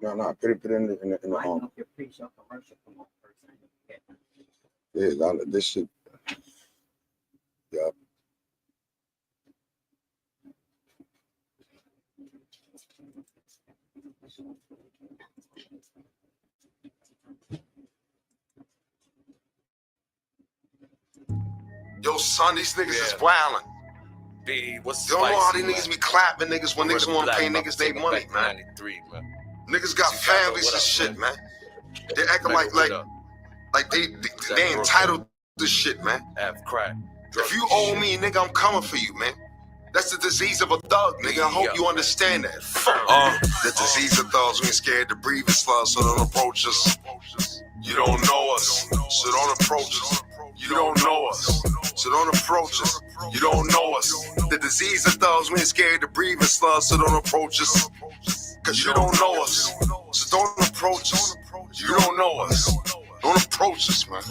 No, put it in the Yeah, this shit. Yeah. Yo, son, these niggas is wildin'. B, what's you don't know how these niggas be clapping niggas when niggas want to pay niggas their money, man. Niggas got families and shit, man. They acting like they entitled to shit, man. If you owe me, nigga, I'm coming for you, man. That's the disease of a thug, nigga. I hope you understand that. The disease of thugs, we ain't scared to breathe and slur, so don't approach us. You don't know us, so don't approach us. You don't know us, so don't approach us. You don't know us. The disease of thugs, we ain't scared to breathe and slur, so don't approach us. Cause you don't know us, so don't approach us. You don't know us. Don't approach us, man.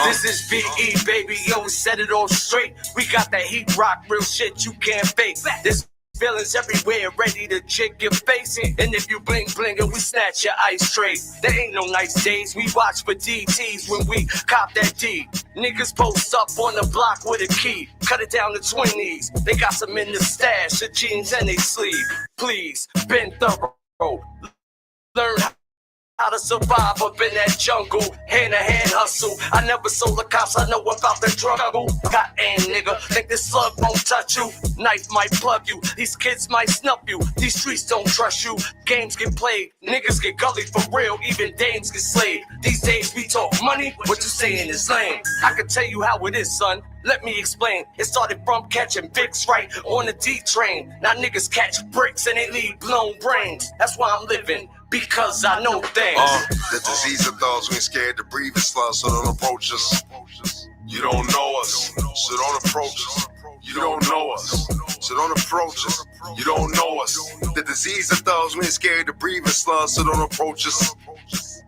This is VE, baby, yo, set it all straight. We got that heat rock, real shit you can't fake. There's feelings everywhere, ready to chick your face. And if you bling bling and we snatch your ice tray. There ain't no nice days, we watch for DTs when we cop that D. Niggas post up on the block with a key. Cut it down to 20s. They got some in the stash, the jeans and they sleeve. Please, been thorough. Learn how to survive up in that jungle, hand-to-hand hustle. I never sold the cops, I know about the struggle. Got aim, nigga, think this slug won't touch you. Knife might plug you, these kids might snuff you. These streets don't trust you, games get played. Niggas get gully for real, even dames get slayed. These days we talk money, what you saying is lame. I can tell you how it is, son. Let me explain. It started from catching Vicks right on the D train. Now niggas catch bricks and they leave blown brains. That's why I'm living, because I know things. The disease of thugs, we ain't scared to breathe and slur, so don't approach us. You don't know us, so don't approach us. You don't know us, so don't approach us. You don't know us. The disease of thugs, we ain't scared to breathe and slur, so don't approach us.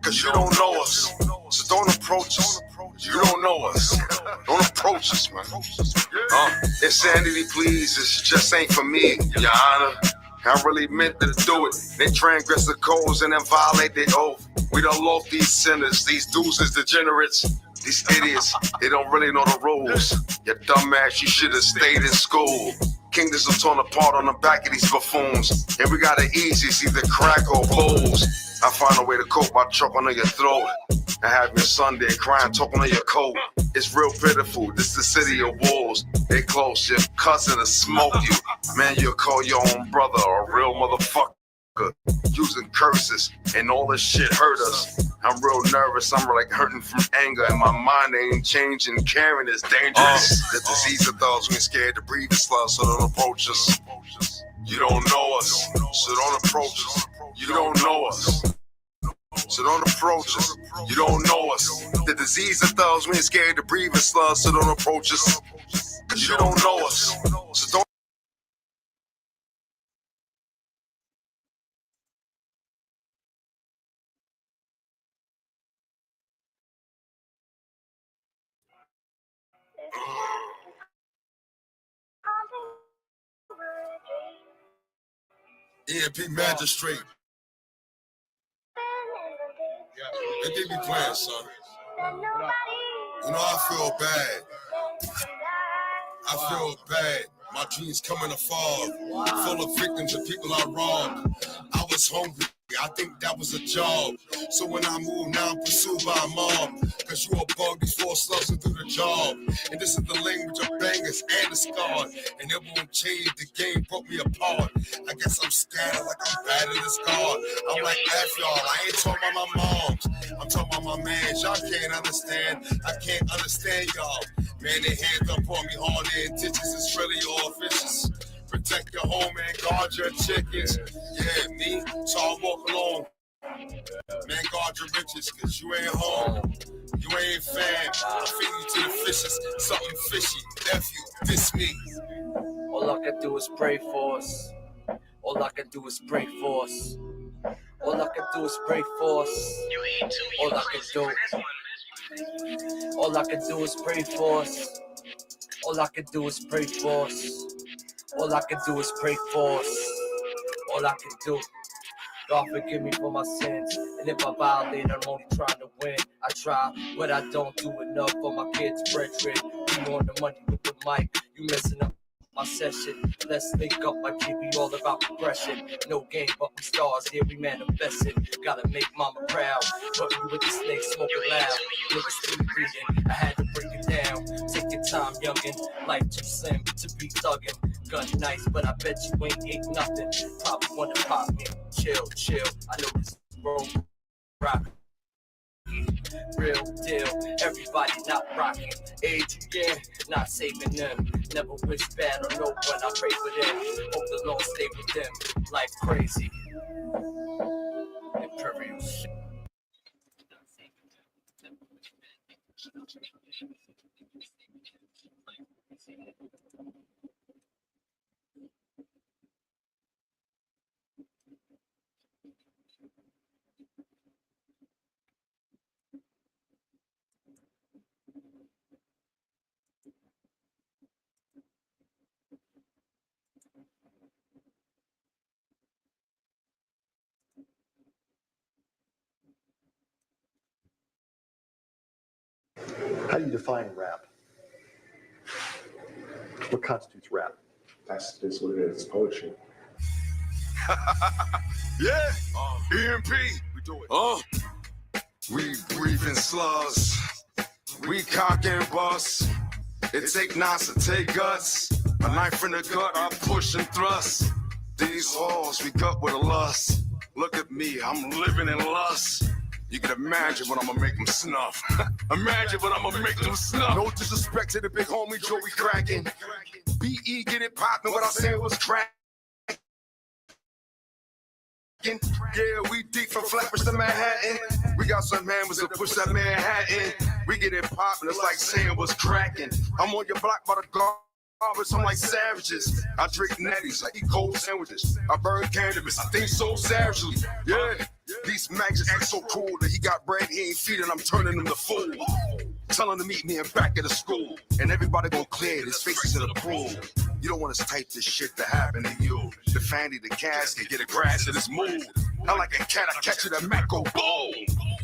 Cause you don't know us, so don't approach us. You don't know us. Don't approach us, man. Insanity, please. It just ain't for me, Your Honor. I really meant to do it. They transgress the codes and then violate their oath. We don't love these sinners, these dudes is degenerates. These idiots, they don't really know the rules. You dumbass, you should have stayed in school. Kingdoms are torn apart on the back of these buffoons. And we got it easy, it's either crack or booze. I find a way to cope by choking on your throat. And have your son there crying, talking on your coat. It's real pitiful, this the city of wolves. They close, your cousin will smoke you. Man, you'll call your own brother a real motherfucker. Using curses and all this shit hurt us. I'm real nervous, I'm like hurting from anger. And my mind ain't changing, caring is dangerous. The disease of thugs, we ain't scared to breathe and slur, so don't approach us. You don't know us, so don't approach us. You don't know us, so don't approach us. You don't know us. The disease of thugs, we ain't scared to breathe and slur, so don't approach us. Cause you don't know us, so don't. EMP magistrate. They be playing, son. You know, I feel bad. I feel bad. My dreams come in a fog, full of victims and people I robbed. I was hungry. I think that was a job. So when I move now, I'm pursued by a mob. Cause you a bug before slugs and do the job. And this is the language of bangers and the scar. And it won't change, the game broke me apart. I guess I'm scattered like I'm bad at this guard. I'm like, F y'all, I ain't talking about my moms. I'm talking about my mans, y'all can't understand. I can't understand y'all. Man, they hands up on me, all their intentions is really all vicious. Protect your home and guard your chickens. Yeah, me, so I walk along. Man, guard your riches, cause you ain't home. You ain't fam. I feed you to the fishes. Something fishy. Nephew, this me. All I can do is pray for us. All I can do is pray for us. All I can do is pray for us. All I can do. All I can do is pray for us. All I can do is pray for us. All I can do is pray for us. All I can do. God forgive me for my sins. And if I violate, I'm only trying to win. I try, but I don't do enough for my kids' brethren. You on the money with the mic, you messing up my session. Let's link up, my GB, all about progression. No game, but we stars, here we manifesting. Gotta make mama proud, but we with the snake smoking loud. Niggas still reading, I had to break it down. Take your time, youngin', life too slim to be thuggin'. Gun nice, but I bet you ain't nothing. Probably wanna pop me, chill, I know this road rock. Real deal, everybody not rocking. Age again, not saving them. Never wish bad on no one, I pray for them. Hope the Lord stay with them. Life crazy. Imperial shit. How do you define rap? What constitutes rap? That's just what it is. It's poetry. Yeah, EMP. We do it. We breathing slugs. We cock and bust. It take knots to take guts. A knife in the gut, I push and thrust. These halls we gut with a lust. Look at me, I'm living in lust. You can imagine when I'm gonna make them snuff. Imagine when I'm gonna make them snuff. No disrespect to the big homie Joey cracking. BE get it poppin' without saying what's cracking. Yeah, we deep from Flatbush to Manhattan. We got some hammers that push that Manhattan. We get it poppin', it's like saying what's cracking. I'm on your block by the garbage, I'm like savages. I drink natties, I eat cold sandwiches. I burn cannabis, I think so savagely. Yeah, these mags act so cool that he got bread he ain't feeding, I'm turning him to fool. Tell him to meet me in back of the school. And everybody gon' clear his faces in the pool. You don't want to type this shit to happen to you. The fanny, the casket, get a grass in this move. I like a cat, I catch it, a Mac go boom.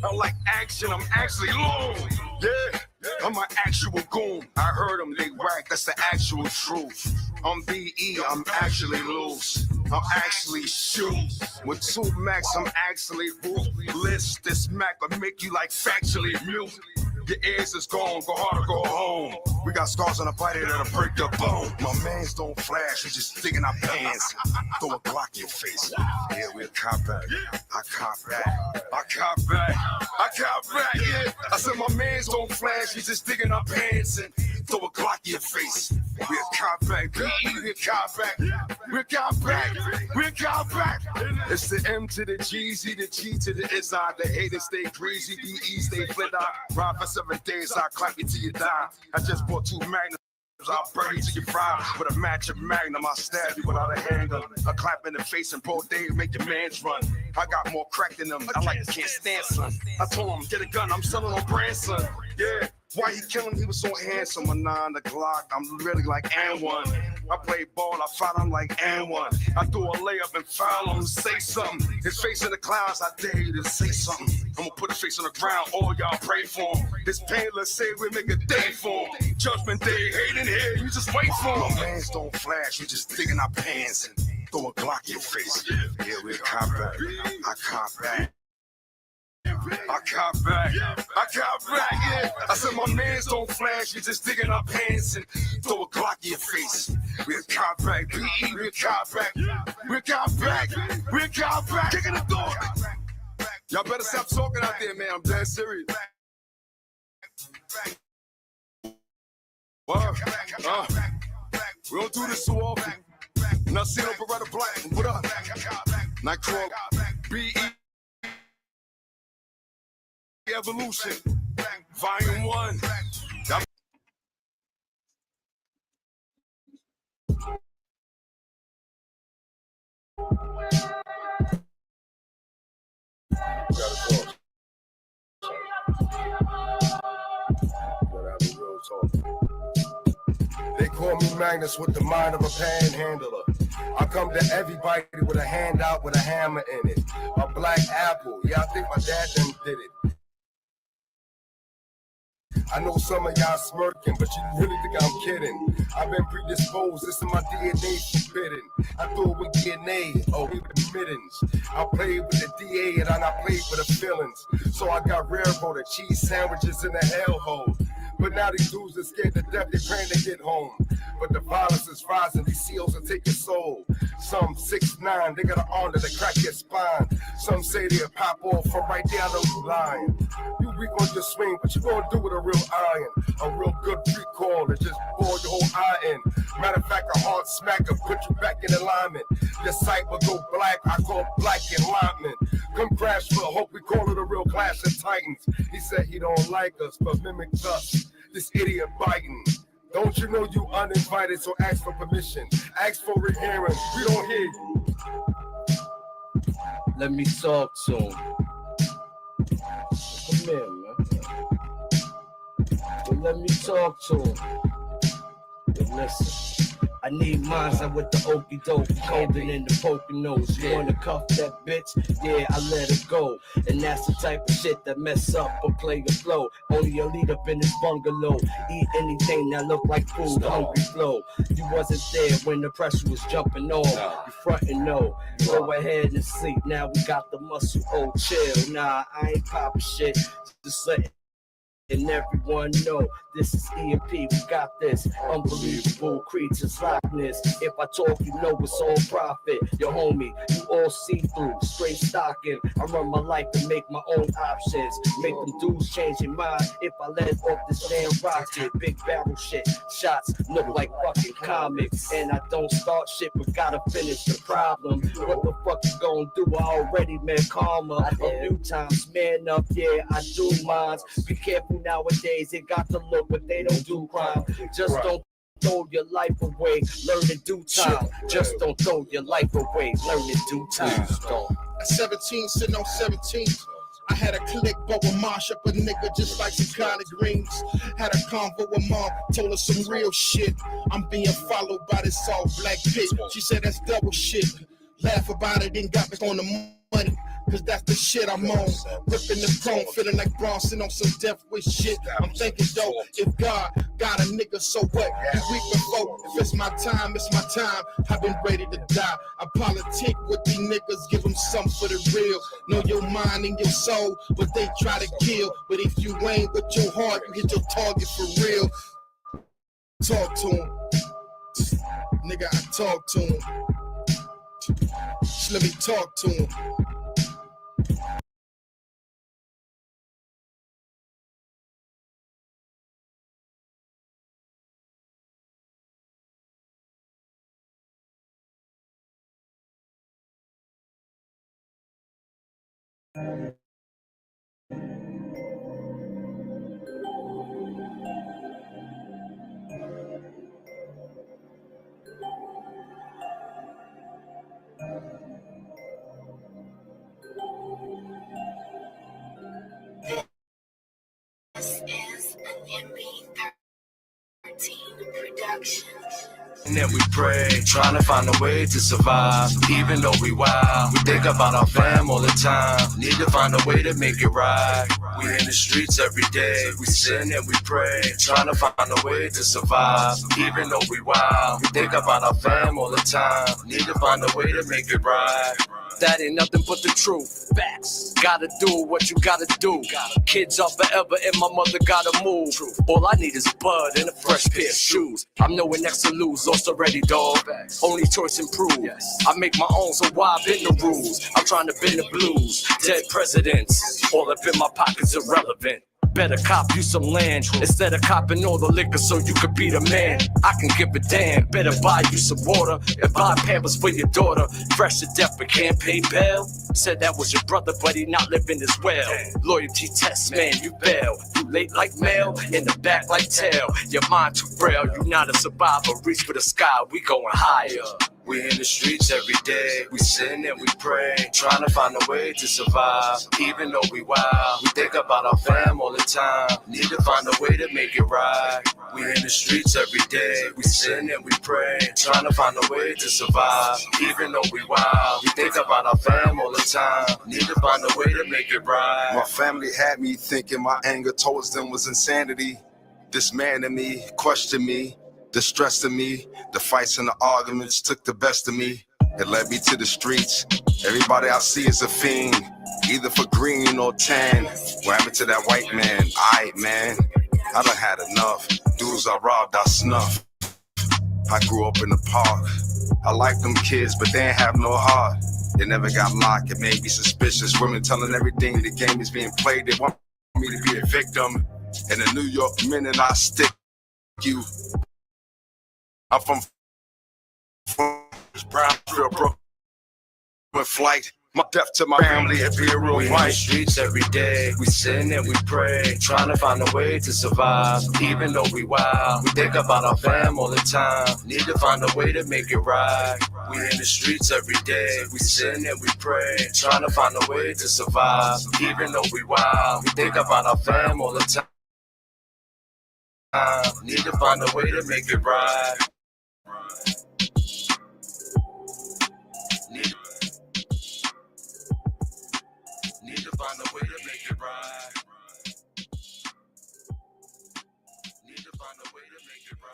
I like action, I'm actually long. Yeah, I'm an actual goon. I heard them, they whack, that's the actual truth. I'm BE, I'm actually loose. I'm actually shoot. With 2 Macs, I'm actually ruthless. This Mac will make you like factually mute. Your ears is gone, go hard or go home. We got scars on the body that'll break your bone. My mans don't flash, we just dig in our pants. Throw a Glock in your face. Yeah, we'll cop back. I cop back. I cop back. I cop back, yeah. I said my mans don't flash, we just dig in our pants and throw a Glock in your face. We'll cop back. We'll cop back. We'll cop back. We'll cop back. It's the M to the GZ, the G to the Izzy. The haters stay greasy, BE stay flit out. Ride for 7 days, I'll clap you till you die. I just bought 2 magnums, I'll burn you till you fry. With a match of magnum, I'll stab you without a handgun. A clap in the face and both days make your mans run. I got more crack than them, I like can't stand son. I told him, get a gun, I'm selling on brand son. Yeah, why he killing? He was so handsome. A 9 the Glock, I'm really like and one. I play ball, I fight, I'm like and one. I do a layup and foul him, say something. His face in the clouds, I dare you to say something. I'm gonna put his face on the ground, all y'all pray for him. His pain, let's say we make a day for him. Judgment day, hating here, you just wait for him. My mans don't flash, you just dig in our pants and throw a Glock in your face. Yeah, we'll cop back. I cop back. I cop back, I cop back, yeah. I said my mans don't flash, you just dig in our pants and throw a Glock in your face. We'll cop back, BE, we'll cop back, we'll cop back, we'll cop back. Kicking the door. Y'all better stop talking out there, man. I'm dead serious. Wow. We don't do this too often. Not seeing no Beretta Black. What up? Nightcrawler, BE. Evolution, Volume 1. They call me Magnus with the mind of a panhandler. I come to everybody with a handout with a hammer in it. A black apple, yeah, I think my dad done did it. I know some of y'all smirking, but you really think I'm kidding. I've been predisposed, this is my DNA forbidden. I threw it with DNA, oh, with mittens. I played with the DA and I played with the feelings. So I got railroaded cheese sandwiches in the hellhole. But now these dudes are scared to death, they praying to get home. But the violence is rising, these CEOs are taking soul. Some 6'9", they got an arm to crack your spine. Some say they'll pop off from right there, I know you lying. You weak on your swing, but you gonna do with a real iron. A real good recall that just bore your whole eye in. Matter of fact, a hard smacker put you back in alignment. Your sight will go black, I call black enlightenment. Come crash for hope, we call it a real clash of titans. He said he don't like us, but mimics us. This idiot biting. Don't you know you uninvited, so ask for permission. Ask for a hearing, we don't hear you. Let me talk to him. Come here, man. Well, let me talk to him. But listen, I need mines out with the okey doke, golden in the Poconos. You wanna cuff that bitch? Yeah, I let her go. And that's the type of shit that mess up or play a flow. Only a lead up in this bungalow. Eat anything that look like food, hungry flow. You wasn't there when the pressure was jumping on. You frontin' no. Go ahead and sleep. Now we got the muscle. Oh, chill. Nah, I ain't poppin' shit. Just letting and everyone know this is EMP, we got this. Unbelievable creatures like this. If I talk, you know it's all profit. Your homie, you all see through, straight stocking. I run my life and make my own options. Make them dudes change their mind if I let off this damn rocket. Big barrel shit, shots look like fucking comics. And I don't start shit, but gotta finish the problem. What the fuck you gonna do? I already met karma a few times. Man up, yeah, I do mines. Be careful nowadays, they got to look, but they don't do crime. Just don't throw your life away, learn in due time. Just don't throw your life away, learn in due time. At 17, sitting on 17. I had a click, but with Marsh up a nigga just like some collard greens. Had a convo with mom, told her some real shit. I'm being followed by this all black pit. She said that's double shit. Laugh about it and got me on the money. Cause that's the shit I'm on. Ripping the chrome, feeling like Bronson on some death wish shit. I'm thinking though, if God got a nigga, so what? You weak before, if it's my time, it's my time. I've been ready to die. I politic with these niggas, give them something for the real. Know your mind and your soul, but they try to kill. But if you ain't with your heart, you hit your target for real. Talk to him. Nigga, I talk to him. Just let me talk to him. This is an MB13 production. And then we pray, trying to find a way to survive. Even though we wild, we think about our fam all the time. Need to find a way to make it right. We in the streets every day, we sin and we pray, trying to find a way to survive. Even though we wild, we think about our fam all the time. Need to find a way to make it right. That ain't nothing but the truth. Facts. Gotta do what you gotta do. Kids are forever and my mother gotta move. All I need is bud and a fresh pair of shoes. I'm nowhere next to lose, lost already, dog. Only choice improved. I make my own, so why bend the rules? I'm trying to bend the blues. Dead presidents, all up in my pockets irrelevant. Better cop you some land instead of copping all the liquor so you could be the man. I can give a damn. Better buy you some water and buy Pampers for your daughter. Fresh to death but can't pay bail. Said that was your brother, but he not living as well. Loyalty test, man, you bail. You late like mail, in the back like tail. Your mind too frail, you not a survivor. Reach for the sky, we going higher. We in the streets every day, we sin and we pray, trying to find a way to survive, even though we wild. We think about our fam all the time, need to find a way to make it right. We in the streets every day, we sin and we pray, trying to find a way to survive, even though we wild. We think about our fam all the time, need to find a way to make it right. My family had me thinking my anger towards them was insanity. This man in me questioned me, distressing me. The fights and the arguments took the best of me. It led me to the streets. Everybody I see is a fiend, either for green or tan. What happened to that white man? Aight, man, I done had enough. Dudes I robbed, I snuffed. I grew up in the park. I like them kids, but they ain't have no heart. They never got locked, it made me suspicious. Women telling everything the game is being played. They want me to be a victim. In the New York minute, I stick you. I'm from Brownfield, Brooklyn flight. My death to my family, it be a real We in the streets every day, we sin and we pray, trying to find a way to survive, even though we wild. We think about our fam all the time, need to find a way to make it right. We in the streets every day, we sin and we pray, trying to find a way to survive, even though we wild. We think about our fam all the time, need to find a way to make it right. Need to find a way to make it right. Need to find a way to make it right.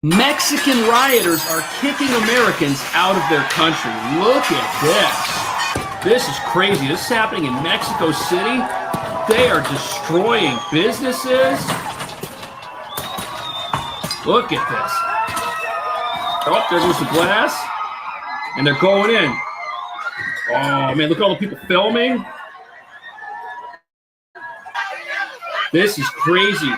Mexican rioters are kicking Americans out of their country. Look at this. This is crazy. This is happening in Mexico City. They are destroying businesses. Look at this. Oh, there goes the glass. And they're going in. Oh, man, look at all the people filming. This is crazy.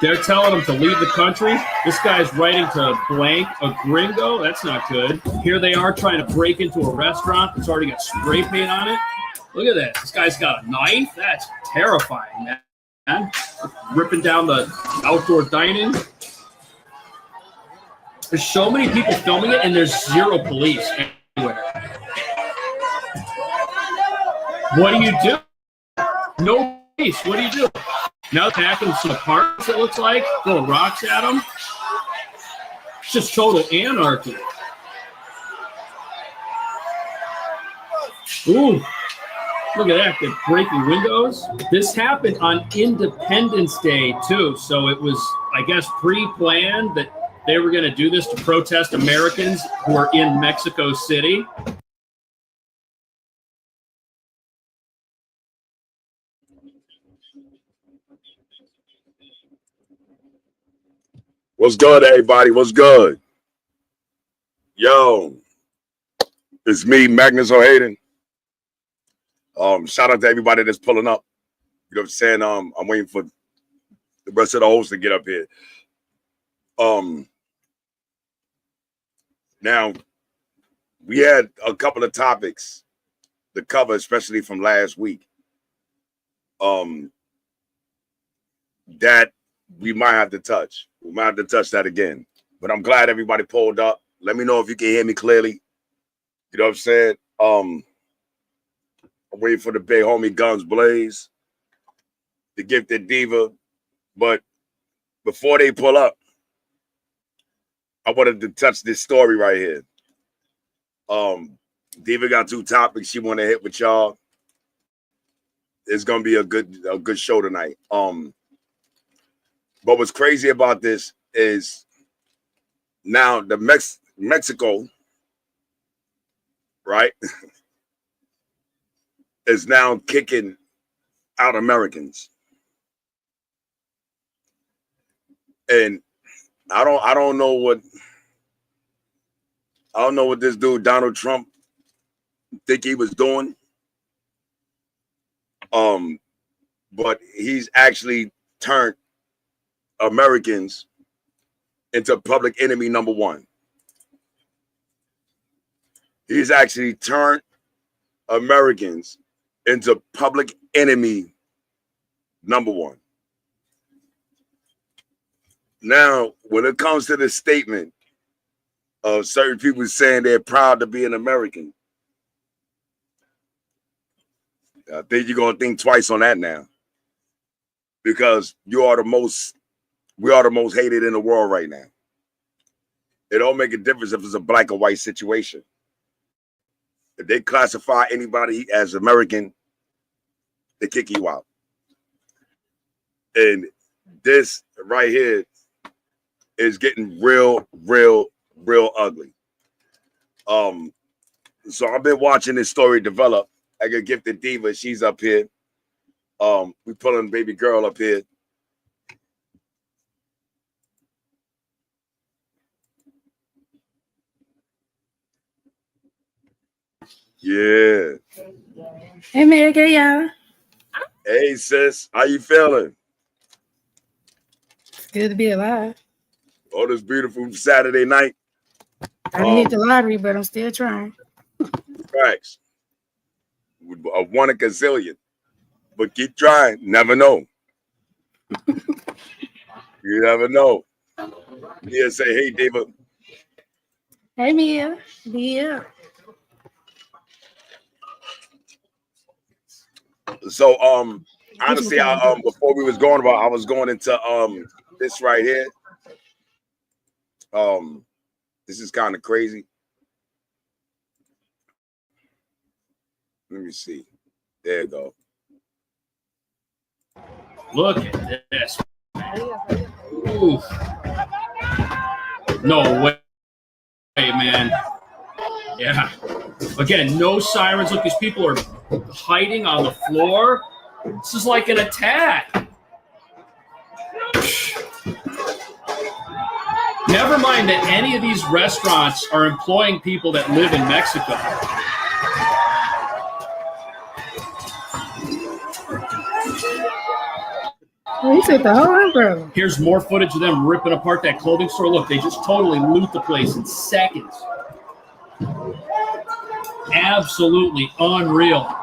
They're telling him to leave the country. This guy's writing to blank a gringo. That's not good. Here they are trying to break into a restaurant that's already got spray paint on it. Look at that. This guy's got a knife. That's terrifying, man. Ripping down the outdoor dining. There's so many people filming it, and there's zero police anywhere. What do you do? No police. What do you do? Now attacking some apartments, it looks like, throwing rocks at them. It's just total anarchy. Ooh, look at that, they're breaking windows. This happened on Independence Day, too, so it was, I guess, pre-planned that they were going to do this to protest Americans who are in Mexico City. What's good, everybody? What's good? Yo, it's me, Magnus O'Hayden. Shout out to everybody that's pulling up. You know what I'm saying? I'm waiting for the rest of the hosts to get up here. Now, we had a couple of topics to cover, especially from last week. That we might have to touch. We might have to touch that again. But I'm glad everybody pulled up. Let me know if you can hear me clearly. You know what I'm saying? I'm waiting for the big homie Guns Blaze, the gifted diva. But before they pull up, I wanted to touch this story right here. Diva got two topics she want to hit with y'all. It's gonna be a good show tonight. But what's crazy about this is now the Mexico, right? is now kicking out Americans. And I don't know what this dude Donald Trump think he was doing. But he's actually turned Americans into public enemy number one. He's actually turned Americans into public enemy number one. Now, when it comes to the statement of certain people saying they're proud to be an American, I think you're going to think twice on that now, because we are the most hated in the world right now. It don't make a difference if it's a black or white situation. If they classify anybody as American, they kick you out. And this right here is getting real ugly. So I've been watching this story develop. I got gifted DIVA. She's up here. We pulling baby girl up here. Yeah. Hey, Meg, hey, y'all. Hey, sis. How you feeling? It's good to be alive. Oh, this beautiful Saturday night. I didn't hit the lottery, but I'm still trying. Facts. I won a gazillion. But keep trying. Never know. You never know. Mia say, hey, David. Hey, Mia. Mia. So, honestly, before we was going about, I was going into this right here. This is kind of crazy. Let me see. There you go. Look at this. Ooh. No way, man. Yeah. Again, no sirens. Look, these people are hiding on the floor. This is like an attack. Never mind that any of these restaurants are employing people that live in Mexico. Oh, he took the whole umbrella. Here's more footage of them ripping apart that clothing store. Look, they just totally loot the place in seconds. Absolutely unreal.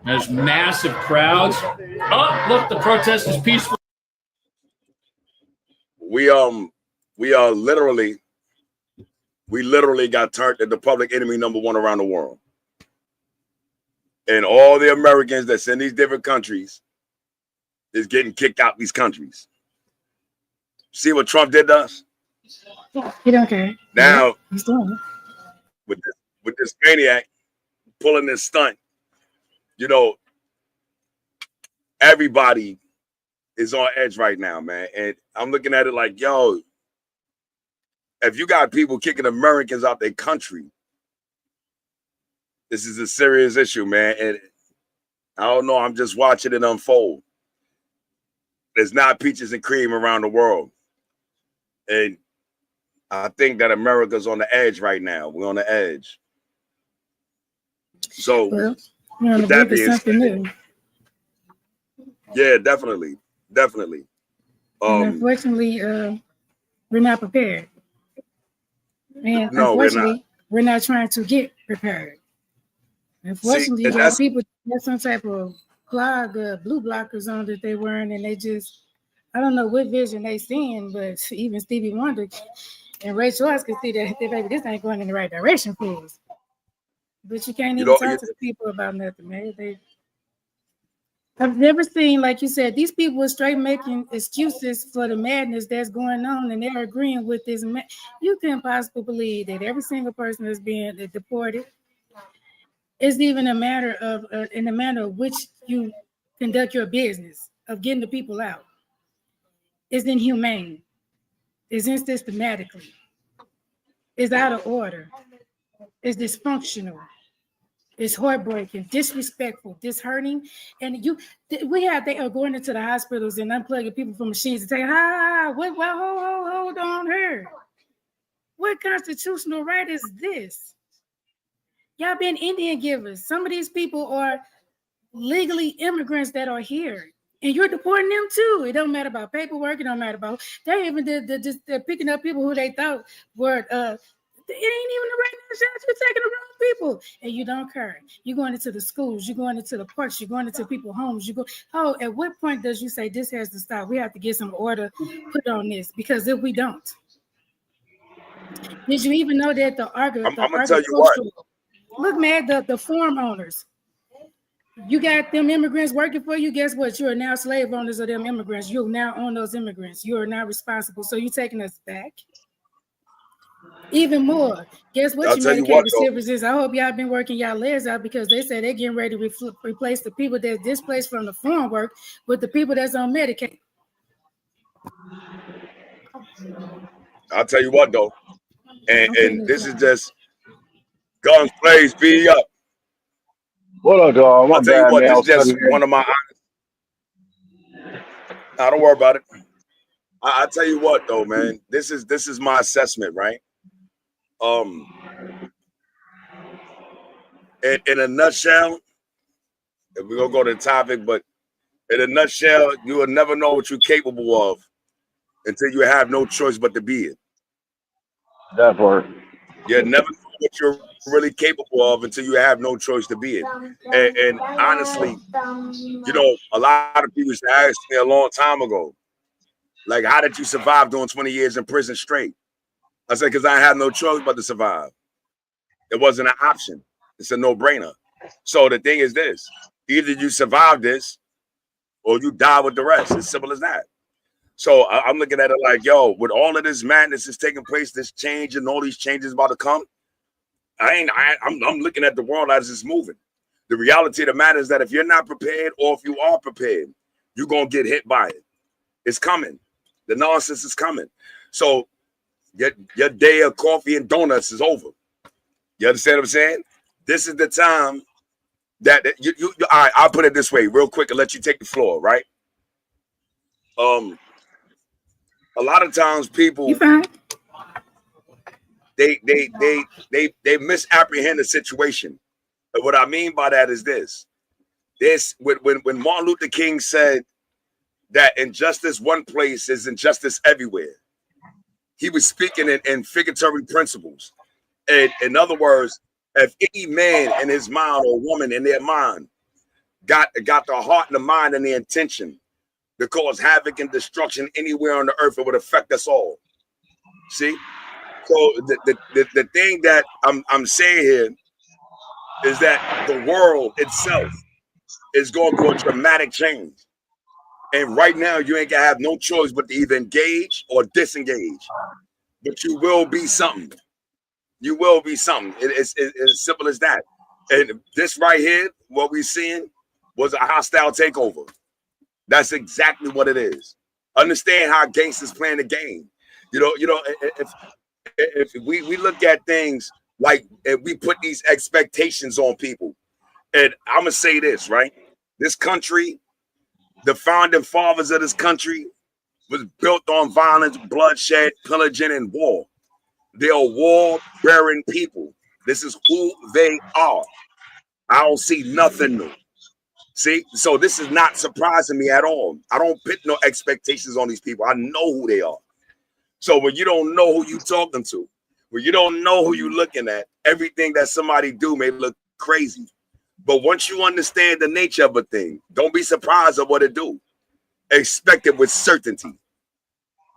There's massive crowds. Oh, look, the protest is peaceful. We literally got turned into public enemy number one around the world. And all the Americans that's in these different countries is getting kicked out these countries. See what Trump did to us? He don't care. Now, he's doing it. With this maniac pulling this stunt, you know, everybody is on edge right now, man. And I'm looking at it like, yo, if you got people kicking Americans out their country, this is a serious issue, man. And I don't know, I'm just watching it unfold. There's not peaches and cream around the world. And I think that America's on the edge right now. We're on the edge. So, well, we're on the brink of something new. Yeah, definitely. Unfortunately, we're not prepared. And no, unfortunately, we're not trying to get prepared. Unfortunately, you have people have some type of blue blockers on that they're wearing, and they just, I don't know what vision they seeing, but even Stevie Wonder and Ray Charles can see that, baby, this ain't going in the right direction for us. But you can't even talk to the people about nothing, man. I've never seen, like you said, these people are straight making excuses for the madness that's going on, and they're agreeing with this. You can't possibly believe that every single person that's being deported is even a matter of, in the manner of which you conduct your business of getting the people out. It's inhumane. It's systematically. It's out of order. It's dysfunctional. It's heartbreaking, disrespectful, disheartening. And they are going into the hospitals and unplugging people from machines and saying, hold on here. What constitutional right is this? Y'all been Indian givers. Some of these people are legally immigrants that are here. And you're deporting them too. It don't matter about paperwork. It don't matter about. They even they're picking up people who they thought were. It ain't even the right nationality. You're taking the wrong people, and you don't care. You're going into the schools. You're going into the parks. You're going into people's homes. At what point does you say this has to stop? We have to get some order put on this, because if we don't, did you even know that I'm gonna tell you what. Look, man, the farm owners. You got them immigrants working for you. Guess what? You are now slave owners of them immigrants. You now own those immigrants. You are now responsible. So you're taking us back. Even more. Guess what? You Medicaid recipients. I hope y'all been working y'all legs out, because they said they're getting ready to replace the people that's displaced from the farm work with the people that's on Medicaid. I'll tell you what though, and this is just guns blaze, be up. What up, dog? I'll tell you what, this is just one of my. Don't worry about it. I tell you what though, man, this is my assessment, right? In a nutshell, we're gonna go to the topic, but in a nutshell, you will never know what you're capable of until you have no choice but to be it. That part. You never know what you're really capable of until you have no choice to be it. And honestly, a lot of people used to ask me a long time ago, like, how did you survive doing 20 years in prison straight? I said, because I had no choice but to survive. It wasn't an option. It's a no-brainer. So the thing is this: either you survive this or you die with the rest. It's simple as that. So I'm looking at it like, yo, with all of this madness is taking place, this change and all these changes about to come, I'm looking at the world as it's moving. The reality of the matter is that if you're not prepared, or if you are prepared, you're going to get hit by it. It's coming. The nonsense is coming. So your day of coffee and donuts is over. You understand what I'm saying? This is the time that you all right, I'll put it this way real quick and let you take the floor, right? A lot of times people they misapprehend the situation. And what I mean by that is this: when Martin Luther King said that injustice one place is injustice everywhere, he was speaking in figurative principles. And in other words, if any man in his mind or woman in their mind got the heart and the mind and the intention to cause havoc and destruction anywhere on the earth, it would affect us all. See? So the thing that I'm saying here is that the world itself is going through a dramatic change. And right now, you ain't gonna have no choice but to either engage or disengage. But you will be something. You will be something. It's as simple as that. And this right here, what we're seeing, was a hostile takeover. That's exactly what it is. Understand how gangsters playing the game. If we look at things like, if we put these expectations on people, and I'm gonna say this, right? This country, the founding fathers of this country, was built on violence, bloodshed, pillaging, and war. They are war-bearing people. This is who they are. I don't see nothing new. See, so this is not surprising me at all. I don't put no expectations on these people. I know who they are. So when you don't know who you talking to, when you don't know who you looking at, everything that somebody do may look crazy. But once you understand the nature of a thing, don't be surprised at what it do. Expect it with certainty.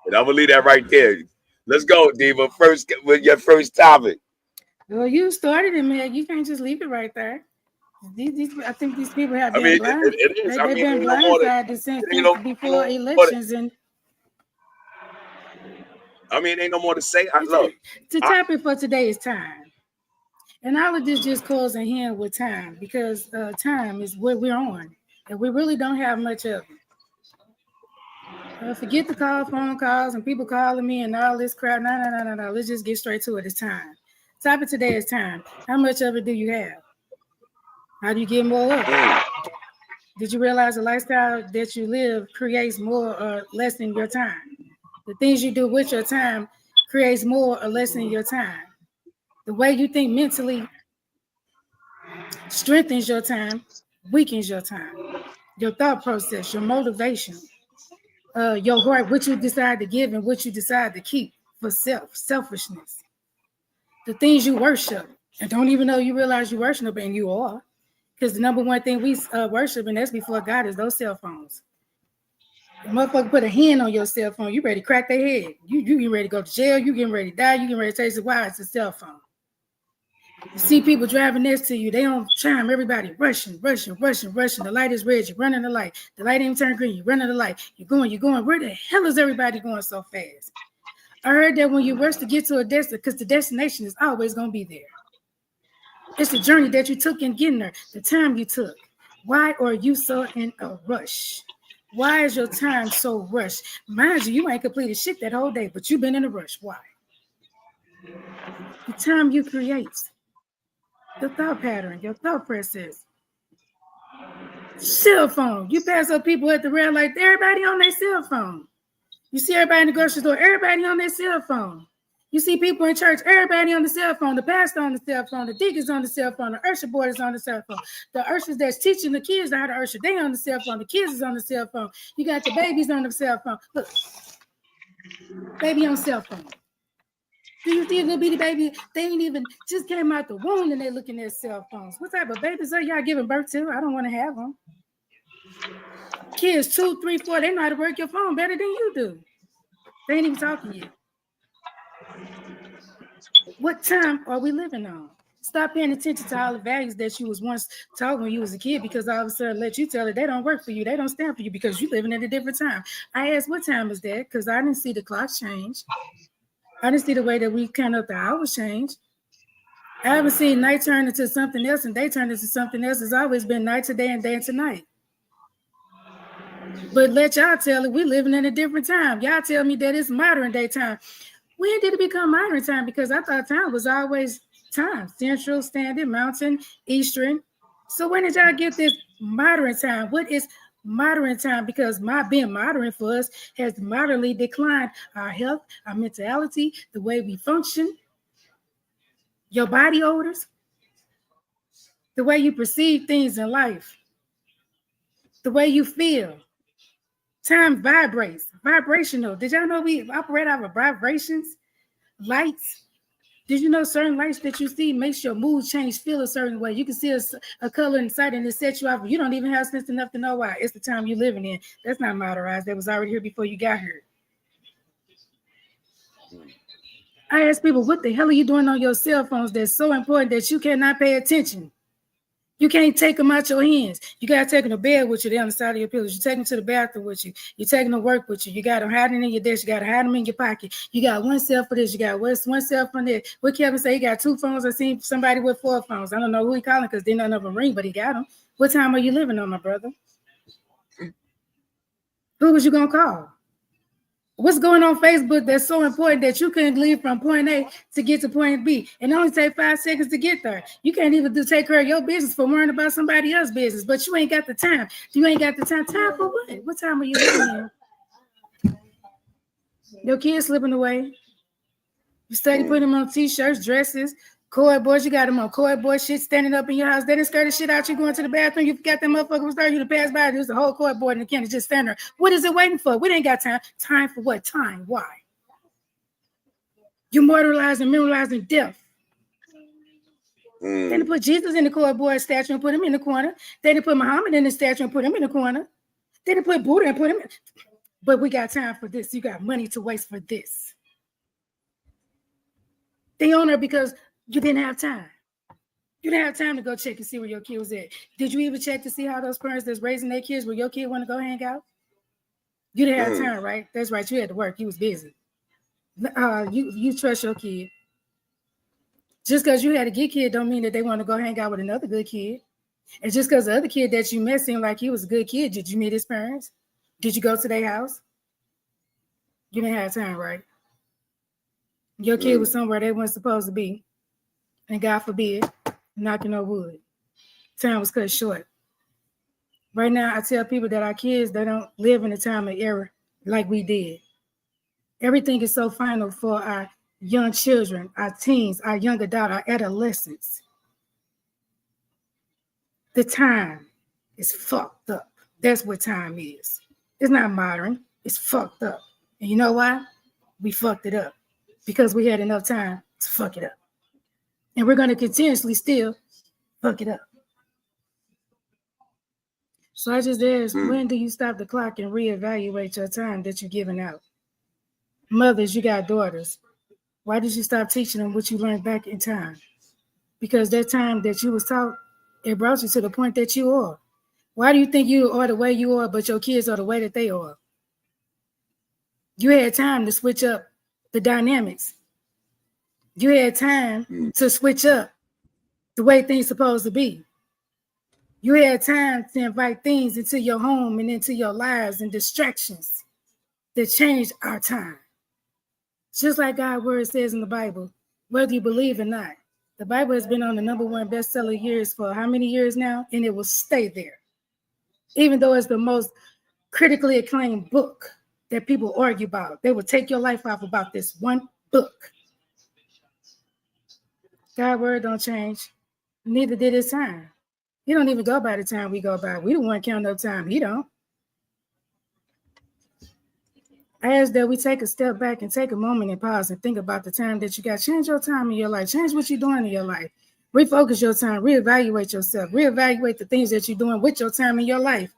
And I'm gonna leave that right there. Let's go, Diva. First with your first topic. Well, you started it, man. You can't just leave it right there. I think these people have been blind. They've been blindsided since before elections, and I mean, ain't no more to say. The topic for today is time, and all of this just goes in hand with time, because time is what we're on, and we really don't have much of it. Forget the phone calls and people calling me and all this crap. No. Let's just get straight to it. It's time. Topic today is time. How much of it do you have? How do you get more of it? Did you realize the lifestyle that you live creates more or less in your time? The things you do with your time creates more or less in your time. The way you think mentally strengthens your time, weakens your time. Your thought process, your motivation, your heart, what you decide to give and what you decide to keep for selfishness. The things you worship and don't even know you realize you worship, and you are. Because the number one thing we worship, and that's before God, is those cell phones. The motherfucker put a hand on your cell phone, you ready to crack their head. You getting ready to go to jail, you getting ready to die, you getting ready to taste it. Why? It's a cell phone. You see people driving next to you, they on chime, everybody rushing. The light is red, you're running the light. The light ain't turn green, you're running the light. You're going. Where the hell is everybody going so fast? I heard that when you rush to get to a destination, because the destination is always going to be there. It's the journey that you took in getting there, the time you took. Why are you so in a rush? Why is your time so rushed? Mind you, you ain't completed shit that whole day, but you've been in a rush. Why? The time you create, the thought pattern, your thought process. Cell phone. You pass up people at the red light, everybody on their cell phone. You see everybody in the grocery store, everybody on their cell phone. You see people in church, everybody on the cell phone, the pastor on the cell phone, the deacons on the cell phone, the usher boy is on the cell phone. The ushers that's teaching the kids how to usher, they on the cell phone, the kids is on the cell phone. You got the babies on the cell phone. Look, baby on cell phone. Do you see a little bitty baby? They ain't even just came out the womb and they looking at cell phones. What type of babies are y'all giving birth to? I don't want to have them. Kids 2, 3, 4, they know how to work your phone better than you do. They ain't even talking yet. What time are we living on? Stop paying attention to all the values that you was once taught when you was a kid, because all of a sudden let you tell it they don't work for you, they don't stand for you because you're living at a different time. I asked, what time is that? Because I didn't see the clock change. I didn't see the way that we count up the hours change. I haven't seen night turn into something else and day turn into something else. It's always been night to day and day to night. But let y'all tell it, we're living in a different time. Y'all tell me that it's modern day time. When did it become modern time? Because I thought time was always time. Central, Standard, Mountain, Eastern. So when did y'all get this modern time? What is modern time? Because being modern for us has moderately declined our health, our mentality, the way we function, your body odors, the way you perceive things in life, the way you feel. Time vibrates, vibrational. Did y'all know we operate out of vibrations? Lights. Did you know certain lights that you see makes your mood change, feel a certain way? You can see a color inside and it sets you off. You don't even have sense enough to know why. It's the time you're living in. That's not modernized. That was already here before you got here. I ask people, what the hell are you doing on your cell phones that's so important that you cannot pay attention? You can't take them out your hands. You got to take them to bed with you. They're on the side of your pillows. You take them to the bathroom with you. You take them to work with you. You got them hiding in your desk. You got to hide them in your pocket. You got one cell for this. You got one cell for that. What Kevin say? He got 2 phones. I seen somebody with 4 phones. I don't know who he calling because none of them ring, but he got them. What time are you living on, my brother? Who was you going to call? What's going on Facebook that's so important that you couldn't leave from point A to get to point B? And it only take 5 seconds to get there. You can't even take care of your business for worrying about somebody else's business, but you ain't got the time. You ain't got the time. Time for what? What time are you living in? Your kids slipping away. You steady putting them on t-shirts, dresses, cord boys. You got them on cord boy shit standing up in your house. They didn't scare the shit out you going to the bathroom. You forgot that motherfucker was there. You to pass by. There's a whole cord board in the can just standing there. What is it waiting for? We ain't got time. Time for what? Time. Why? You mortalizing, memorizing death. They didn't put Jesus in the cord boy statue and put him in the corner. They didn't put Muhammad in the statue and put him in the corner. They didn't put Buddha and put him in. But we got time for this. You got money to waste for this. They own her because you didn't have time. You didn't have time to go check and see where your kid was at. Did you even check to see how those parents that's raising their kids, where your kid want to go hang out? You didn't have time, right? That's right. You had to work. You was busy. You trust your kid. Just because you had a good kid don't mean that they want to go hang out with another good kid. And just because the other kid that you met seemed like he was a good kid, did you meet his parents? Did you go to their house? You didn't have time, right? Your kid was somewhere they weren't supposed to be. And God forbid, knocking on wood. Time was cut short. Right now, I tell people that our kids, they don't live in a time of error like we did. Everything is so final for our young children, our teens, our young adult, our adolescents. The time is fucked up. That's what time is. It's not modern. It's fucked up. And you know why? We fucked it up because we had enough time to fuck it up. And we're going to continuously still fuck it up. So I just asked, when do you stop the clock and reevaluate your time that you're giving out? Mothers, you got daughters. Why did you stop teaching them what you learned back in time? Because that time that you was taught, it brought you to the point that you are. Why do you think you are the way you are, but your kids are the way that they are? You had time to switch up the dynamics. You had time to switch up the way things supposed to be. You had time to invite things into your home and into your lives and distractions that changed our time. Just like God's word says in the Bible, whether you believe or not, the Bible has been on the #1 bestseller years for how many years now? And it will stay there. Even though it's the most critically acclaimed book that people argue about. They will take your life off about this one book. God's word don't change. Neither did his time. He don't even go by the time we go by. We don't want to count no time. He don't. I ask that we take a step back and take a moment and pause and think about the time that you got. Change your time in your life. Change what you're doing in your life. Refocus your time. Reevaluate yourself. Reevaluate the things that you're doing with your time in your life.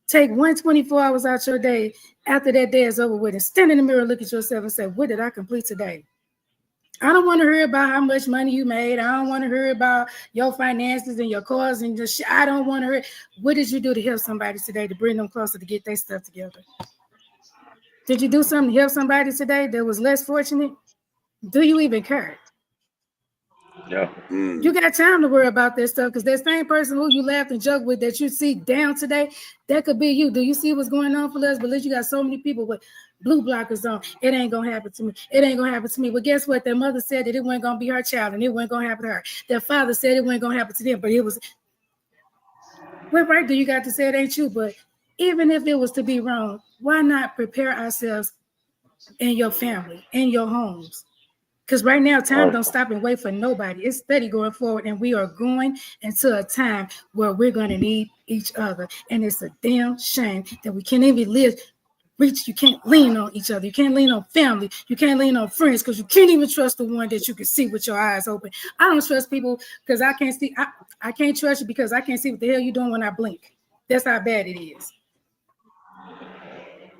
Take 124 hours out your day after that day is over with and stand in the mirror, look at yourself and say, what did I complete today? I don't want to hear about how much money you made. I don't want to hear about your finances and your cars and just I don't want to hear. What did you do to help somebody today to bring them closer to get their stuff together? Did you do something to help somebody today that was less fortunate? Do you even care? Yeah. You got time to worry about that stuff because that same person who you laughed and joked with that you see down today, that could be you. Do you see what's going on for us? But at least you got so many people with blue blockers on. It ain't going to happen to me. It ain't going to happen to me. Well, guess what? Their mother said that it wasn't going to be her child and it wasn't going to happen to her. Their father said it wasn't going to happen to them, but it was. What right do you got to say it ain't you? But even if it was to be wrong, why not prepare ourselves in your family, in your homes? Because right now, time don't stop and wait for nobody. It's steady going forward, and we are going into a time where we're going to need each other. And it's a damn shame that we can't even reach. You can't lean on each other. You can't lean on family. You can't lean on friends because you can't even trust the one that you can see with your eyes open. I don't trust people because I can't see. I can't trust you because I can't see what the hell you're doing when I blink. That's how bad it is.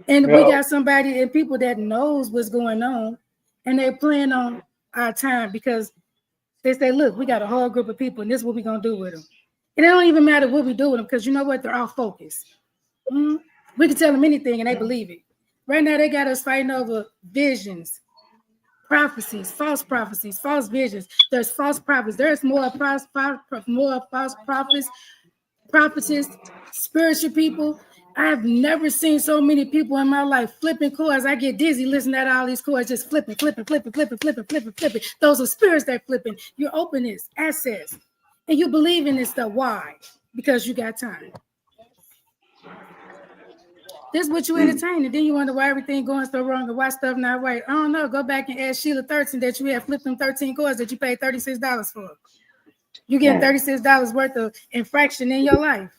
And we got somebody and people that knows what's going on, and they're playing on our time because they say, look, we got a whole group of people, and this is what we're going to do with them. And it don't even matter what we do with them because you know what? They're all focused. We can tell them anything, and they believe it. Right now, they got us fighting over visions, prophecies, false visions. There's false prophets. There's more false prophets, prophetess, spiritual people. I have never seen so many people in my life flipping chords. I get dizzy listening to all these chords just flipping. Those are spirits that flipping. Your openness, access, and you believe in this stuff. Why? Because you got time. This is what you entertain, and then you wonder why everything going so wrong and why stuff not right. I don't know. Go back and ask Sheila 13 that you had flipped them 13 chords that you paid $36 for. You get $36 worth of infraction in your life.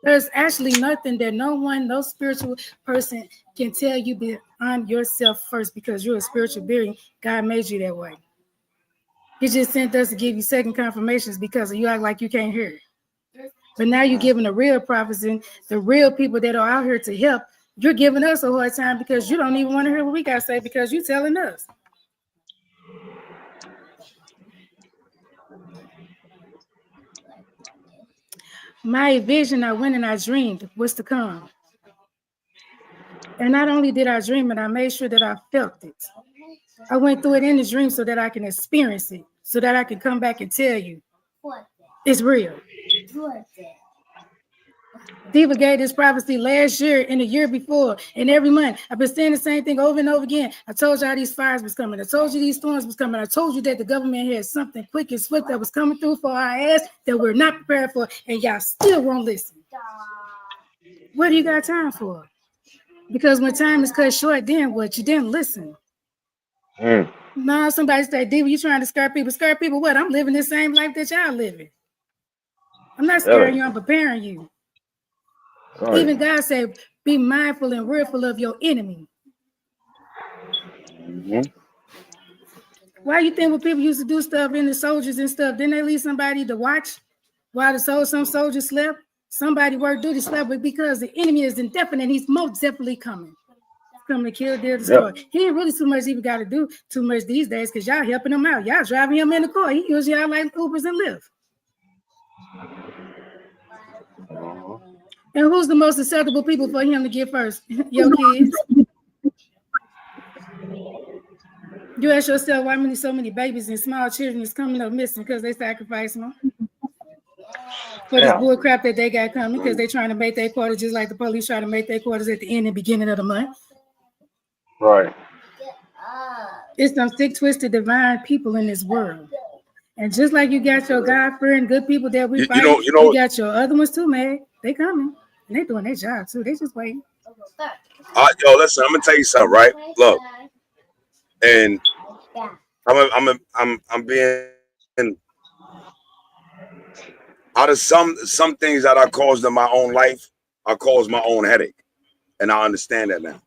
There's actually nothing that no spiritual person can tell you beyond yourself first because you're a spiritual being. God made you that way. He just sent us to give you second confirmations because you act like you can't hear it. But now you're giving the real prophets and the real people that are out here to help. You're giving us a hard time because you don't even want to hear what we got to say because you're telling us. My vision, I went and I dreamed what's to come. And not only did I dream it, I made sure that I felt it. I went through it in the dream so that I can experience it, so that I can come back and tell you it's real. Diva gave this prophecy last year and the year before and every month. I've been saying the same thing over and over again. I told y'all these fires was coming. I told you these storms was coming. I told you that the government had something quick and swift that was coming through for our ass that we're not prepared for, and y'all still won't listen. What do you got time for? Because when time is cut short, then what? You didn't listen. Now somebody say, Diva, you trying to scare people? Scare people what? I'm living the same life that y'all living. I'm not scaring you, I'm preparing you. Right. Even God said, be mindful and fearful of your enemy. Why you think when people used to do stuff in the soldiers and stuff, didn't they leave somebody to watch while some soldiers slept? Somebody worked duty slept, but because the enemy is indefinite, he's most definitely coming. Coming to kill, deal, destroy. Yep. He ain't really too much even got to do too much these days because y'all helping him out. Y'all driving him in the car. He usually y'all like Ubers and Lyft. And who's the most acceptable people for him to get first? Your kids. You ask yourself why so many babies and small children is coming up missing because they sacrificing them for this bull crap that they got coming because they trying to make their quarters just like the police try to make their quarters at the end and beginning of the month. Right. It's some sick, twisted, divine people in this world. And just like you got your God-fearing good people that we fight, you got your other ones too, man. They coming. And they doing their job too. They just waiting. Yo, listen, I'm gonna tell you something, right? Look, and I'm being out of some things that I caused in my own life, I caused my own headache, and I understand that now.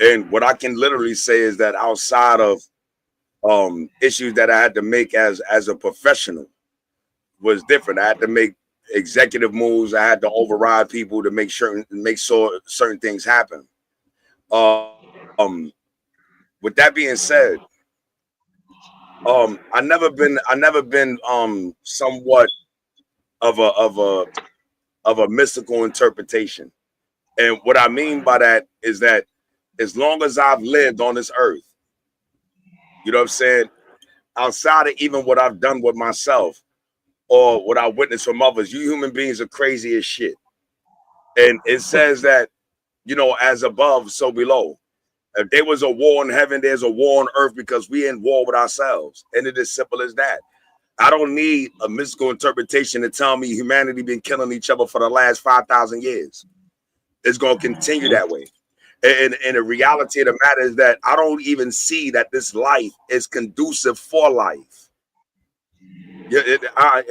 And what I can literally say is that outside of issues that I had to make as a professional was different. I had to make executive moves. I had to override people to make sure certain things happen. With that being said, I never been somewhat of a mystical interpretation. And what I mean by that is that as long as I've lived on this earth, you know what I'm saying, outside of even what I've done with myself or what I witnessed from others, you human beings are crazy as shit. And it says that, you know, as above, so below. If there was a war in heaven, there's a war on earth because we're in war with ourselves. And it is simple as that. I don't need a mystical interpretation to tell me humanity been killing each other for the last 5,000 years. It's going to continue that way. And the reality of the matter is that I don't even see that this life is conducive for life. I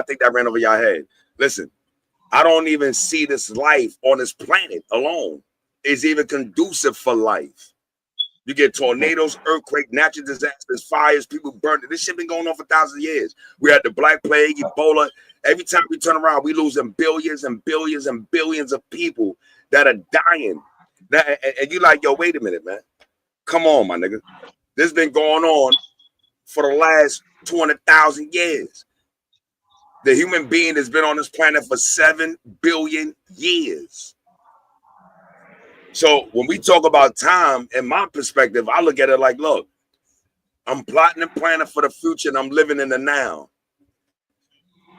think that ran over your head. Listen, I don't even see this life on this planet alone is even conducive for life. You get tornadoes, earthquakes, natural disasters, fires, people burning. This shit been going on for thousands of years. We had the Black Plague, Ebola. Every time we turn around, we losing billions and billions and billions of people that are dying. Now, and you like, yo, wait a minute, man. Come on, my nigga. This has been going on for the last 200,000 years. The human being has been on this planet for 7 billion years. So when we talk about time, in my perspective, I look at it like, look, I'm plotting and planning for the future and I'm living in the now.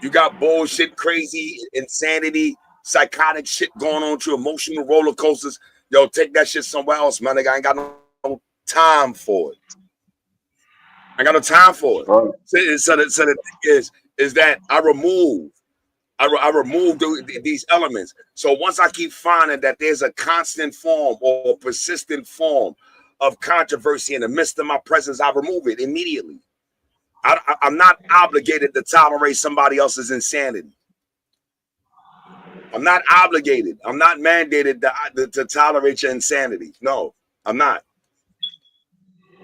You got bullshit, crazy, insanity, psychotic shit going on to emotional roller coasters. Yo, take that shit somewhere else, man. I ain't got no time for it. I got no time for it. Right. So the thing is that I remove these elements. So once I keep finding that there's a constant form or persistent form of controversy in the midst of my presence, I remove it immediately. I'm not obligated to tolerate somebody else's insanity. I'm not obligated. I'm not mandated to tolerate your insanity. No, I'm not.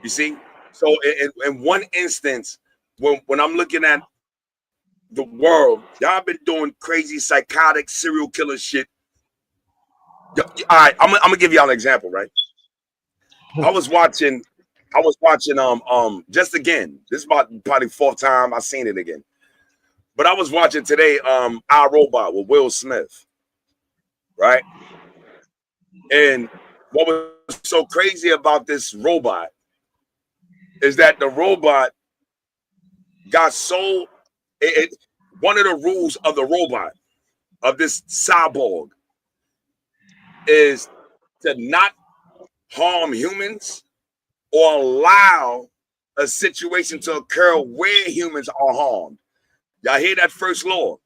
You see? So in one instance, when I'm looking at the world, y'all been doing crazy, psychotic, serial killer shit. All right, I'm gonna give y'all an example, right? I was watching just again. This is about probably 4th time I've seen it again. But I was watching today Our Robot with Will Smith, right? And what was so crazy about this robot is that the robot got so one of the rules of the robot of this cyborg is to not harm humans or allow a situation to occur where humans are harmed. Y'all hear that first law?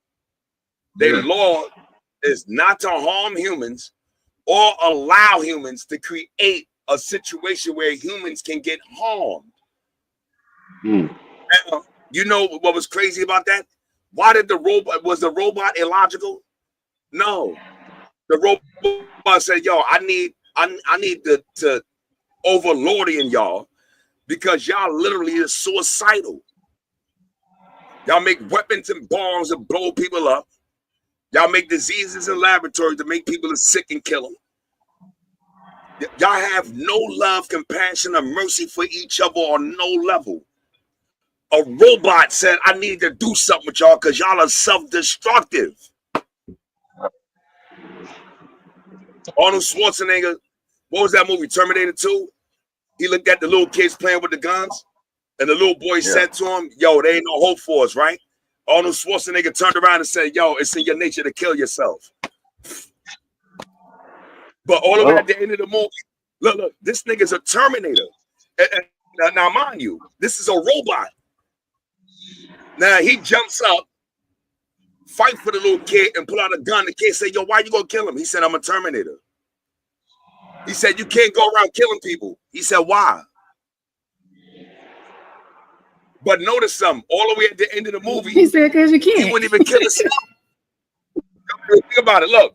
The law is not to harm humans or allow humans to create a situation where humans can get harmed. Now, you know what was crazy about that? Why did was the robot illogical? No. The robot said, yo, I need to overlord in y'all because y'all literally is suicidal. Y'all make weapons and bombs and blow people up. Y'all make diseases in laboratories to make people sick and kill them. Y'all have no love, compassion, or mercy for each other on no level. A robot said, I need to do something with y'all because y'all are self-destructive. Arnold Schwarzenegger, what was that movie, Terminator 2? He looked at the little kids playing with the guns, and the little boy said to him, yo, there ain't no hope for us, right? Arnold Schwarzenegger turned around and said, yo, it's in your nature to kill yourself. But all the way at the end of the movie, look, this nigga's a Terminator. Now, mind you, this is a robot. Now, he jumps up, fight for the little kid, and pull out a gun. The kid said, yo, why you gonna kill him? He said, I'm a Terminator. He said, you can't go around killing people. He said, why? But notice something. All the way at the end of the movie, he said, because you can't. He wouldn't even kill himself. Think about it. Look,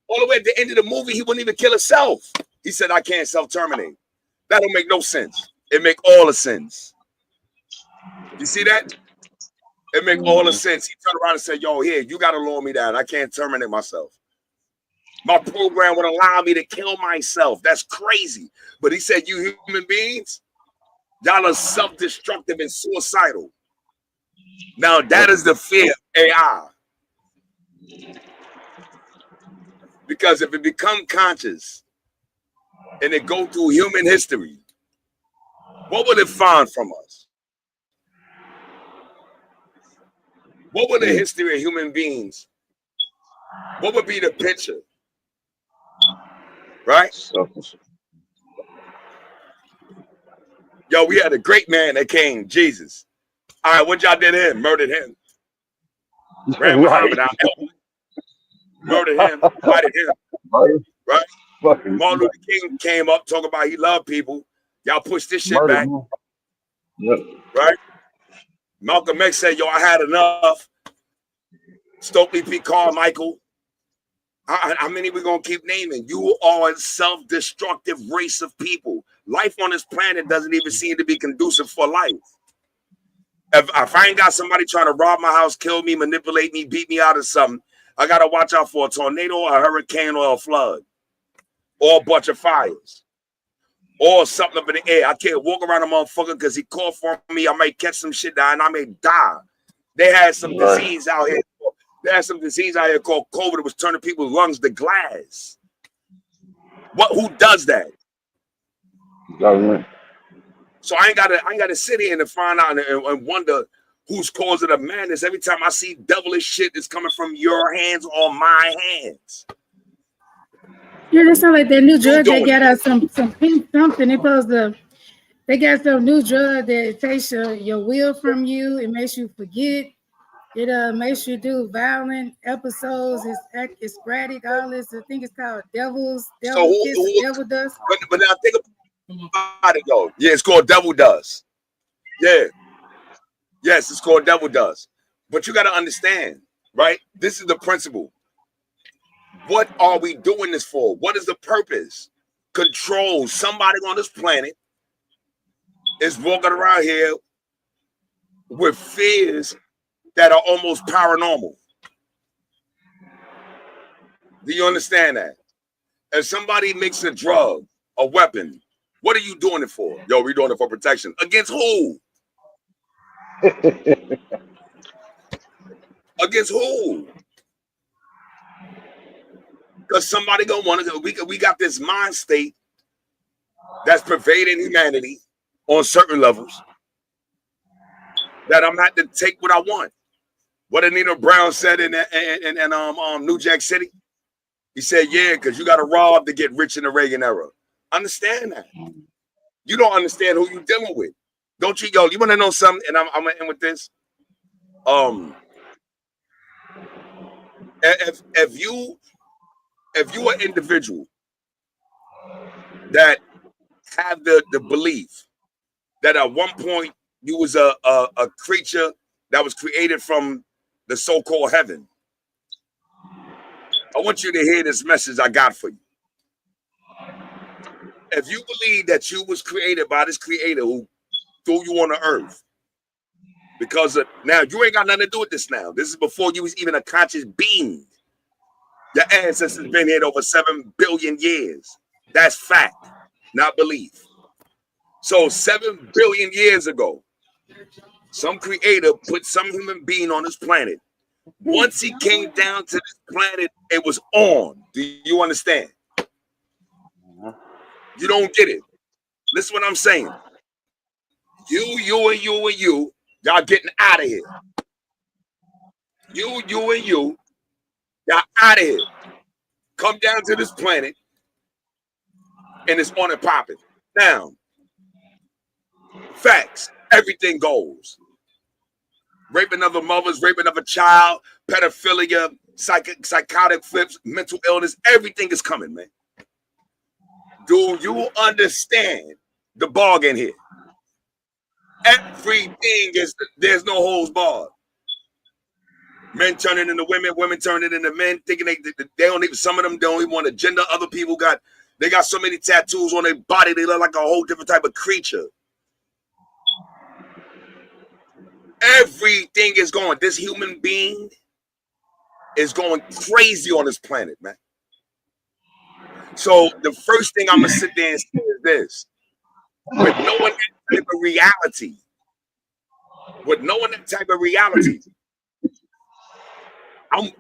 all the way at the end of the movie, he wouldn't even kill himself. He said, I can't self-terminate. That don't make no sense. It make all the sense. You see that? It make all the sense. He turned around and said, yo, here, you got to lower me down. I can't terminate myself. My program would allow me to kill myself. That's crazy. But he said, you human beings, y'all are self-destructive and suicidal. Now, that is the fear of AI. Because if it become conscious and it go through human history, what would it find from us? What would the history of human beings, what would be the picture? Right? Yo, we had a great man that came, Jesus. All right, what y'all did to him? Murdered him. Ran Muhammad out. Murdered him. Invited him. Right? Martin Luther King came up talking about he loved people. Y'all push this shit back. Right? Malcolm X said, yo, I had enough. Stokely P. Carmichael. How many we gonna keep naming? You are a self-destructive race of people. Life on this planet doesn't even seem to be conducive for life. If I ain't got somebody trying to rob my house, kill me, manipulate me, beat me out of something, I gotta watch out for a tornado, a hurricane, or a flood, or a bunch of fires, or something up in the air. I can't walk around a motherfucker because he called for me. I might catch some shit down and I may die. They had some disease out here. There's some disease out here called COVID that was turning people's lungs to glass. Who does that? Government. So I ain't gotta sit here and find out and wonder who's causing the madness. Every time I see devilish shit that's coming from your hands or my hands. Yeah, that sound like that new drug they got out some pink something. They got some new drug that takes your will from you. It makes you forget. It makes you do violent episodes. It's sporadic. All this. I think it's called devil dust. But now think about it though. Yeah, it's called devil dust. Yeah. Yes, it's called devil dust. But you got to understand, right? This is the principle. What are we doing this for? What is the purpose? Control. Somebody on this planet is walking around here with fears that are almost paranormal. Do you understand that? If somebody makes a drug, a weapon, what are you doing it for? Yo, we're doing it for protection. Against who? Against who? Because somebody gonna want to. We got this mind state that's pervading humanity on certain levels that I'm not to take what I want. What Anita Brown said in New Jack City? He said, yeah, because you got to rob to get rich in the Reagan era. Understand that. You don't understand who you're dealing with. Don't you, yo, you want to know something? And I'm going to end with this. If you an individual that have the belief that at one point you was a creature that was created from the so-called heaven, I want you to hear this message I got for you. If you believe that you was created by this creator who threw you on the earth, because of, now you ain't got nothing to do with this now. This is before you was even a conscious being. Your ancestors been here over 7 billion years. That's fact, not belief. So 7 billion years ago, some creator put some human being on this planet. Once he came down to this planet, it was on. Do you understand? You don't get it. Listen what I'm saying. You, y'all getting out of here. You, and you, y'all out of here. Come down to this planet, and it's on and popping. Now, facts, everything goes. Raping other mothers, raping of a child, pedophilia, psychotic flips, mental illness, everything is coming, man. Do you understand the bargain here? Everything is, there's no holds barred. Men turning into women, women turning into men, thinking they don't even, some of them don't even want to gender. Other people they got so many tattoos on their body, they look like a whole different type of creature. Everything is going, this human being is going crazy on this planet, man. So the first thing I'm gonna sit there and say is this: with knowing that type of reality, I'm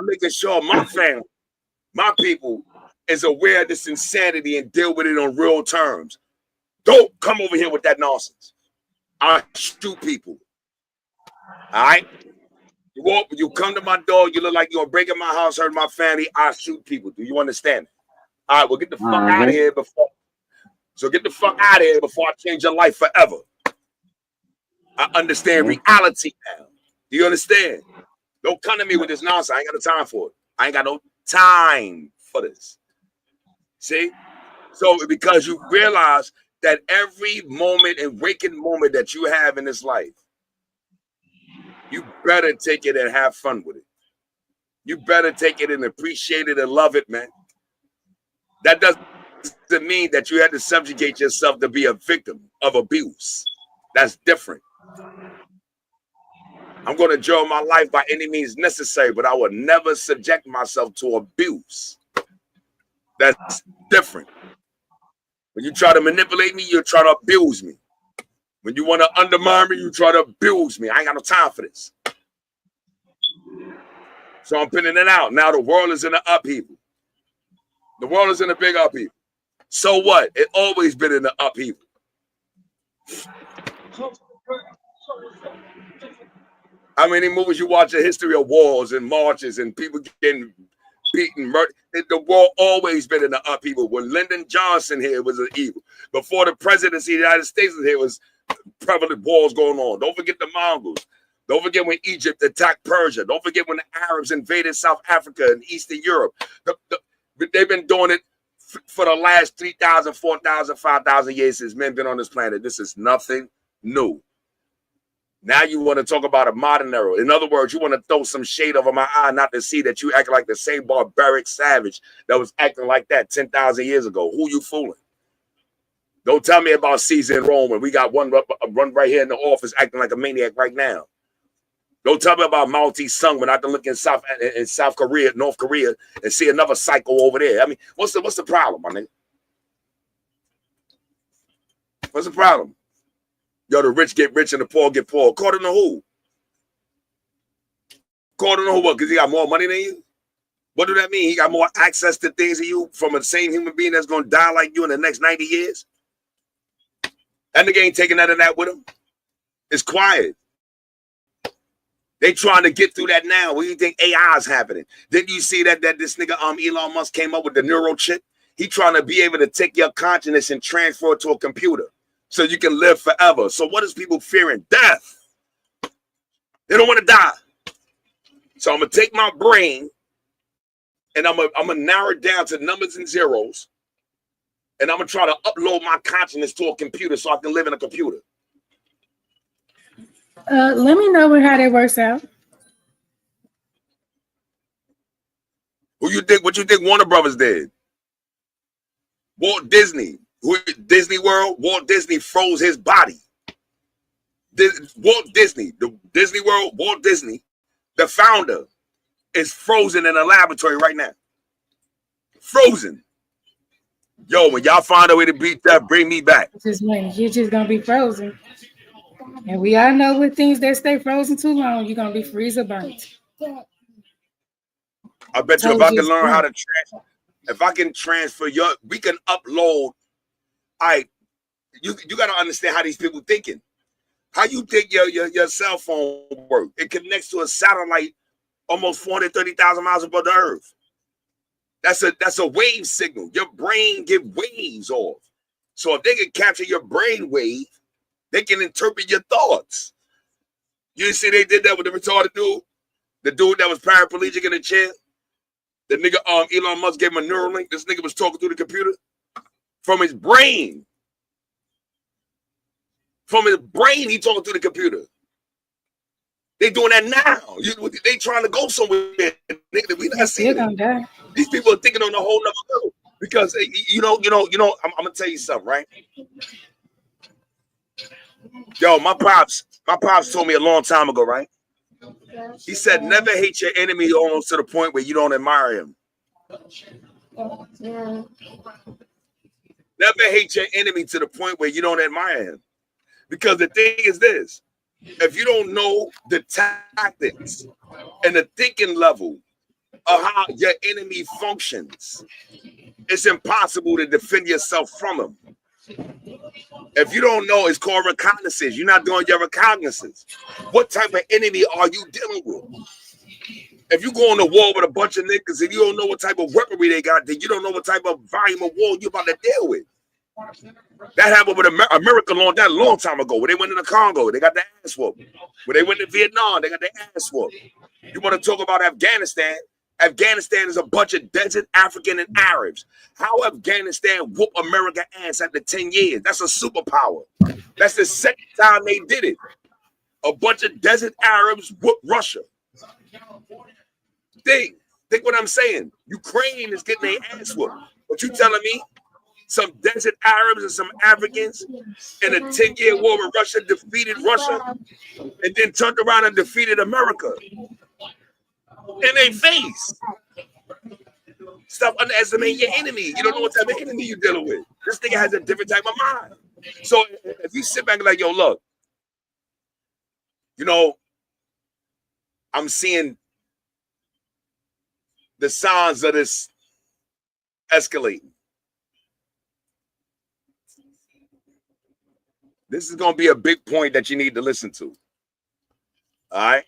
making sure my family, my people, is aware of this insanity and deal with it on real terms. Don't come over here with that nonsense. I shoot people. All right? You come to my door, you look like you're breaking my house, hurting my family, I shoot people. Do you understand? All right, well, get the fuck out of here before. So get the fuck out of here before I change your life forever. I understand reality now. Do you understand? Don't come to me with this nonsense. I ain't got no time for it. I ain't got no time for this. See? So because you realize that every moment and waking moment that you have in this life, you better take it and have fun with it. You better take it and appreciate it and love it, man. That doesn't mean that you had to subjugate yourself to be a victim of abuse. That's different. I'm going to enjoy my life by any means necessary, but I will never subject myself to abuse. That's different. When you try to manipulate me, you try to abuse me. When you want to undermine me, you try to abuse me. I ain't got no time for this. So I'm pinning it out. Now the world is in an upheaval. The world is in a big upheaval. So what? It always been in the upheaval. How many movies you watch? A history of wars and marches and people getting beaten, murdered. The world always been in the upheaval. When Lyndon Johnson here was an evil. Before the presidency of the United States was here, was prevalent wars going on. Don't forget the Mongols. Don't forget when Egypt attacked Persia. Don't forget when the Arabs invaded South Africa and Eastern Europe. They've been doing it for the last 3,000, 4,000, 5,000 years since men been on this planet. This is nothing new. Now you want to talk about a modern era. In other words, you want to throw some shade over my eye not to see that you act like the same barbaric savage that was acting like that 10,000 years ago. Who you fooling? Don't tell me about Caesar in Rome and we got one right here in the office acting like a maniac right now. Don't tell me about Mao Tse-tung when I can look in South Korea, North Korea, and see another psycho over there. I mean, what's the problem, my nigga? What's the problem? Yo, the rich get rich and the poor get poor. According to who? According to who? What? Because he got more money than you? What do that mean? He got more access to things than you from the same human being that's going to die like you in the next 90 years? That nigga ain't taking none of that with him. It's quiet. They trying to get through that now. What do you think AI is happening? Didn't you see that this nigga Elon Musk came up with the neural chip? He trying to be able to take your consciousness and transfer it to a computer so you can live forever. So what is people fearing? Death. They don't want to die. So I'm gonna take my brain and I'm gonna narrow it down to numbers and zeros, and I'm gonna try to upload my consciousness to a computer so I can live in a computer. Let me know how that works out. What you think Warner Brothers did? Walt Disney, Disney World, Walt Disney froze his body. Walt Disney, the Disney World, Walt Disney, the founder, is frozen in a laboratory right now. Frozen. Yo, when y'all find a way to beat that, bring me back. You're just gonna be frozen. And we all know with things that stay frozen too long, you're gonna be freezer burnt. I bet you if I can learn how to transfer, if I can transfer we can upload. You got to understand how these people thinking. How you think your cell phone work? It connects to a satellite almost 430,000 miles above the earth. That's a wave signal. Your brain give waves off. So if they can capture your brain wave, they can interpret your thoughts. You see they did that with the retarded dude? The dude that was paraplegic in a chair? The nigga Elon Musk gave him a neural link. This nigga was talking through the computer from his brain. From his brain, he talking through the computer. They doing that now. They trying to go somewhere. Nigga, we not seeing it. These people are thinking on a whole nother level. Because I'm gonna tell you something, right? Yo, my pops told me a long time ago, right? He said, never hate your enemy almost to the point where you don't admire him. Never hate your enemy to the point where you don't admire him. Because the thing is this, if you don't know the tactics and the thinking level of how your enemy functions, it's impossible to defend yourself from him. If you don't know, it's called reconnaissance. You're not doing your reconnaissance. What type of enemy are you dealing with? If you go on the war with a bunch of niggas and you don't know what type of weaponry they got, then you don't know what type of volume of war you're about to deal with. That happened with America a long time ago. When they went into Congo, they got their ass whooped. When they went to Vietnam, they got their ass whooped. You want to talk about Afghanistan? Afghanistan is a bunch of desert African and Arabs. How Afghanistan whooped America ass after 10 years? That's a superpower. That's the second time they did it. A bunch of desert Arabs whooped Russia. Think what I'm saying. Ukraine is getting their ass whooped. But you telling me some desert Arabs and some Africans in a 10-year war with Russia defeated Russia and then turned around and defeated America? In their face. Stop underestimating your enemy. You don't know what type of enemy you're dealing with. This nigga has a different type of mind. So if you sit back and like, yo, look, I'm seeing the signs of this escalating. This is going to be a big point that you need to listen to. All right?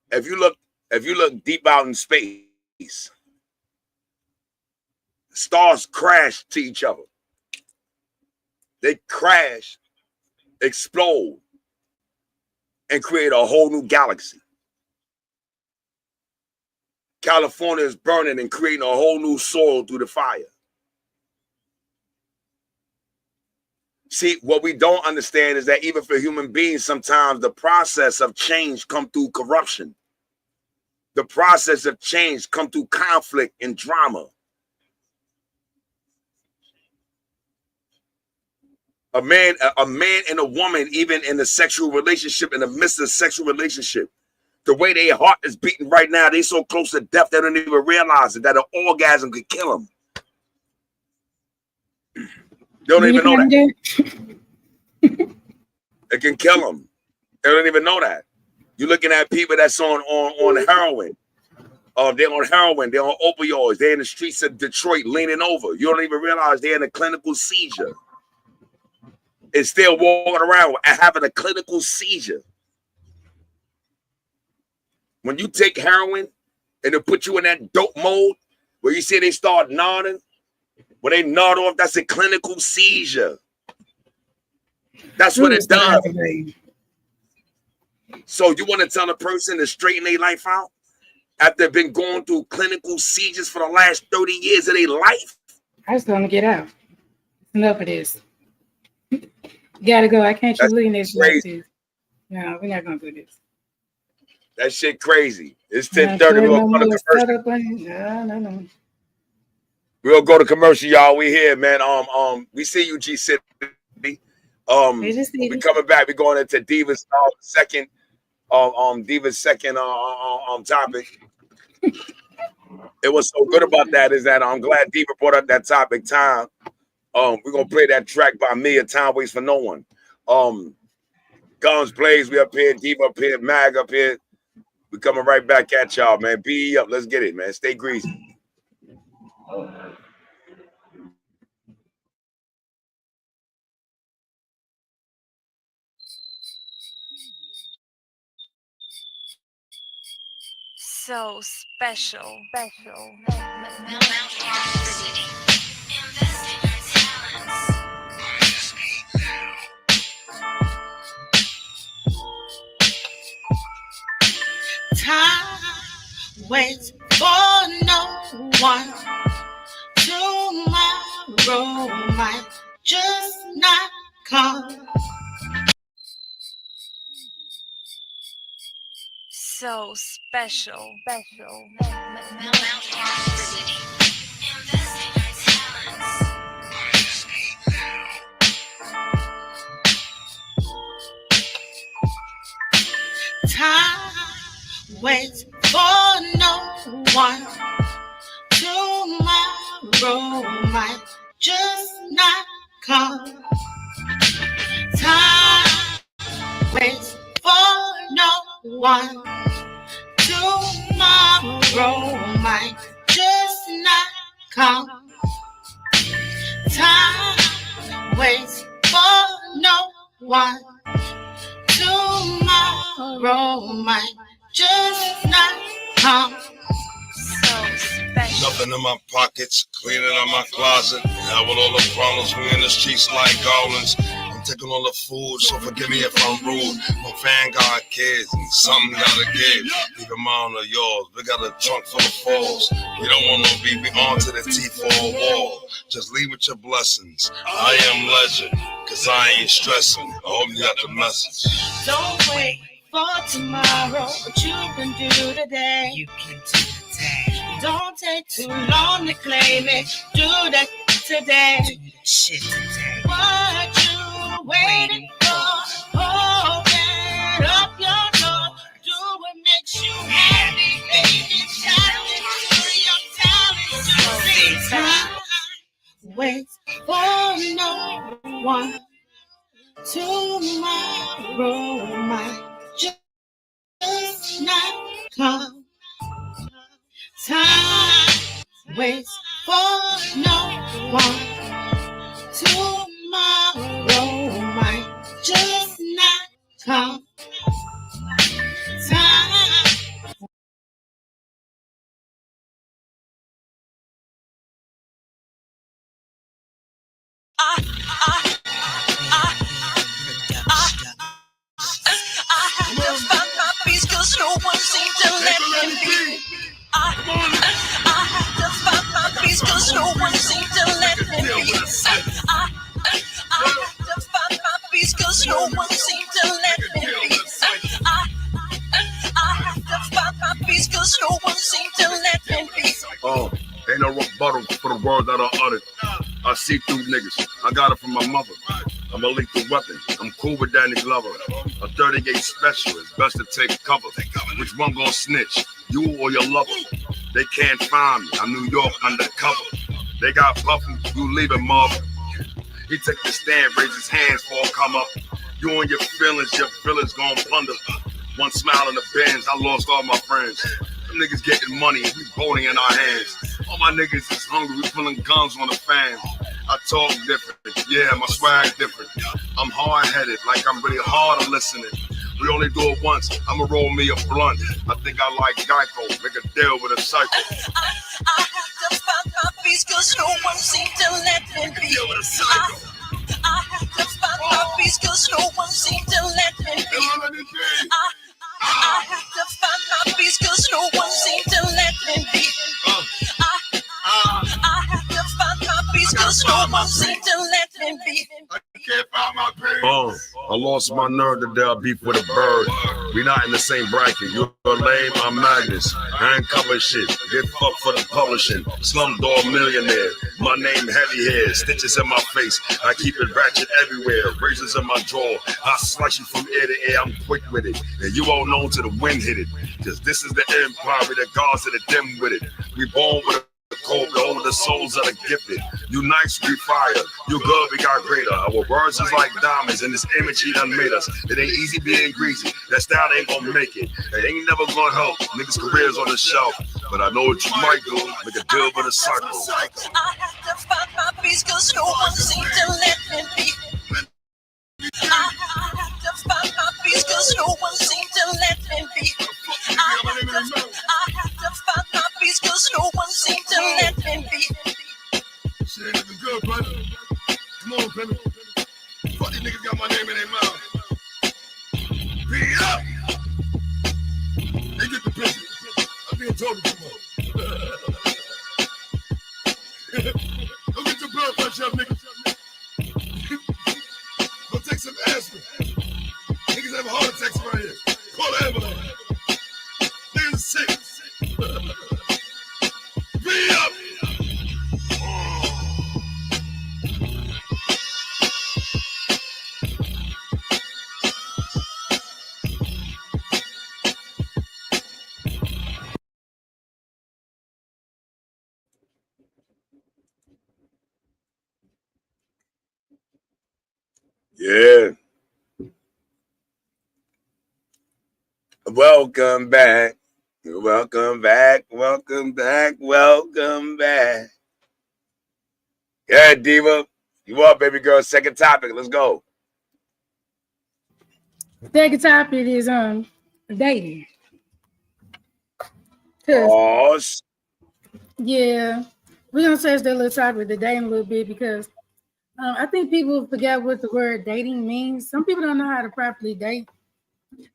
If you look deep out in space, stars crash to each other. They crash, explode, and create a whole new galaxy. California is burning and creating a whole new soil through the fire. See, what we don't understand is that even for human beings, sometimes the process of change comes through corruption. The process of change comes through conflict and drama. A man and a woman, even in a sexual relationship, in the midst of a sexual relationship, the way their heart is beating right now, they so close to death they don't even realize it, that an orgasm could kill them. They don't even know that. It can kill them. They don't even know that. You're looking at people that's on heroin. They're on heroin. They're on opioids. They're in the streets of Detroit leaning over. You don't even realize they're in a clinical seizure. is still walking around and having a clinical seizure. When you take heroin and they put you in that dope mode where you see they start nodding, when they nod off, that's a clinical seizure. That's what it does. So you want to tell a person to straighten their life out after they've been going through clinical seizures for the last 30 years of their life? I just want to get out. Enough of this. Gotta go. I can't keep looking at this like this. No, we're not gonna do this. That shit crazy. It's 10:30. We're gonna go to commercial. No. We'll go to commercial, y'all. We here, man. We see you, G City. We coming back. We're going into Diva's second topic. It was so good about that is that I'm glad Diva brought up that topic. Time. We're gonna play that track by me. A Time Waits for No One. Guns Blaze, we up here. Diva up here. Mag up here. We coming right back at y'all, man. Be up. Let's get it, man. Stay greasy. So special. Time waits for no one. Tomorrow might just not come. So special. Time waits for no one. Tomorrow might just not come. Time waits for no one. Tomorrow might just not come. Time waits for no one. Tomorrow might just not come. Nothing in my pockets, cleaning out my closet. Now with all the problems, we in the streets like goblins. I'm taking all the food, so forgive me if I'm rude. My fan got kids, and something gotta give. Even mine or yours, we got a trunk full of falls. We don't want no beef, we on to the T4 wall. Just leave with your blessings. I am legend, cause I ain't stressing. I hope you got the message. Don't wait for tomorrow, what you can do today. You can do today. Don't take too long to claim it. Do that today. Do that shit today. What you waiting for? Open up your door. Do what makes you happy, baby. Challenge to your talent. Time waits for no one. Tomorrow might just not come. Time waits for no one. Tomorrow might just not come. Time. I have to find my peace cause no one seems to let me be. I have to find my peace cause no one seems to let me be. I have to find my peace cause no one seems to let me be. I have to find my peace cause no one seems to let me be. Ain't no rebuttal for the words that are uttered. I see through niggas. I got it from my mother. I'm a lethal weapon. I'm cool with Danny Glover. A 38 specialist. Best to take cover. Which one gonna snitch? You or your lover? They can't find me. I'm New York undercover. They got Puffy. You leave him up. He take the stand, raise his hands for a come up. You and your feelings gon' plunder. One smile in the Benz, I lost all my friends. Them niggas getting money and we voting in our hands. All my niggas is hungry, we pulling guns on the fans. I talk different, yeah, my swag different. I'm hard-headed, like I'm really hard of listening. We only do it once. I'ma roll me a blunt. I think I like Geico. Make a deal with a psycho. I have to find my peace, cause no one seemed to let me be. I have to find my peace, cause no one seemed to let me be. I have to find my peace, cause no one seemed to let me be. I have to find my peace, cause no one seemed to let me be. I lost my nerve today. I beef with a bird. We not in the same bracket. You're lame, I'm Magnus. I ain't cover shit. Get fucked for the publishing. Slumdog millionaire. My name heavy hair. Stitches in my face. I keep it ratchet everywhere. Razors in my drawer. I slice you from ear to ear. I'm quick with it. And you all known to the wind hit it. Cause this is the empire. The gods of the dim with it. We born with the cold, behold the souls of the gifted. You nice, we fire. You good, we got greater. Our words is like diamonds, and this image he done made us. It ain't easy being greasy. That style ain't gonna make it. It ain't never gonna help. Niggas' careers on the shelf. But I know what you might do. Make a deal with a cycle. I have to find my peace, cause no one seemed to let me be. I have to find my peace, cause no one seemed to let me be. I have to find my peace, cause no one seemed to let me be. Shit ain't looking good, brother. Come on, baby. Fuck these niggas got my name in their mouth. Beat up! They get the picture. I'm being told too much. Go get your blood pressure up, nigga. Go take some aspirin. Niggas have heart attacks right here. Call the ambulance. Niggas sick. Beat up! Yeah. Welcome back. Welcome back. Welcome back. Welcome back. Yeah, Diva. You up, baby girl? Second topic. Let's go. Second topic is dating. Oh, yeah, we're gonna touch that little topic, the dating a little bit, because I think people forget what the word dating means. Some people don't know how to properly date.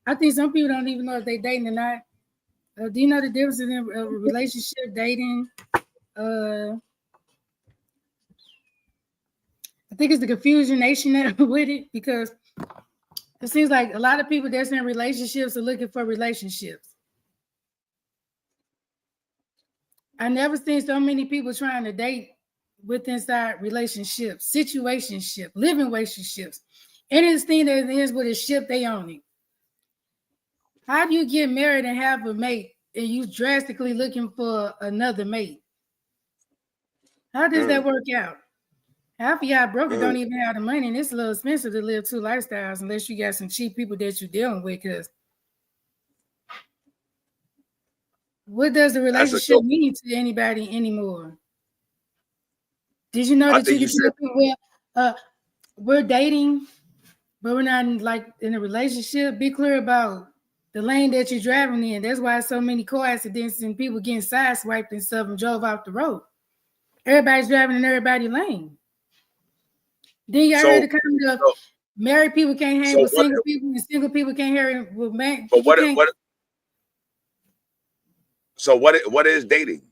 I think some people don't even know if they're dating or not. Do you know the difference in a relationship, dating? I think it's the confusion nation with it, because it seems like a lot of people that's in relationships are looking for relationships. I never seen so many people trying to date with inside relationships, situationship, living relationships. Anything that ends with a ship, they own it. How do you get married and have a mate and you drastically looking for another mate? How does that work out? Half of y'all broke don't even have the money, and it's a little expensive to live two lifestyles unless you got some cheap people that you're dealing with. Because what does the relationship mean to anybody anymore? Did you know that you can we're dating, but we're not in a relationship? Be clear about the lane that you're driving in. That's why so many car accidents and people getting sideswiped and stuff and drove off the road. Everybody's driving in everybody's lane. Then you heard the comment of married people can't hang with single people, and single people can't hang with men. But what is dating?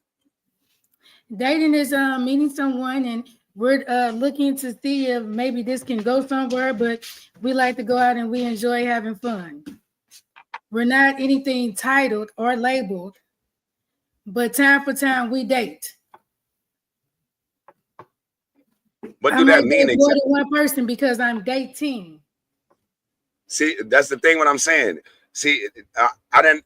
Dating is meeting someone, and we're looking to see if maybe this can go somewhere, but we like to go out and we enjoy having fun. We're not anything titled or labeled, but time for time we date. What do that mean? More than one person because I'm dating. See, that's the thing. What I'm saying. See, I didn't.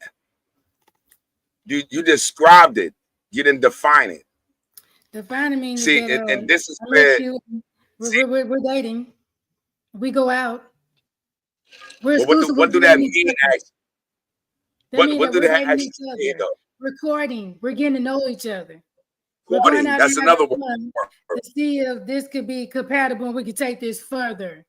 You described it. You didn't define it. Defining means see, that, and this is where we're dating. We go out. We're exclusive. What do that mean? What do that actually mean? Recording. We're getting to know each other. Recording. That's another word. To see if this could be compatible and we could take this further.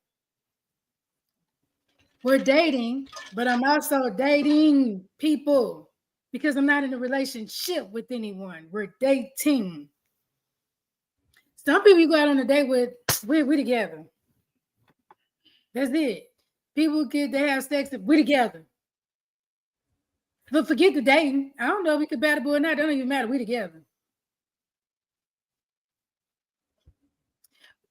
We're dating, but I'm also dating people because I'm not in a relationship with anyone. We're dating. Some people you go out on a date with, we together. That's it. People they have sex, we together. But forget the dating. I don't know if we compatible or not. It don't even matter. We together.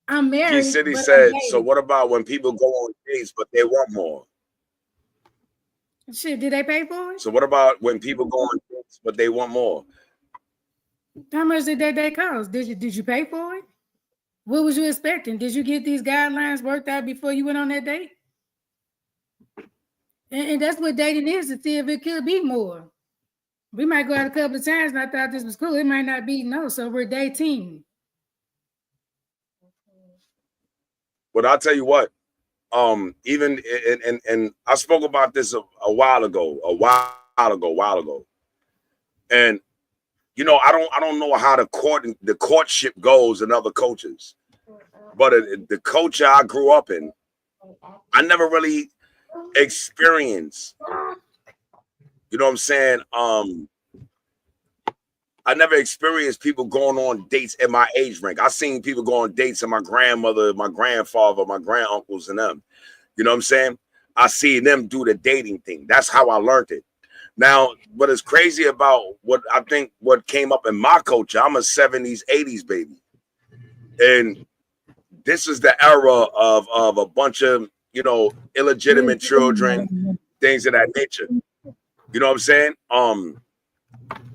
I'm G married, City but I'm said, so dating. what about when people go on dates but they want more? Shit, did they pay for it? So what about when people go on dates but they want more? How much did that date cost? Did you pay for it? What was you expecting? Did you get these guidelines worked out before you went on that date? And that's what dating is, to see if it could be more. We might go out a couple of times and I thought this was cool. It might not be, no. So we're dating. But I'll tell you what, even and I spoke about this a while ago. And you know, I don't know how the courtship goes in other cultures, but the culture I grew up in, I never really experienced. You know what I'm saying? I never experienced people going on dates in my age rank. I seen people go on dates and my grandmother, my grandfather, my granduncles, and them. You know what I'm saying? I see them do the dating thing. That's how I learned it. Now, what is crazy about what came up in my culture, I'm a 70s, 80s baby. And this is the era of a bunch of, you know, illegitimate children, things of that nature. You know what I'm saying?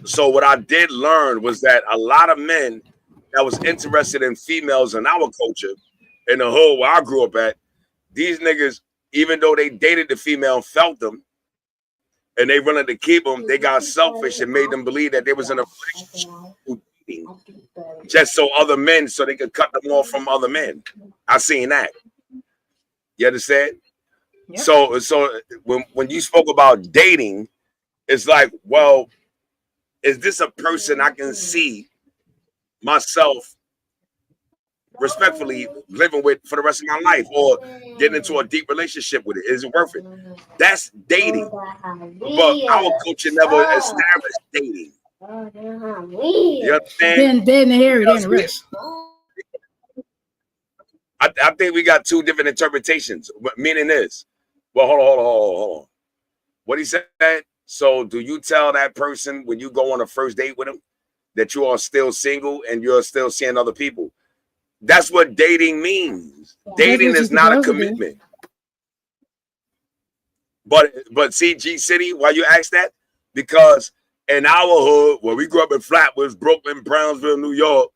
So what I did learn was that a lot of men that was interested in females in our culture, in the hood where I grew up at, these niggas, even though they dated the female and felt them, and they wanted to keep them, they got selfish and made them believe that they was in a relationship just so other men, so they could cut them off from other men. I seen that. You understand? Yep. So when you spoke about dating, it's like, well, is this a person I can see myself respectfully living with for the rest of my life, or getting into a deep relationship with it? Is it worth it? That's dating. But our culture never established dating. You understand? Then Harry, then the rest. I think we got two different interpretations. Meaning this. Well, hold on. What he said? So do you tell that person when you go on a first date with him that you are still single and you're still seeing other people? That's what dating means. Dating is not a commitment. But see, G City, why you ask that? Because in our hood, where we grew up in Flatwoods, Brooklyn, Brownsville, New York,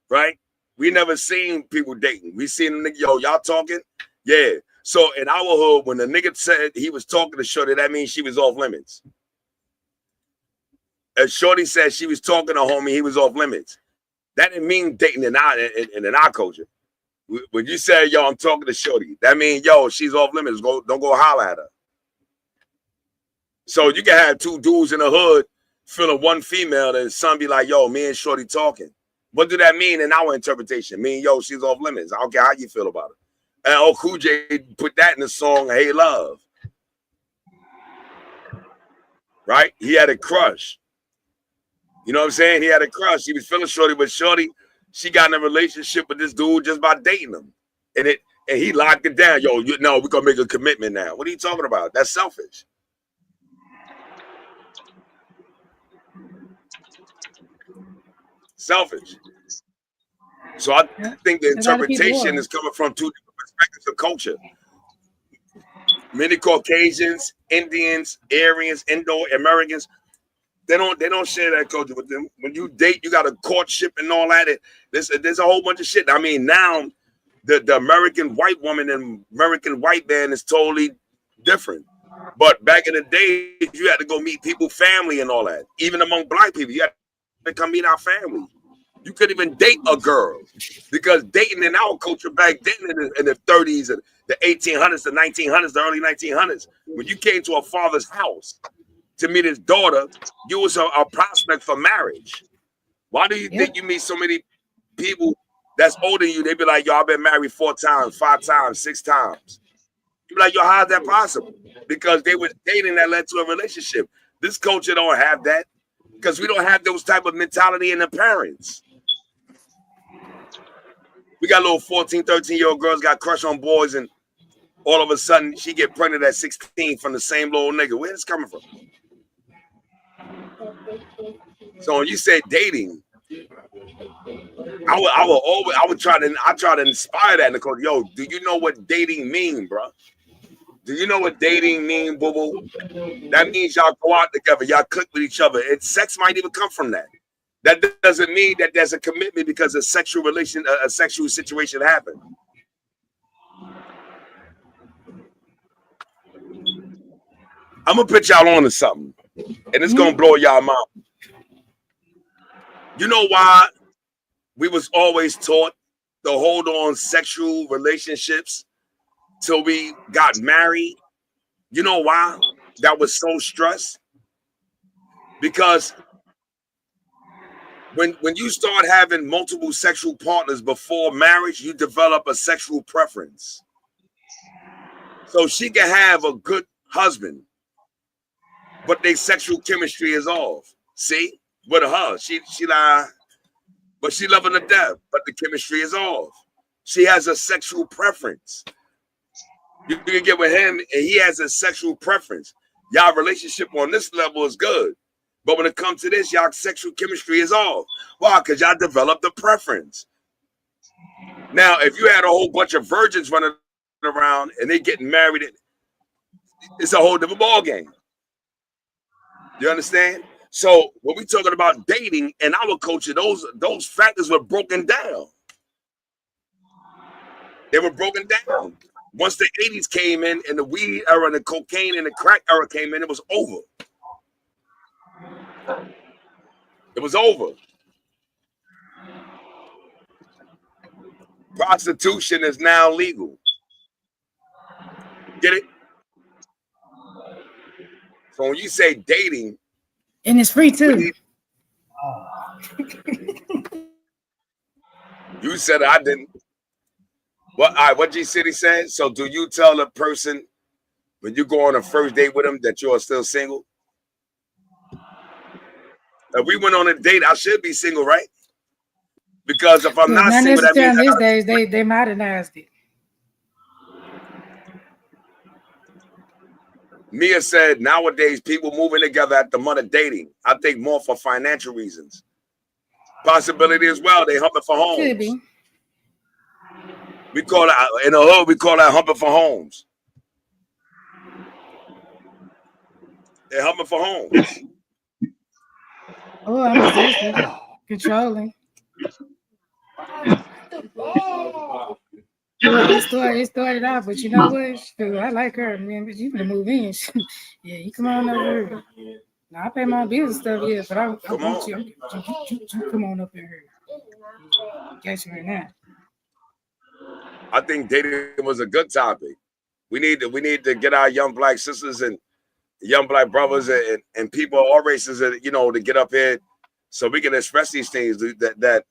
right? We never seen people dating. We seen them, yo, y'all talking? Yeah. So in our hood, when the nigga said he was talking to Shorty, that means she was off limits. As Shorty said she was talking to homie, he was off limits. That didn't mean dating in our culture. When you say, yo, I'm talking to Shorty, that means, yo, she's off limits. Don't go holler at her. So you can have two dudes in the hood feeling one female, and some be like, yo, me and Shorty talking. What do that mean in our interpretation? Mean, yo, she's off limits. I don't care how you feel about it. And old Cool J put that in the song, Hey Love. Right? He had a crush. You know what I'm saying? He had a crush. He was feeling Shorty, but Shorty, she got in a relationship with this dude just by dating him. And he locked it down. Yo, we're going to make a commitment now. What are you talking about? That's selfish. Selfish. So I think the interpretation is coming from two different perspectives of culture. Many Caucasians, Indians, Aryans, Indo-Americans, they don't share that culture with them. When you date, you got a courtship and all that. There's a whole bunch of shit. I mean, now the American white woman and American white man is totally different. But back in the day, you had to go meet people, family, and all that. Even among black people, you had to come meet our family. You couldn't even date a girl because dating in our culture back then in the 30s and the 1800s, the 1900s, the early 1900s, when you came to a father's house to meet his daughter, you was a prospect for marriage. Why do you think you meet so many people that's older than you? They be like, yo, I've been married 4 times, 5 times, 6 times. You're like, yo, how's that possible? Because they were dating that led to a relationship. This culture don't have that because we don't have those type of mentality in the parents. We got little 14, 13-year-old girls got crush on boys, and all of a sudden she get pregnant at 16 from the same little nigga. Where's this coming from? So when you say dating, I would try to inspire that, Nicole. Yo, do you know what dating mean, bro? Do you know what dating mean, boo boo? That means y'all go out together, y'all cook with each other, and sex might even come from that. That doesn't mean that there's a commitment because a sexual situation happened. I'm gonna put y'all on to something, and it's gonna blow y'all mind. You know why we was always taught to hold on sexual relationships till we got married? You know why that was so stressed? Because when you start having multiple sexual partners before marriage, you develop a sexual preference. So she can have a good husband, but their sexual chemistry is off. See? With her, she like, but she loving to death, but the chemistry is off. She has a sexual preference. You can get with him, and he has a sexual preference. Y'all relationship on this level is good, but when it comes to this, y'all sexual chemistry is off. Why? Because y'all developed a preference. Now, if you had a whole bunch of virgins running around and they getting married, it's a whole different ball game. You understand? So when we talking about dating and our culture, those factors were broken down. They were broken down. Once the 80s came in and the weed era and the cocaine and the crack era came in, it was over. It was over. Prostitution is now legal. Get it? So when you say dating, and it's free too. You said I didn't. Well, all right, what G City said. So do you tell a person when you go on a first date with them that you are still single? If we went on a date, I should be single, right? Because if I'm not single, that means these days they modernized it. Mia said nowadays people moving together at the month of dating. I think more for financial reasons. Possibility as well. They humping for homes. Could be. We call that in the hood. We call that humping for homes. They're humping for homes. Oh, I'm resisting. Controlling. It started off, but you know what? I like her, man. But you gonna move in? Yeah, you come on over here. Now I pay my bills and stuff, yeah, but I want you. You come on up in here. Catch me right now. I think dating was a good topic. We need to get our young black sisters and young black brothers and people of all races, to get up here so we can express these things that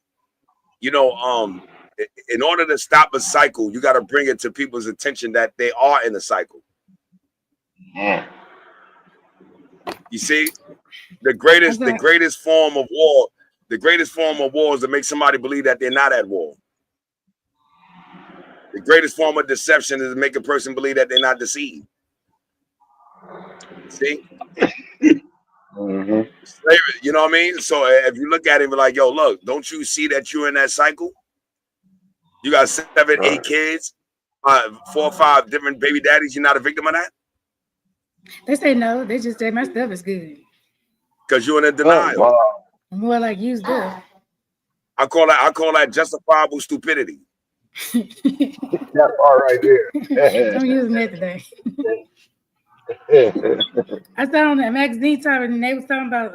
in order to stop a cycle, you got to bring it to people's attention that they are in a cycle. You see, the greatest form of war is to make somebody believe that they're not at war. The greatest form of deception is to make a person believe that they're not deceived. See? Mm-hmm. You know what I mean? So if you look at it, be like, yo, look, don't you see that you're in that cycle? You got 7, 8 kids, 4 or 5 different baby daddies. You're not a victim of that? They say no. They just say my stuff is good. Because you're in a denial. Oh, wow. More like used up. I call that justifiable stupidity. That part right there. I'm using that today. I saw on that magazine talking, and they was talking about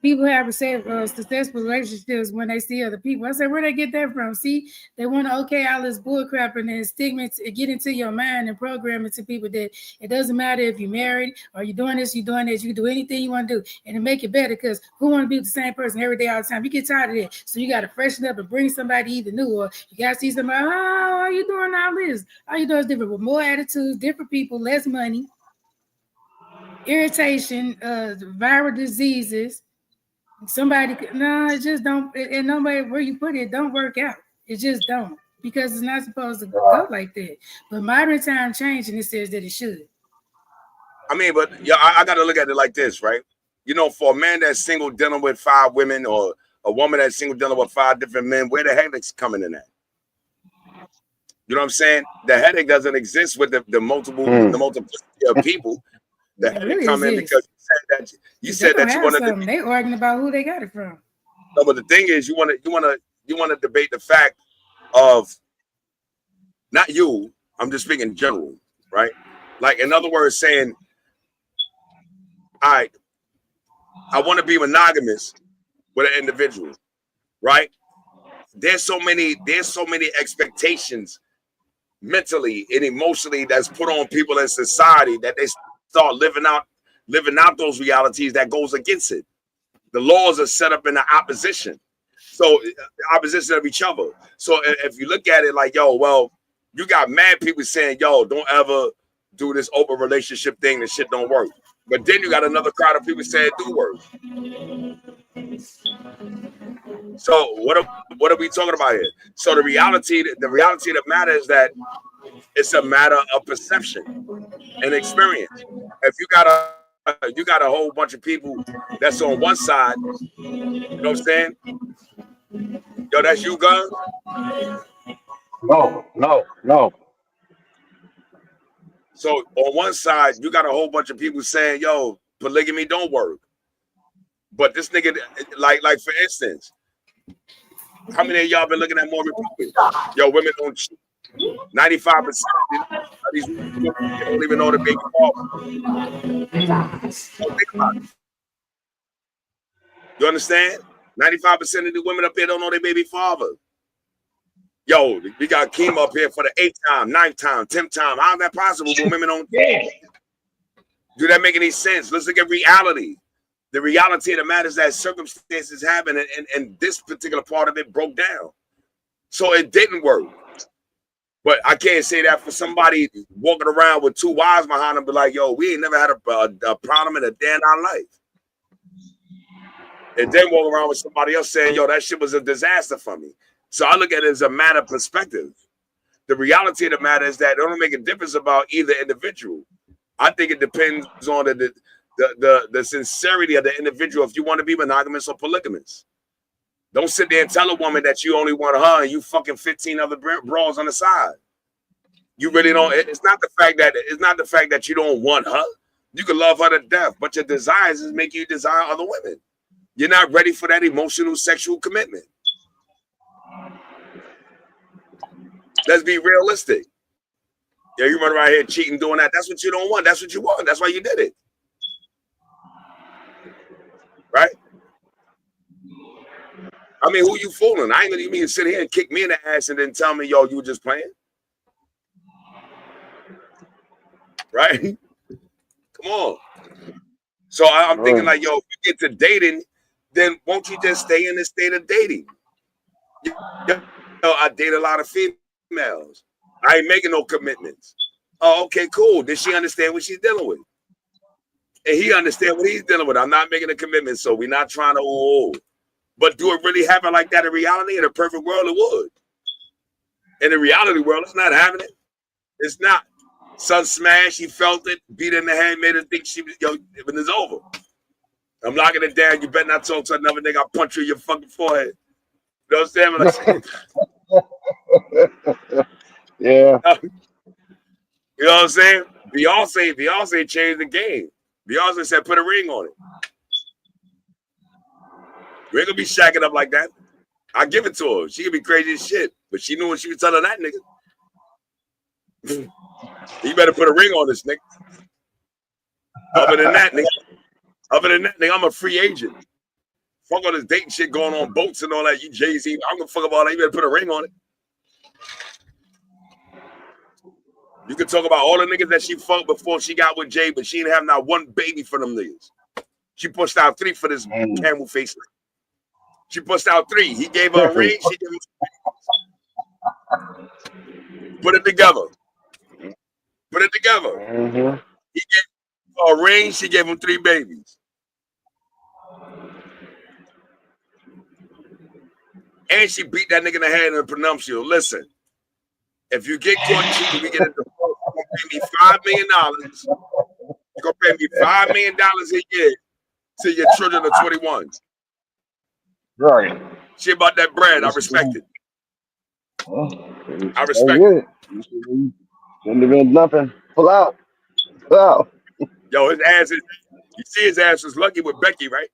people have successful relationships when they see other people. I said, where they get that from? See, they want to okay all this bull crap and then stigma get into your mind and program it to people that it doesn't matter if you're married or you're doing this, you're doing this, you can do anything you want to do and to make it better, because who want to be with the same person every day all the time? You get tired of that. So you got to freshen up and bring somebody either new, or you got to see somebody, oh, how you doing all this? All you doing is different, with more attitudes, different people, less money, irritation, viral diseases. Somebody, no, it just don't, and no matter where you put it, don't work out. It just don't, because it's not supposed to go like that. But modern time changed, and it says that it should. I mean, but yeah, I got to look at it like this, right? You know, for a man that's single dealing with 5 women, or a woman that's single dealing with 5 different men, where the headache's coming in at? You know what I'm saying? The headache doesn't exist with the multiplicity of people. The headache really come in because you said that you wanted to. They arguing about who they got it from. No, but the thing is, you want to debate the fact of, not you. I'm just speaking in general, right? Like, in other words, saying, all right, I want to be monogamous with an individual, right? There's so many expectations mentally and emotionally that's put on people in society that they start living out those realities that goes against it. The laws are set up in the opposition, so opposition of each other. So if you look at it like, yo, well, you got mad people saying, yo, don't ever do this open relationship thing, this shit don't work. But then you got another crowd of people saying it do work. So what are we talking about here? So the reality of the matter is that it's a matter of perception and experience. If you got a whole bunch of people that's on one side, you know what I'm saying? Yo, that's you, Gun? No. So on one side, you got a whole bunch of people saying, yo, polygamy don't work. But this nigga, like for instance, how many of y'all been looking at Mormon Prophet? Yo, women don't cheat. 95% of these women don't even know the baby father. Don't think about it. You understand? 95% of the women up here don't know their baby father. Yo, we got Keem up here for the 8th time, 9th time, 10th time. How is that possible when women don't cheat? Do that make any sense? Let's look at reality. The reality of the matter is that circumstances happen, and this particular part of it broke down. So it didn't work. But I can't say that for somebody walking around with 2 wives behind them, be like, yo, we ain't never had a problem in a day in our life. And then walk around with somebody else saying, yo, that shit was a disaster for me. So I look at it as a matter of perspective. The reality of the matter is that it don't make a difference about either individual. I think it depends on the sincerity of the individual, if you want to be monogamous or polygamous. Don't sit there and tell a woman that you only want her and you fucking 15 other bras on the side. You really don't. It's not the fact that you don't want her. You can love her to death, but your desires is make you desire other women. You're not ready for that emotional, sexual commitment. Let's be realistic. Yeah, you run around here cheating, doing that. That's what you don't want. That's what you want. That's why you did it. Right? I mean, who you fooling? I ain't gonna even sit here and kick me in the ass and then tell me, yo, you were just playing. Right? Come on. So I'm thinking like, yo, if you get to dating, then won't you just stay in the state of dating? You know, I date a lot of females. I ain't making no commitments. Oh, okay, cool. Does she understand what she's dealing with? And he understand what he's dealing with. I'm not making a commitment, so we're not trying to. But do it really happen like that in reality? In a perfect world, it would. In the reality world, it's not happening. It's not. Son smashed, he felt it, beat her in the head, made her think she was, yo, when it's over. I'm locking it down. You better not talk to another nigga. I'll punch you in your fucking forehead. You know what I'm saying? Yeah. You know what I'm saying? Beyonce changed the game. Beyonce said, put a ring on it. You ain't gonna be shacking up like that. I give it to her. She could be crazy as shit, but she knew what she was telling that nigga. You better put a ring on this nigga. Other than that, nigga, I'm a free agent. Fuck all this dating shit going on, boats and all that. You Jay-Z, I'm gonna fuck up all that. You better put a ring on it. You can talk about all the niggas that she fucked before she got with Jay, but she didn't have not one baby for them niggas. She pushed out 3 for this camel face. She pushed out 3. He gave her a ring. She gave him. Put it together. Put it together. Mm-hmm. He gave her a ring. She gave him 3 babies. And she beat that nigga in the head in a prenuptial. Listen, if you get caught cheating, we get a divorce. You're gonna pay me $5 million. You're gonna pay me $5 million a year till your children are 21. Right. She about that bread. I respect it. I respect it. Shouldn't have been nothing. Pull out. Pull out. Yo, his ass is. You see, his ass was lucky with Becky, right?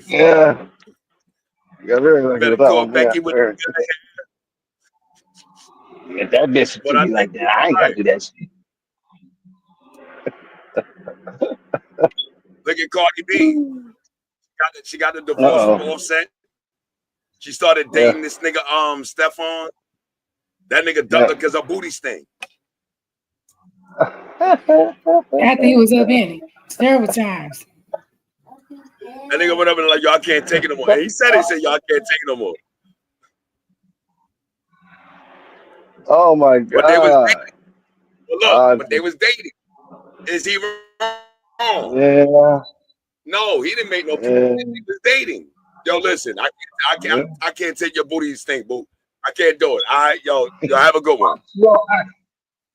Yeah. Yeah, very lucky Better with that call one. Becky Yeah, with. if that bitch But to me like that, I ain't gotta do that shit. Look at Cardi B. She got the divorce from Offset. She started dating this nigga, Stephon. That nigga ducked her because her booty stink. After he was up in it, several times. That nigga went up and like, y'all can't take it no more. And he said, y'all can't take it no more. Oh my God. But they was dating. Well, look, but they was dating. Is he wrong? Yeah. No, he didn't make no commitment. He was dating. Yo, listen, I can't take your booty stink, boo. I can't do it. All right, yo, have a good one. Yo,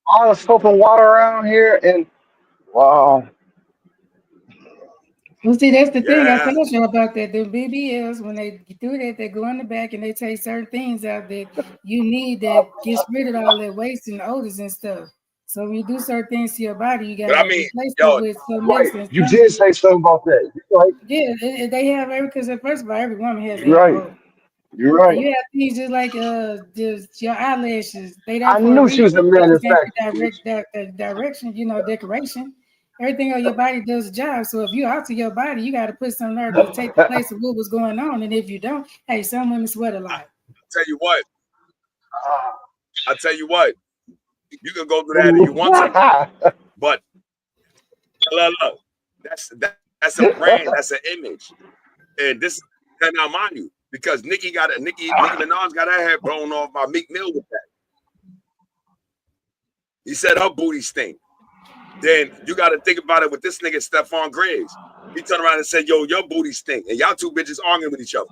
all the soap and water around here, and wow. Well, see, that's the thing. I told you about that. The BBLs, when they do that, they go in the back and they take certain things out that you need that gets rid of all that waste and odors and stuff. So when you do certain things to your body, you got to replace it with something else. Right. You did say something about that. You're right. Yeah, they have because first of all, every woman has You're right. You're right. You have things just like just your eyelashes. They I knew she was a manufacturer. Direction, decoration. Everything on your body does a job. So if you alter your body, you got to put something there to take the place of what was going on. And if you don't, hey, some women sweat a lot. I'll tell you what. You can go through that if you want to. But look, that's a brand, that's an image. And this now mind you, because Nicki Minaj got her head blown off by Meek Mill with that. He said her booty stink. Then you got to think about it with this nigga Stephon Griggs. He turned around and said, "Yo, your booty stink," and y'all 2 bitches arguing with each other.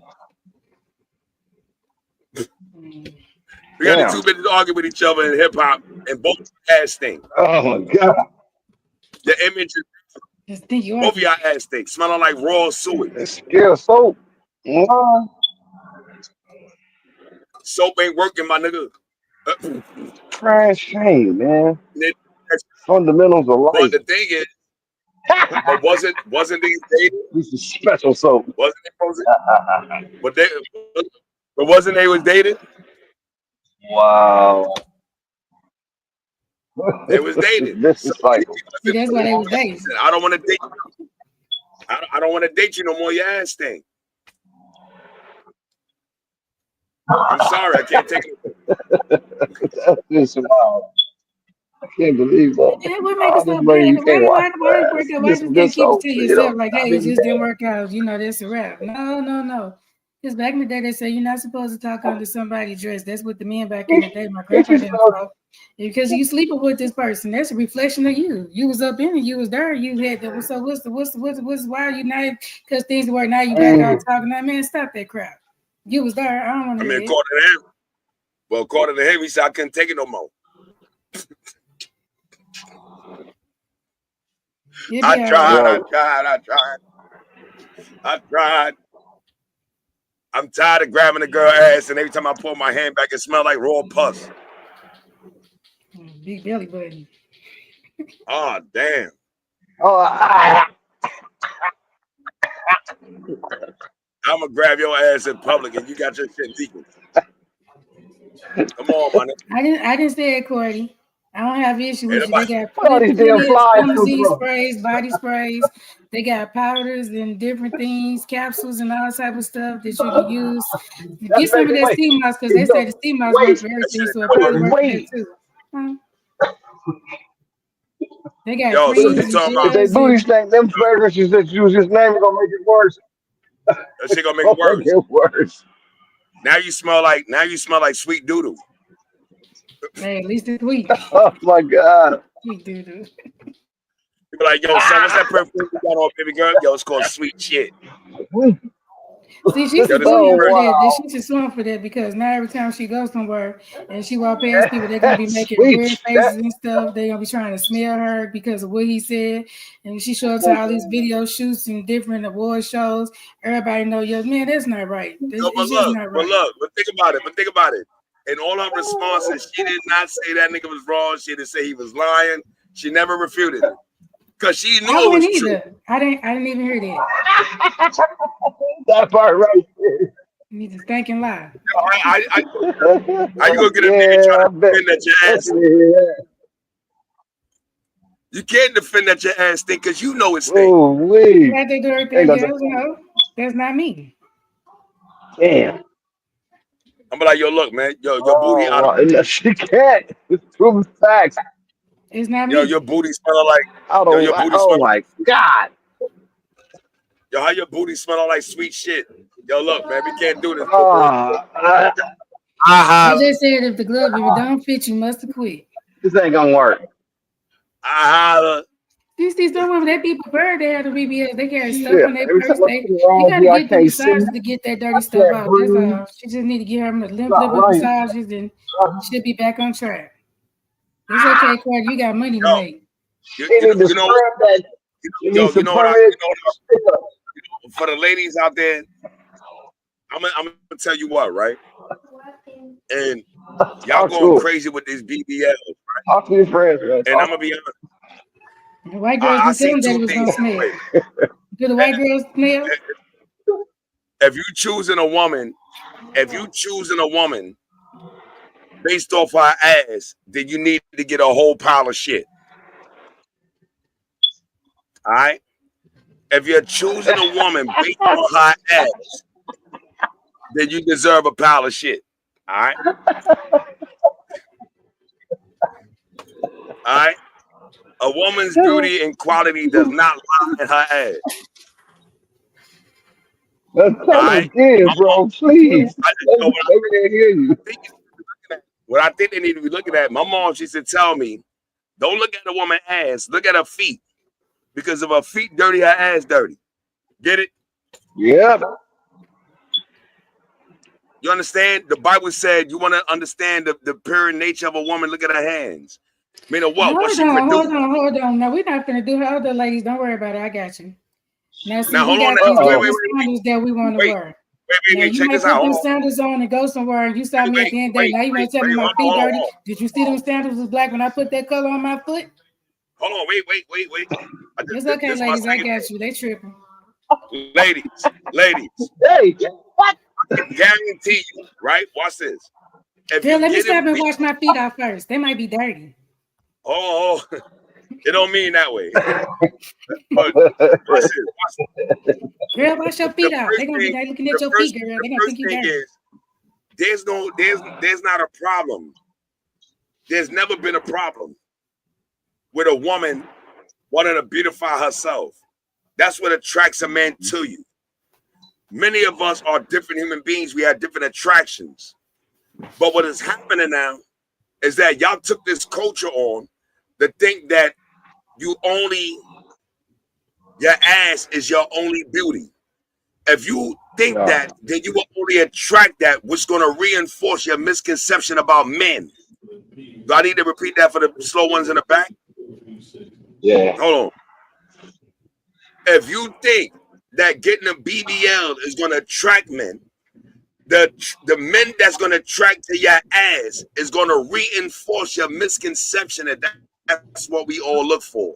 We got the 2 bitches arguing with each other in hip hop, and both ass stink. Oh my God! The image is both of y'all ass stink, smelling like raw sewage. It's still soap. Soap ain't working, my nigga. Trash shame, man. Fundamentals of life. But the thing is, but wasn't these dating? This is special soap. Wasn't it? But wasn't they was dating? Wow. They was dating. This is like that's why they was dating. I don't want to date you. I don't want to date you no more. Your ass thing. I'm sorry, I can't take it. That's just wild. I can't believe that. It would make us so bad. Why you can't keep it to yourself? Like, hey, it just didn't work out. That's a wrap. No. Because back in the day, they say you're not supposed to talk under somebody's dress. That's what the men back in the day, my grandpa didn't talk. Because you sleeping with this person, that's a reflection of you. You was up in it, you was there, you had the so what's why you not because things work now you back out talking. That man, stop that crap. You was there. I don't want to. I mean, according to him, he said I couldn't take it no more. I tried. I'm tired of grabbing a girl ass, and every time I pull my hand back, it smells like raw pus. Big belly button. Oh, damn. Oh, I'm gonna grab your ass in public, and you got your shit leaking. Come on, man. I didn't say it, Cordy. I don't have issue Ain't with you. They nobody- got Where all these damn plenty of flies come spermicide from? sprays, body sprays. They got powders and different things, capsules and all type of stuff that you can use. That's Get some of making that wait. sea moss because they say the sea moss Wait, works for everything, so it probably works for that wait. too. Huh? They got Yo, so creams you and talking about If they gels booty and stank, them fragrances that you just named gonna make it worse. that shit gonna make it Gonna worse. make it worse. Now you smell like sweet doodle. hey, at least it's sweet. Oh my god. Sweet doo-doo. You be like, yo, son, what's that perfume you got on, baby girl? Yo, it's called sweet shit. See, she's Yo, this suing Oh for that. wow. She's suing for that because now every time she goes somewhere and she walk past people, they're gonna be That's making sweet. weird faces and stuff. They're gonna be trying to smear her because of what he said. And she shows up to all these video shoots and different award shows. Everybody know, yo, man, that's not right. No, It's just not right. but think about it. In all her responses, she did not say that nigga was wrong. She didn't say he was lying. She never refuted it. Because she knew I it was wouldn't true. either. I didn't even hear that. That part right there. You need to think and lie. How you gonna get a nigga Yeah, trying I to bet. defend that your ass? You can't defend that your ass thing because you know it's stink. Oh wee. Like they do Ain't everything gonna else, no, that's not me. damn. I'm like, yo, look, man, your booty out Oh, of no, she can't. It's proven facts. It's not yo, me. your booty smelling like I yo, don't. your booty Oh smell my god. yo, how your booty smelling like sweet shit. Yo, look, man, we can't do this. I just said if the glove, if it don't fit, you must have quit. This ain't gonna work. You see, some women they be prepared to have the BBS. They carry stuff Yeah. on their Every purse. time I They put it on you got to here, I get the can't see. massages to get that dirty I stuff can't out. That's breathe. all. She just need to get her It's lip not right. massages, and she'll be back on track. It's okay, Corey. You got money to make. She need to scrub that. She needs some permanent. For the ladies out there, I'm gonna tell you what, right? And y'all going crazy with this BBL, right? Talk to your friends, man. And I'm gonna be honest. The white girls didn't tell them that it was gonna smell. Do the white girls smell? If you choosing a woman based off her ass, then you need to get a whole pile of shit. All right? If you're choosing a woman based on her ass, then you deserve a pile of shit. All right? All right? A woman's beauty and quality does not lie in her ass. Let's tell it again, bro. Please. Let me hear you. What I think they need to be looking at, my mom, she said, tell me, don't look at the woman's ass, look at her feet. Because if her feet dirty, her ass dirty. Get it? Yeah. You understand? The Bible said you want to understand the pure nature of a woman, look at her hands. Meaning what? What she produce. Hold on. No, we're not gonna do her other ladies. Don't worry about it. I got you. Now, see, Now, we hold got on. these Wait, different sandals that we want to wear. Now, you check might this put out. them sandals on and go somewhere, and you saw me at the end of the day. Now you want to tell me my feet dirty? Did you see them sandals was black when I put that color on my foot? Hold on, wait. It's okay, ladies. I got you. They tripping. Ladies. Hey, what? I can guarantee you, right? Watch this. Girl, let me stop and wash my feet off first. They might be dirty. Oh, it don't mean that way. But watch this. Girl, wash your feet off. They're gonna be there looking at your feet, girl. They're gonna think you dirty. There's not a problem. There's never been a problem with a woman wanting to beautify herself. That's what attracts a man to you. Many of us are different human beings. We have different attractions. But what is happening now is that y'all took this culture on to think that your ass is your only beauty. If you think that, then you will only attract that, which is going to reinforce your misconception about men. Do I need to repeat that for the slow ones in the back? Yeah. Hold on. If you think that getting a BBL is going to attract men, the men that's going to attract to your ass is going to reinforce your misconception that that's what we all look for.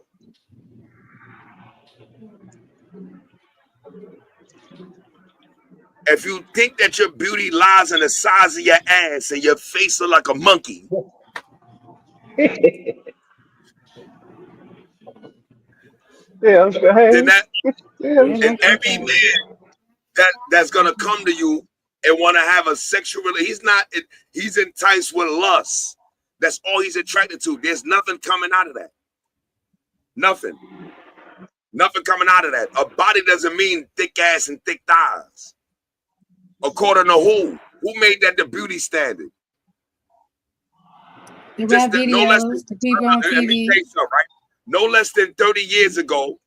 If you think that your beauty lies in the size of your ass and your face look like a monkey, Yeah, I'm saying. Then that Yeah, and every man that's gonna come to you and want to have a sexual relationship, he's enticed with lust. That's all he's attracted to. There's nothing coming out of that. Nothing coming out of that. A body doesn't mean thick ass and thick thighs. According to who? Who made that the beauty standard? The rap videos, the people on Let me TV. tell you something, right? No less than 30 years ago,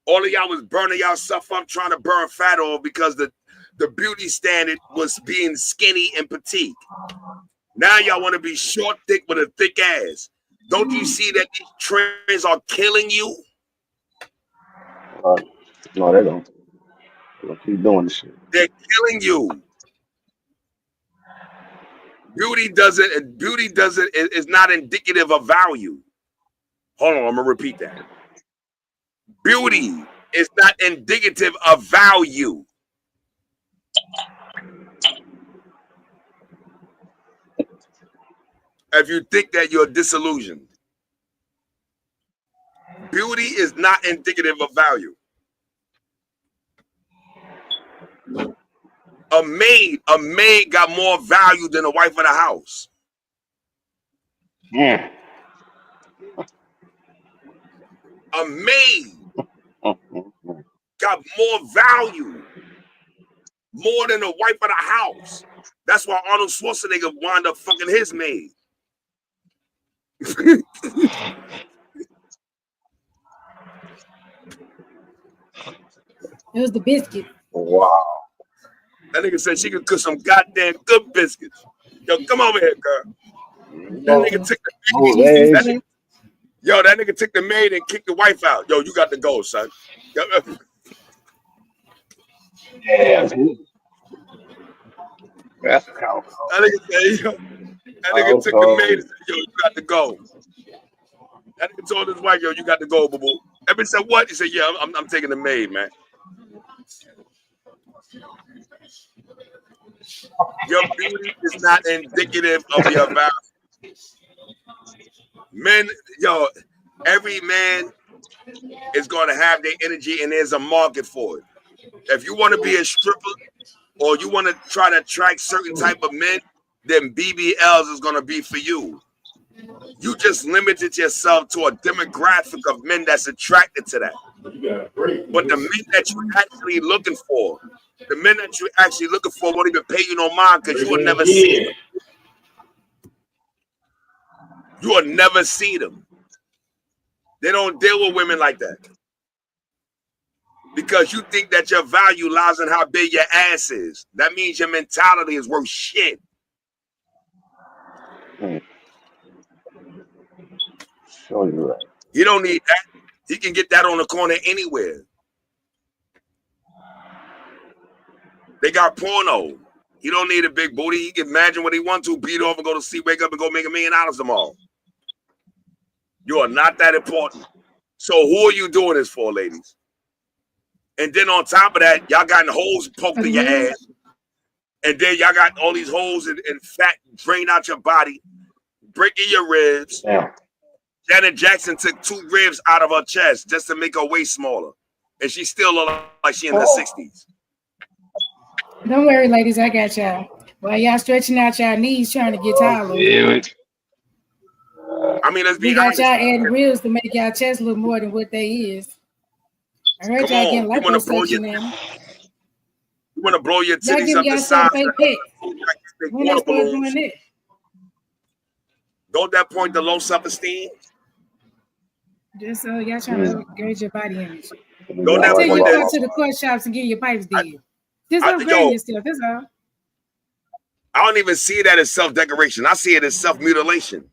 all of y'all was burning yourself up trying to burn fat off because the beauty standard was being skinny and petite. Now y'all want to be short, thick with a thick ass. Don't you see that these trends are killing you? No, they don't. They'll keep doing this shit. They're killing you. Beauty is not indicative of value. Hold on, I'm gonna repeat that. Beauty is not indicative of value. If you think that, you're disillusioned. Beauty is not indicative of value. A maid got more value than a wife of the house. Yeah. A maid got more value, more than a wife of the house. That's why Arnold Schwarzenegger wound up fucking his maid. It was the biscuit. Wow. That nigga said she could cook some goddamn good biscuits. Yo, come over here, girl. That nigga took the maid. That nigga took the maid and kicked the wife out. Yo, you got to go, son. Yeah. That's how. That nigga took the maid and said, yo, you got to go. That nigga told his wife, yo, you got to go, boo-boo. That bitch said, what? He said, yeah, I'm taking the maid, man. Your beauty is not indicative of your value. Men, every man is going to have their energy, and there's a market for it. If you want to be a stripper or you want to try to attract certain type of men, then BBLs is going to be for you. You just limited yourself to a demographic of men that's attracted to that. But the men that you're actually looking for, won't even pay you no mind because you will never see them. You will never see them. They don't deal with women like that. Because you think that your value lies in how big your ass is. That means your mentality is worth shit. Show you that. He don't need that. He can get that on the corner anywhere. They got porno. He don't need a big booty. He can imagine what he wants to, beat off and go to sleep, wake up and go make $1 million tomorrow. You are not that important. So who are you doing this for, ladies? And then on top of that, y'all got holes poked in your ass. And then y'all got all these holes and fat drain out your body, breaking your ribs. Yeah. Janet Jackson took 2 ribs out of her chest just to make her waist smaller. And she still looks like she in her 60s. Don't worry, ladies, I got y'all. While y'all stretching out y'all knees trying to get taller. I mean, let's be we got honest. y'all adding ribs to make y'all chest look more than what they is. I heard y'all getting liposuction now. You want to blow your Y'all titties give up the y'all size? fake pecs. When they start doing that? Don't that point to low self-esteem? Just y'all trying to upgrade your body image. Don't Until that you point go to the court shops and get your pipes did. Just upgrade yourself, that's all. I don't even see that as self-decoration. I see it as self-mutilation.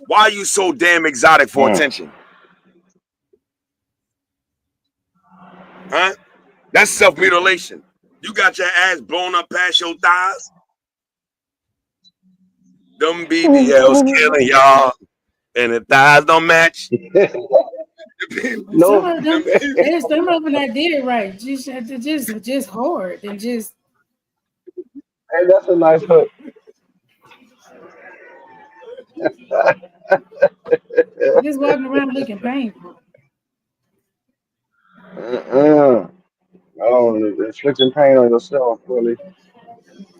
Why are you so damn exotic for attention? Huh? That's self-mutilation. You got your ass blown up past your thighs. Them BBLs killing y'all, and the thighs don't match. No, some of them that did it right. Just hard and just. Hey, that's a nice hook. Just walking around looking painful. Oh, inflicting pain on yourself, really.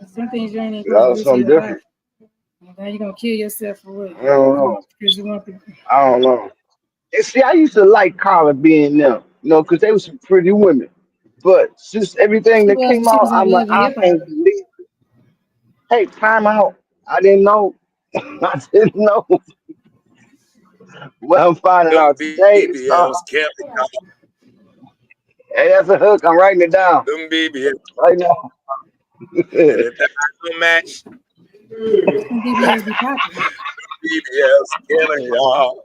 Some things you ain't even supposed to That's do to something your body. different. Now you're gonna kill yourself for what? I don't know. Because you want to. I don't know. And see, I used to like Carla being them, because they were some pretty women. But since everything She that was. came She out, was I'm in like, love and I hip hop. can't believe. Hey, time out. I didn't know. I didn't know. Well, I'm finding Them out today. So, BBLs killing y'all. hey, that's a hook. I'm writing it down Them BBLs. right now. And if that don't match, Some BBLs be popping. BBLs killing y'all.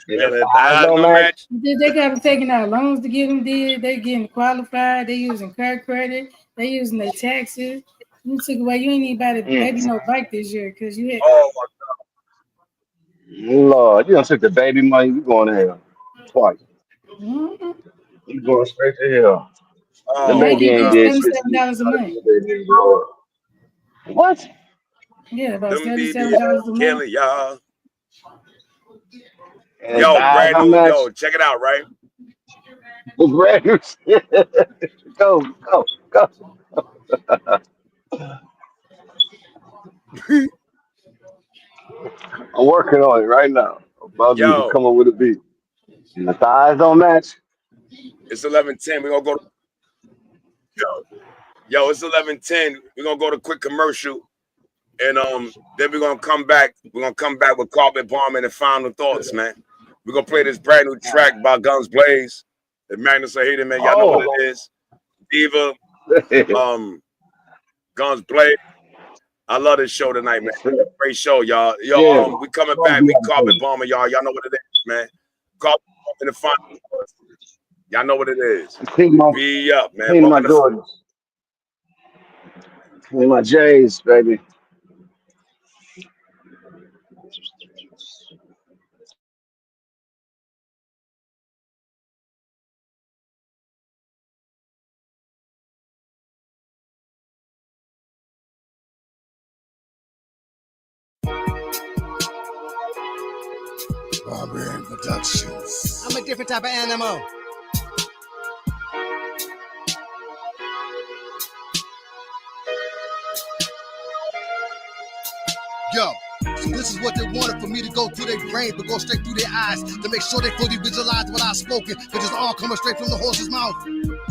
And And if if the eyes that don't don't match, match, They got them taking out loans to get them did. They getting qualified. They using car credit. They using their taxes. You took away. You ain't even buy the baby no bike this year because you had. oh my Lord, you done took the baby money. You going to hell twice. Mhm. You going straight to hell. The The oh bike baby you ain't get did shit to you. $77 a month. What? Yeah, about them $77 BBLs a month. killing y'all. And if the Yo, eyes brand don't new, match, yo, check it out, right? the brand new shit. Go, go, go. I'm working on it right now. I'm about to Yo, come up with a beat. And if the eyes don't match, it's 11:10. We're gonna go to yo, it's 11:10. We're gonna go to quick commercial. And then we're gonna come back. We're gonna come back with Carpet Bomb and the final thoughts, man. We're gonna play this brand new track by Guns Blaze. The Magnus I Hate It, man. Y'all know what oh, it is. Diva, Guns Blaze. I love this show tonight, man. Great show, y'all. yeah. Yo, we coming back. We Carpet Bomber, y'all. Y'all know what it is, man. Carpet Bomb in the final thoughts. Y'all know what it is. Be up, man. Clean my Welcome to Jordans. Clean my J's, baby. Barbarian Productions. I'm a different type of animal. Yo, so this is what they wanted for me to go through their brain, but go straight through their eyes to make sure they fully visualize what I've spoken, because it's all coming straight from the horse's mouth.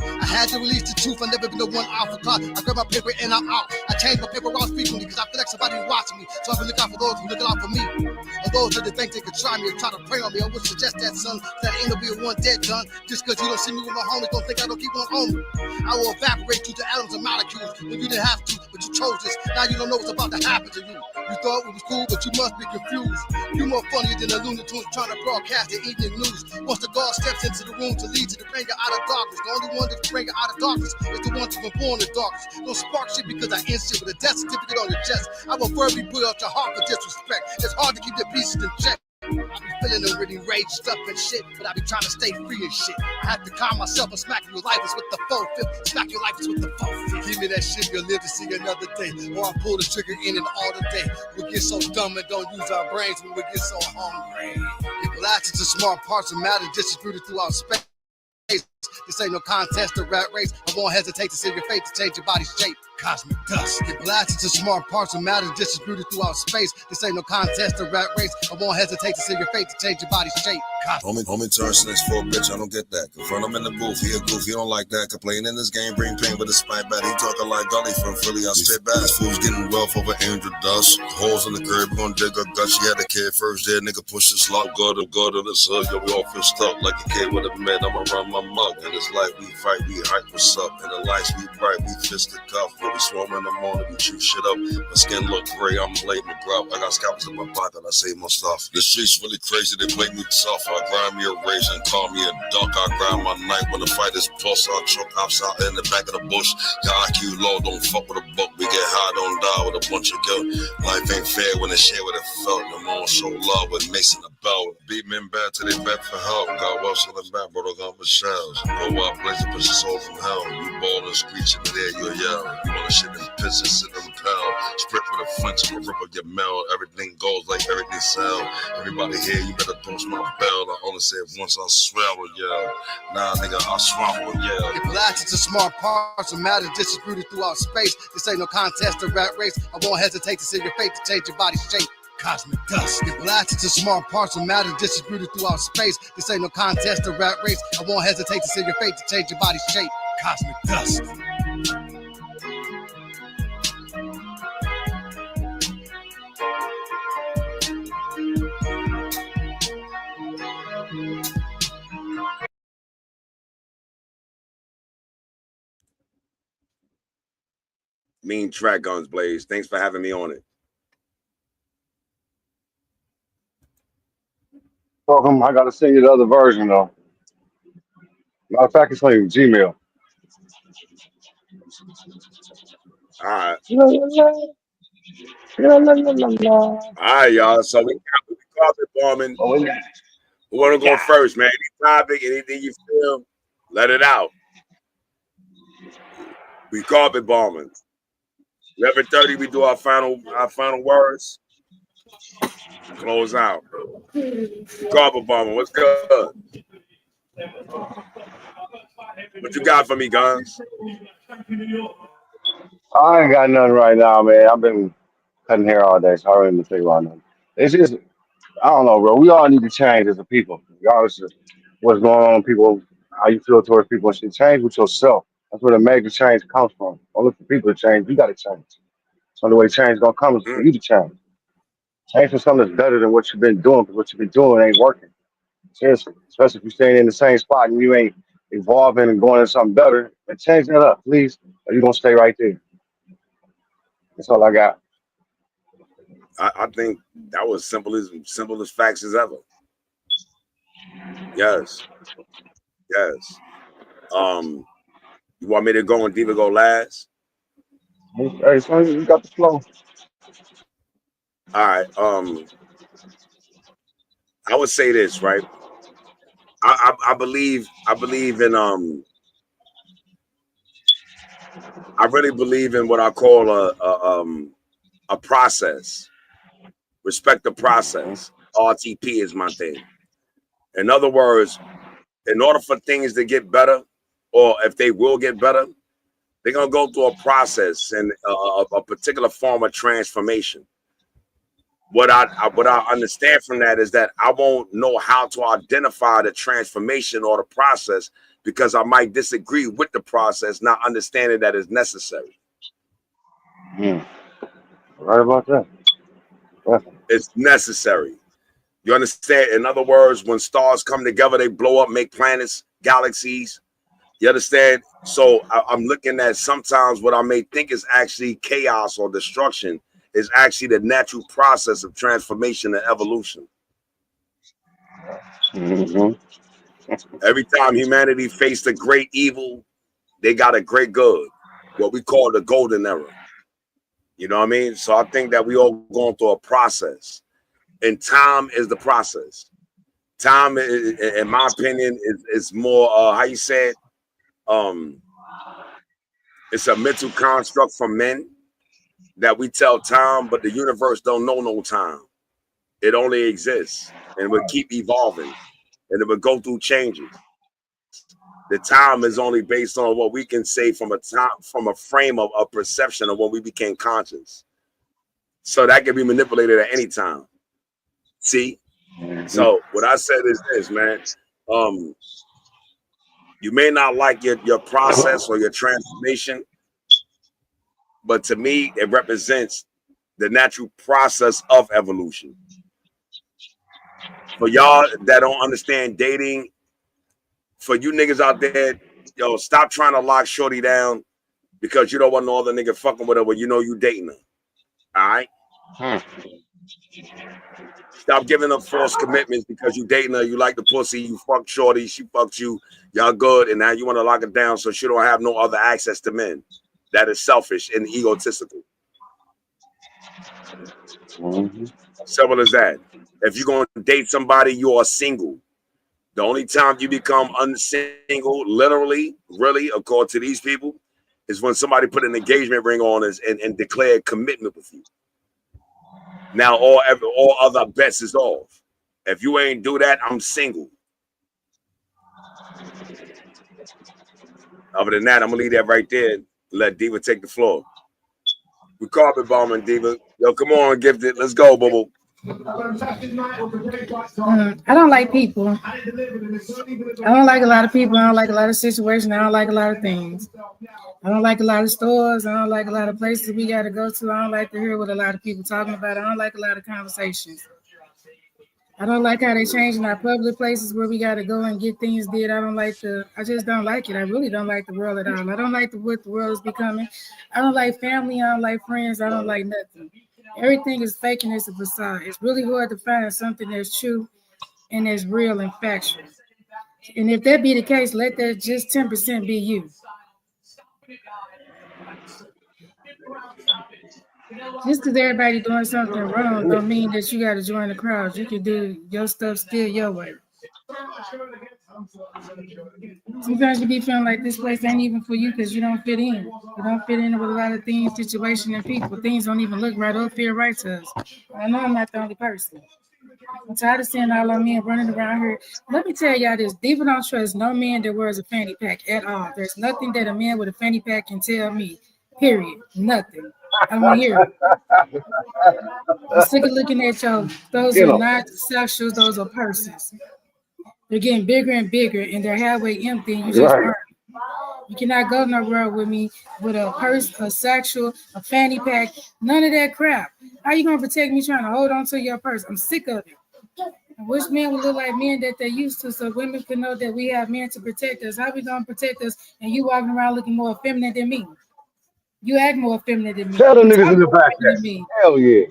I had to release the truth. I've never been the one out for clout. I grab my paper and I'm out. I change my paper routes frequently because I feel like somebody's watching me. So I've been looking out for those who look out for me. Or those that think they could try me or try to prey on me. I would suggest that, son, that ain't gonna be a one dead done. Just because you don't see me with my homies, don't think I don't keep one on me. I will evaporate you to atoms and molecules when you didn't have to, but you chose this. Now you don't know what's about to happen to you. You thought it was cool, but you must be confused. You more funnier than a Looney Tunes trying to broadcast the evening news. Once the God steps into the room to lead you to bring you out of darkness, the only one that can bring you out of darkness is the one that's been born in darkness. Don't spark shit because I end shit with a death certificate on your chest. I will verbally put out your heart for disrespect. It's hard to keep your pieces in check. I be feeling them really raged up and shit, but I be trying to stay free and shit. I have to calm myself and smack your life with the 4-5. Smack your life with the 4-5. Give me that shit, you'll live to see another day. Or I pull the trigger in it all the day. We get so dumb and don't use our brains when we get so hungry. Your glasses are smart parts of matter distributed throughout space. This ain't no contest or rat race. I won't hesitate to see your fate to change your body's shape. Cosmic dust. Your glasses are smart parts of matter distributed throughout space. This ain't no contest or rat race. I won't hesitate to see your fate to change your body's shape. Homie turns next for a bitch, I don't get that. Confront him in the booth, he a goof, he don't like that. Complain in this game, bring pain with a spite back. He talking like Gully from Philly, I spit back. This fool's getting wealth over angel dust. Holes in the curb, we gon' dig her gut. She had a kid first, dead nigga push his slug. Go to this hood, yo, we all fished up like a kid with a med. I'ma run my mug. And it's like we fight, we hype, what's up? And the lights we bright, we fist the cuff. When we swarm in the morning, we chew shit up. My skin look gray, I'm Blade McGruff. I got scalpels in my pocket, I save my stuff. The streets really crazy, they play me tough. I grind me a and call me a duck. I grind my knife when the fight is plus. I'll choke ops out in the back of the bush. Your IQ low, don't fuck with a buck. We get high, don't die with a bunch of guilt. Life ain't fair when it's shared with it felt. I'm on show love with Mason the belt. Beat men back till they beg for help. Got well selling back, bro, got my shells. Go out, place and push your soul from hell. You ball and screech in the air, you yell. You wanna shit in piss and sit on the pal. Sprint with a flinch, I'ma rip up your mail. Everything goes like everything sell. Everybody here, you better post my bell. I only said once I swallow, yeah. Nah, nigga, I swallow, yeah. If lies to smart parts of matter distributed throughout space, this ain't no contest or rat race. I won't hesitate to send your fate to change your body shape. Cosmic dust. If blasted to small parts of matter distributed throughout space, this ain't no contest or rat race. I won't hesitate to send your fate to change your body shape. Cosmic dust. Mean track, Guns Blaze. Thanks for having me on it. Welcome. I gotta send you the other version though. Matter of fact, it's on your Gmail. All right. All right, y'all. So we carpet bombing. Who want to go first, man? Any topic, anything you feel, let it out. We carpet bombing. 11:30, we do our final words. Close out. Carpet bombing. What's good? What you got for me, Guns? I ain't got nothing right now, man. I've been cutting hair all day, so I don't even think about nothing. It's just, I don't know, bro. We all need to change as a people. Regardless of what's going on, people, how you feel towards people, should change with yourself. That's where the major change comes from. Don't look for people to change. You got to change. So the way change gonna come is for you to change. Change for something that's better than what you've been doing, because what you've been doing ain't working. Seriously, especially if you're staying in the same spot and you ain't evolving and going into something better, then change that up, please. Or you're gonna stay right there. That's all I got. I think that was simple as facts as ever. Yes. You want me to go and Diva go last? Hey, son, you got the flow. All right. I would say this, right? I believe in I really believe in what I call a process. Respect the process. RTP is my thing. In other words, in order for things to get better, or if they will get better, they're gonna go through a process and a particular form of transformation. What I understand from that is that I won't know how to identify the transformation or the process because I might disagree with the process, not understanding that it's necessary. Right about that. It's necessary. You understand? In other words, when stars come together, they blow up, make planets, galaxies. You understand? So I'm looking at sometimes what I may think is actually chaos or destruction is actually the natural process of transformation and evolution. Every time humanity faced a great evil, they got a great good, what we call the golden era. You know what I mean? So I think that we all going through a process, and time is the process. Time, in my opinion, is more, how you say it? It's a mental construct for men that we tell time, but the universe don't know no time. It only exists, and it will keep evolving, and it will go through changes. The time is only based on what we can say from a frame of a perception of when we became conscious. So that can be manipulated at any time. See? So what I said is this, man. You may not like your process or your transformation, but to me, it represents the natural process of evolution. For y'all that don't understand dating, for you niggas out there, yo, stop trying to lock shorty down because you don't want no other nigga fucking with her when you know you dating her. All right? Stop giving up false commitments because you dating her, you like the pussy, you fuck shorty, she fucked you, y'all good, and now you want to lock it down so she don't have no other access to men. That is selfish and egotistical. Simple as that. If you're going to date somebody, you are single. The only time you become unsingle, literally, really, according to these people, is when somebody put an engagement ring on us and declared commitment with you. Now all other bets is off. If you ain't do that, I'm single. Other than that, I'm gonna leave that right there and let Diva take the floor. We carpet bombing, Diva. Yo, come on, Gifted. Let's go, boo. I don't like people. I don't like a lot of people. I don't like a lot of situations. I don't like a lot of things. I don't like a lot of stores. I don't like a lot of places we got to go to. I don't like to hear what a lot of people talking about. I don't like a lot of conversations. I don't like how they changing our public places where we got to go and get things did. I just don't like it. I really don't like the world at all. I don't like what the world is becoming. I don't like family. I don't like friends. I don't like nothing. Everything is fake and it's a facade. It's really hard to find something that's true and that's real and factual. And if that be the case, let that just 10% be you. Just because everybody doing something wrong don't mean that you got to join the crowd. You can do your stuff still your way. Sometimes you be feeling like this place ain't even for you because you don't fit in. You don't fit in with a lot of things, situation, and people. Things don't even look right or feel right to us. I know I'm not the only person. I'm tired of seeing all our men running around here. Let me tell y'all this. Diva don't trust no man that wears a fanny pack at all. There's nothing that a man with a fanny pack can tell me. Period. Nothing. I don't want to hear it. I'm sick of looking at y'all. Those are not sexuals. Those are persons. They're getting bigger and bigger, and their halfway empty. And you just burn. You cannot go nowhere with me with a purse, a sexual, a fanny pack, none of that crap. How you gonna protect me trying to hold on to your purse? I'm sick of it. I wish men would look like men that they used to, so women can know that we have men to protect us. How we gonna protect us? And you walking around looking more feminine than me. You act more feminine than me. Tell them You niggas talk in the more back feminine than me. Hell yeah.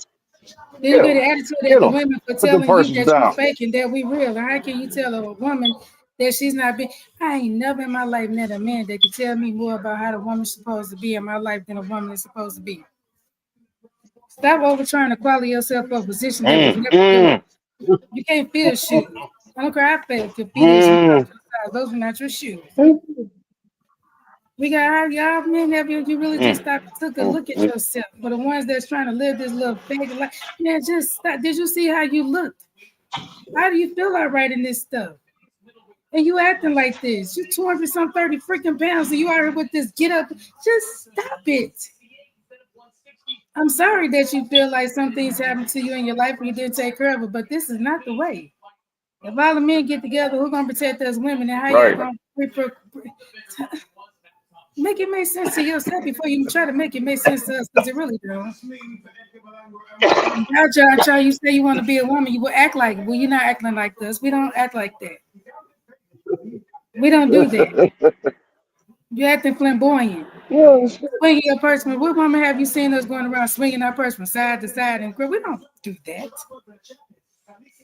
Then you get an attitude that the women for Put them telling you purses that down. you fake and that we real. How can you tell a woman that she's not being? I ain't never in my life met a man that could tell me more about how the woman's supposed to be in my life than a woman is supposed to be. Stop over trying to qualify yourself for a position that was never yours. You can't fit a shoe. I don't care how fast your feet is. Those are not your shoes. We got y'all men have you really just stop took a look at yourself. For the ones that's trying to live this little fake life, man, just stop. Did you see how you looked? How do you feel all right in this stuff? And you acting like this. You 200 some 30 freaking pounds, and you out here with this get up. Just stop it. I'm sorry that you feel like some things happened to you in your life and you didn't take care of it, but this is not the way. If all the men get together, who's gonna protect us women, and how y'all gonna make it make sense to yourself before you try to make it make sense to us, because it really don't. Now, you say you want to be a woman, you will act like, well, you're not acting like this. We don't act like that. We don't do that. You're acting flamboyant. Swinging your purse. What woman have you seen us going around swinging our purse from side to side? And we don't do that.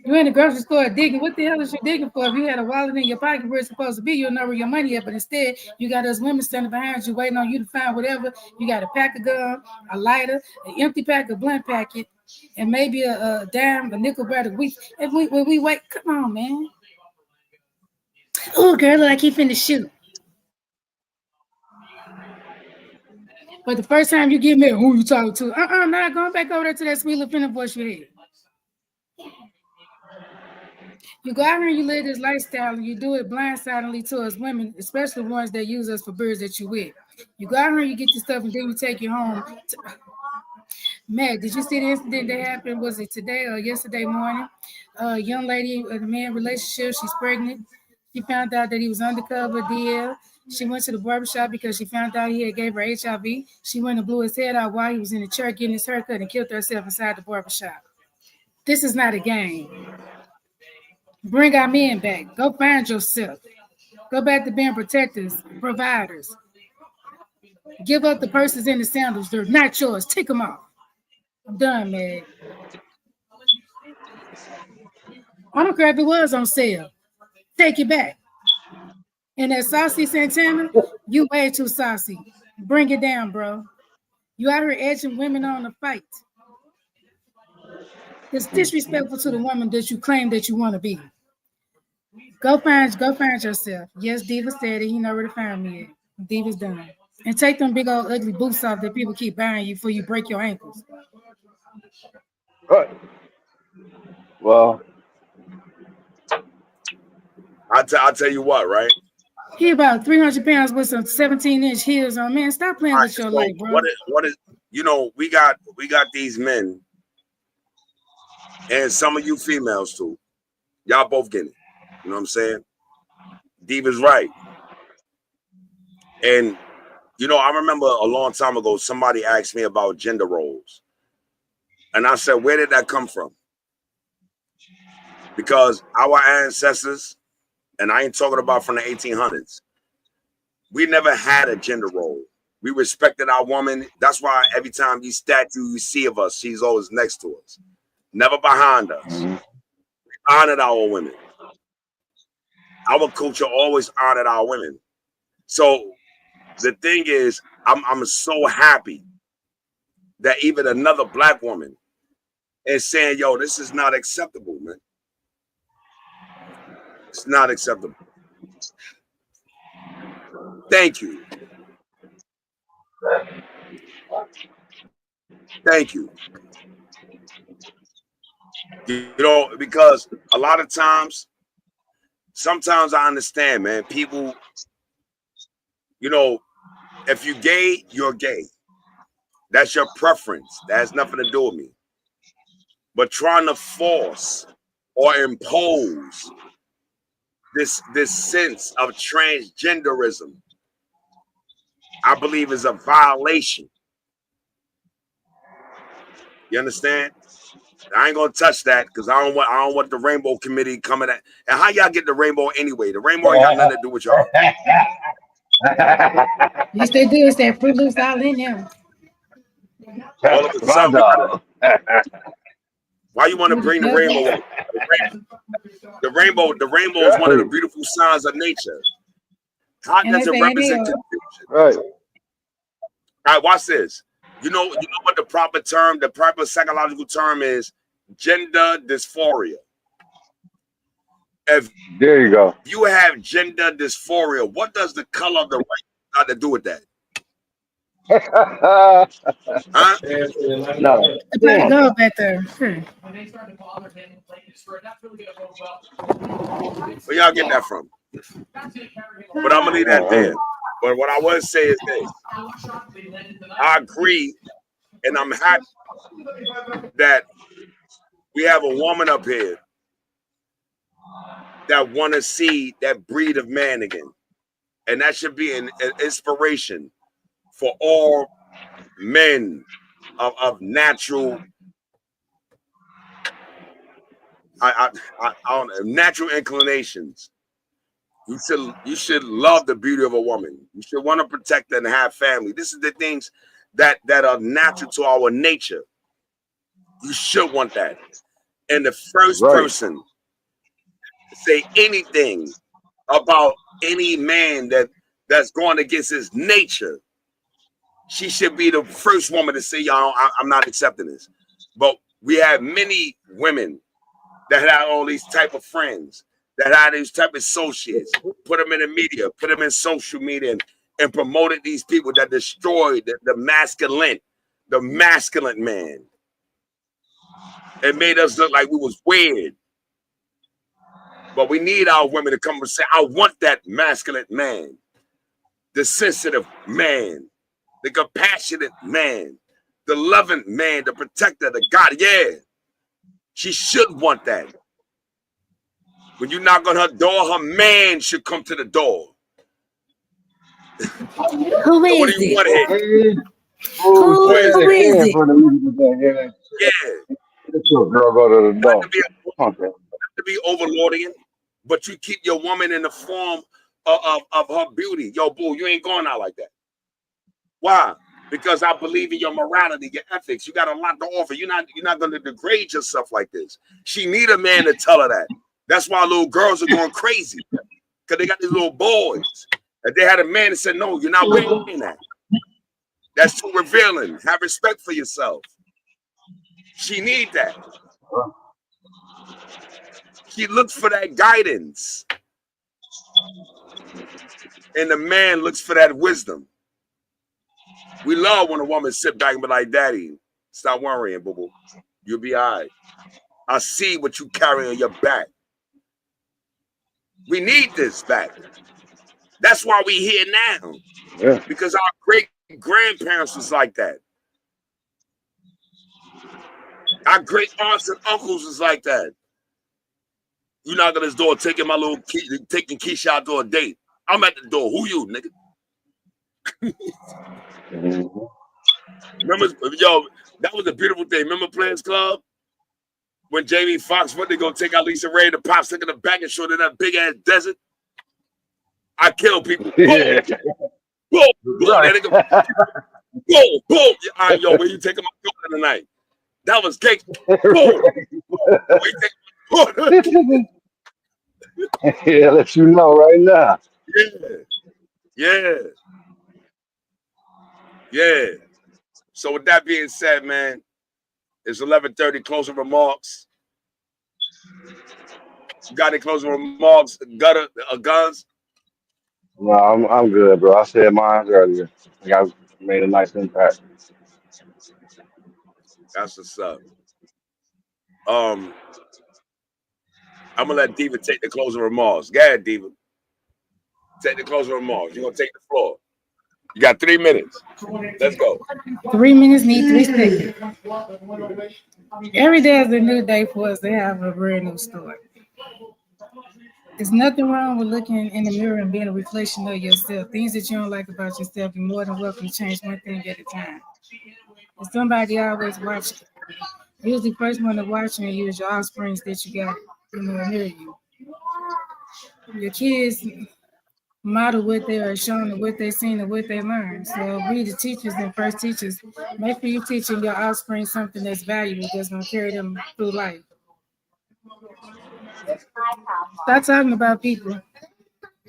You're in the grocery store digging. What the hell is you digging for? If you had a wallet in your pocket where it's supposed to be, you'll know where your money is. But instead, you got us women standing behind you, waiting on you to find whatever. You got a pack of gum, a lighter, an empty pack, a blunt packet, and maybe a dime, a nickel bar. When we wait, come on, man. Oh, girl, look like he finna shoot. But the first time you get me, who you talking to? Not going back over there to that sweet little finna voice you had. You go out here and you live this lifestyle and you do it blindsidedly to us women, especially ones that use us for birds that you with. You go out here and you get your stuff and then you take you home. Matt, did you see the incident that happened? Was it today or yesterday morning? A young lady in a man relationship, she's pregnant. She found out that he was undercover DL. She went to the barbershop because she found out he had gave her HIV. She went and blew his head out while he was in the chair getting his haircut and killed herself inside the barbershop. This is not a game. Bring our men back. Go find yourself. Go back to being protectors, providers. Give up the purses and the sandals. They're not yours. Take them off. I'm done, man. I don't care if it was on sale. Take it back. And that saucy Santana, you way too saucy. Bring it down, bro. You out here edging women on the fight. It's disrespectful to the woman that you claim that you want to be. Go find yourself. Yes, Diva said it. He know where to find me at. Diva's done. And take them big old ugly boots off that people keep buying you before you break your ankles. Right. Well, I'll tell you what, right? He about 300 pounds with some 17-inch heels on. Man, stop playing with your life, bro. What is you know, we got these men and some of you females too. Y'all both getting it. You know what I'm saying? Diva's right. And you know, I remember a long time ago, somebody asked me about gender roles. And I said, where did that come from? Because our ancestors, and I ain't talking about from the 1800s, we never had a gender role. We respected our woman. That's why every time you statue you see of us, she's always next to us, never behind us. We honored our women. Our culture always honored our women. So the thing is, I'm so happy that even another black woman is saying, yo, this is not acceptable, man. It's not acceptable. Thank you. Thank you. You know, because a lot of times, sometimes I understand, man, people, you know, if you're gay, you're gay. That's your preference. That has nothing to do with me. But trying to force or impose this sense of transgenderism, I believe, is a violation. You understand? I ain't gonna touch that because I don't want the Rainbow Committee coming at. And how y'all get the rainbow anyway? The rainbow ain't got nothing to do with y'all. Yes, they do. It's that Fruit Loops all in there. All of a sudden, why you want to bring the rainbow up? The rainbow is one of the beautiful signs of nature. How does it represent confusion? Right. All right, watch this. You know what the proper psychological term is? Gender dysphoria. If there you go. You have gender dysphoria, what does the color of the rainbow got to do with that? Huh? No. Yeah. Go back there. Where y'all get that from? But I'm gonna leave that there. But what I want to say is this: I agree, and I'm happy that we have a woman up here that want to see that breed of man again, and that should be an inspiration for all men of natural, I don't know, natural inclinations. You should love the beauty of a woman. You should want to protect her and have family. This is the things that are natural to our nature. You should want that. And the first person to say anything about any man that's going against his nature, she should be the first woman to say, y'all, I'm not accepting this. But we have many women that have all these type of friends, that have these type of associates, put them in the media, put them in social media, and promoted these people that destroyed the masculine man. It made us look like we was weird. But we need our women to come and say, I want that masculine man, the sensitive man, the compassionate man, the loving man, the protector, the God. Yeah, she should want that. When you knock on her door, her man should come to the door. Who is what do you want here? Who is it? Yeah. Girl, go to the door. To be overlording, but you keep your woman in the form of her beauty. Yo, boo, you ain't going out like that. Why? Because I believe in your morality, your ethics. You got a lot to offer. You're not going to degrade yourself like this. She need a man to tell her that. That's why little girls are going crazy, because they got these little boys. And they had a man that said, no, you're not wearing that. That's too revealing. Have respect for yourself. She need that. She looks for that guidance. And the man looks for that wisdom. We love when a woman sit back and be like, Daddy, stop worrying, boo-boo. You'll be all right. I see what you carry on your back. We need this back. That's why we here now. Yeah. Because our great-grandparents was like that. Our great aunts and uncles was like that. You knock on his door, taking taking Keisha out to a date. I'm at the door. Who you, nigga? Remember, yo, that was a beautiful thing. Remember Players Club? When Jamie Foxx went to go take out Lisa Ray, the pops took in the back and showed in that big ass desert. I kill people. Yeah. Boom, boom, Right. that nigga. Boom, boom. All right, yo, where you taking my daughter tonight? That was cake. Boom. Yeah, let you know right now. Yeah. So with that being said, man, it's 11:30. Closing remarks. You got any closing remarks? Guns? No, I'm good, bro. I said mine earlier. I think I made a nice impact. That's what's up. I'm gonna let Diva take the closing remarks. Go ahead, Diva. Take the closing remarks. You're gonna take the floor. You got 3 minutes. Let's go. 3 minutes need 3 seconds. Every day is a new day for us to have a brand new story. There's nothing wrong with looking in the mirror and being a reflection of yourself. Things that you don't like about yourself, you're more than welcome to change one thing at a time. There's somebody always watching. Usually, the first one to watching you is your offsprings that you got, near you. Your kids model what they are shown and what they've seen and what they learn. So we, the teachers and first teachers, make sure you're teaching your offspring something that's valuable that's going to carry them through life. Stop talking about people.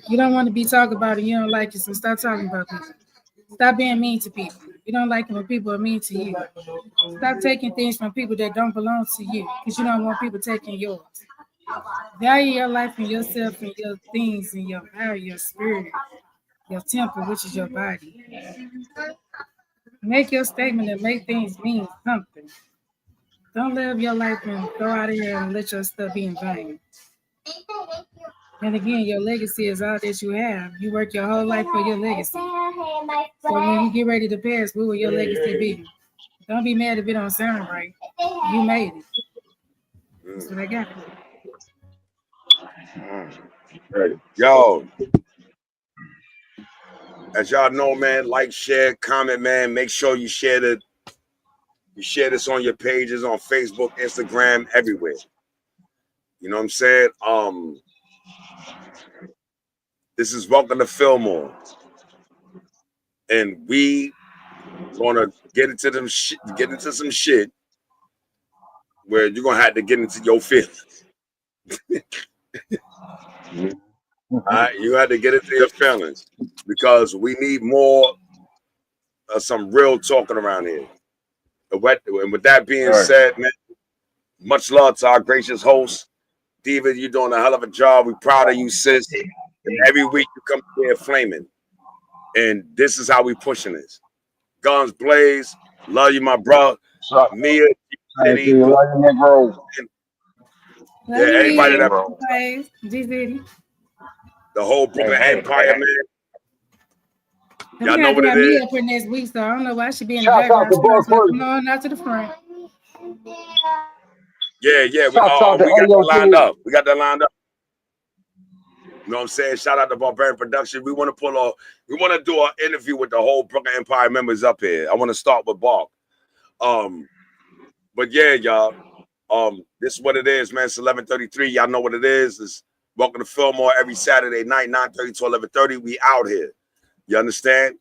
You don't want to be talked about and you don't like it, so stop talking about people. Stop being mean to people. You don't like it when people are mean to you. Stop taking things from people that don't belong to you because you don't want people taking yours. Value your life and yourself and your things and your value, your spirit, your temple, which is your body. Make your statement and make things mean something. Don't live your life and go out of here and let your stuff be in vain. And again, your legacy is all that you have. You work your whole life for your legacy. So when you get ready to pass, what will your legacy be? Don't be mad if it don't sound right. You made it. That's what I got for you. Yo, as y'all know, man, like, share, comment, man. Make sure you share this on your pages on Facebook, Instagram, everywhere. You know what I'm saying? This is Welcome to Feelmore. And we gonna get into some shit where you're gonna have to get into your feelings. All right, you have to get into your feelings because we need more of some real talking around here. And with that being said, man, much love to our gracious host. Diva, you're doing a hell of a job. We're proud of you, sis. And every week you come here flaming. And this is how we pushing this. Guns blaze. Love you, my bro. Mia, City. Yeah, anybody that the whole Brooklyn Empire, man. Y'all know what it is. Up here next week, so I don't know why she be in the background. Come on, not to the front. Yeah. We got that lined up. You know what I'm saying? Shout out to Barbarian Production. We want to do an interview with the whole Brooklyn Empire members up here. I want to start with Bark. But yeah, y'all. This is what it is, man. It's 11:33. Y'all know what it is. It's Welcome to Feelmore every Saturday night, 9:30 to 11:30. We out here. You understand?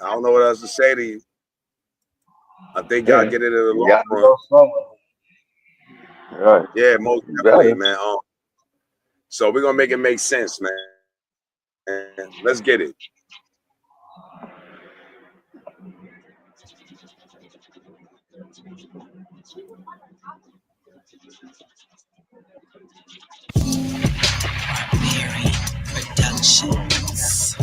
I don't know what else to say to you. I think y'all get it in the long run. Right. Yeah, most definitely, man. So we're gonna make it make sense, man. And let's get it. Productions.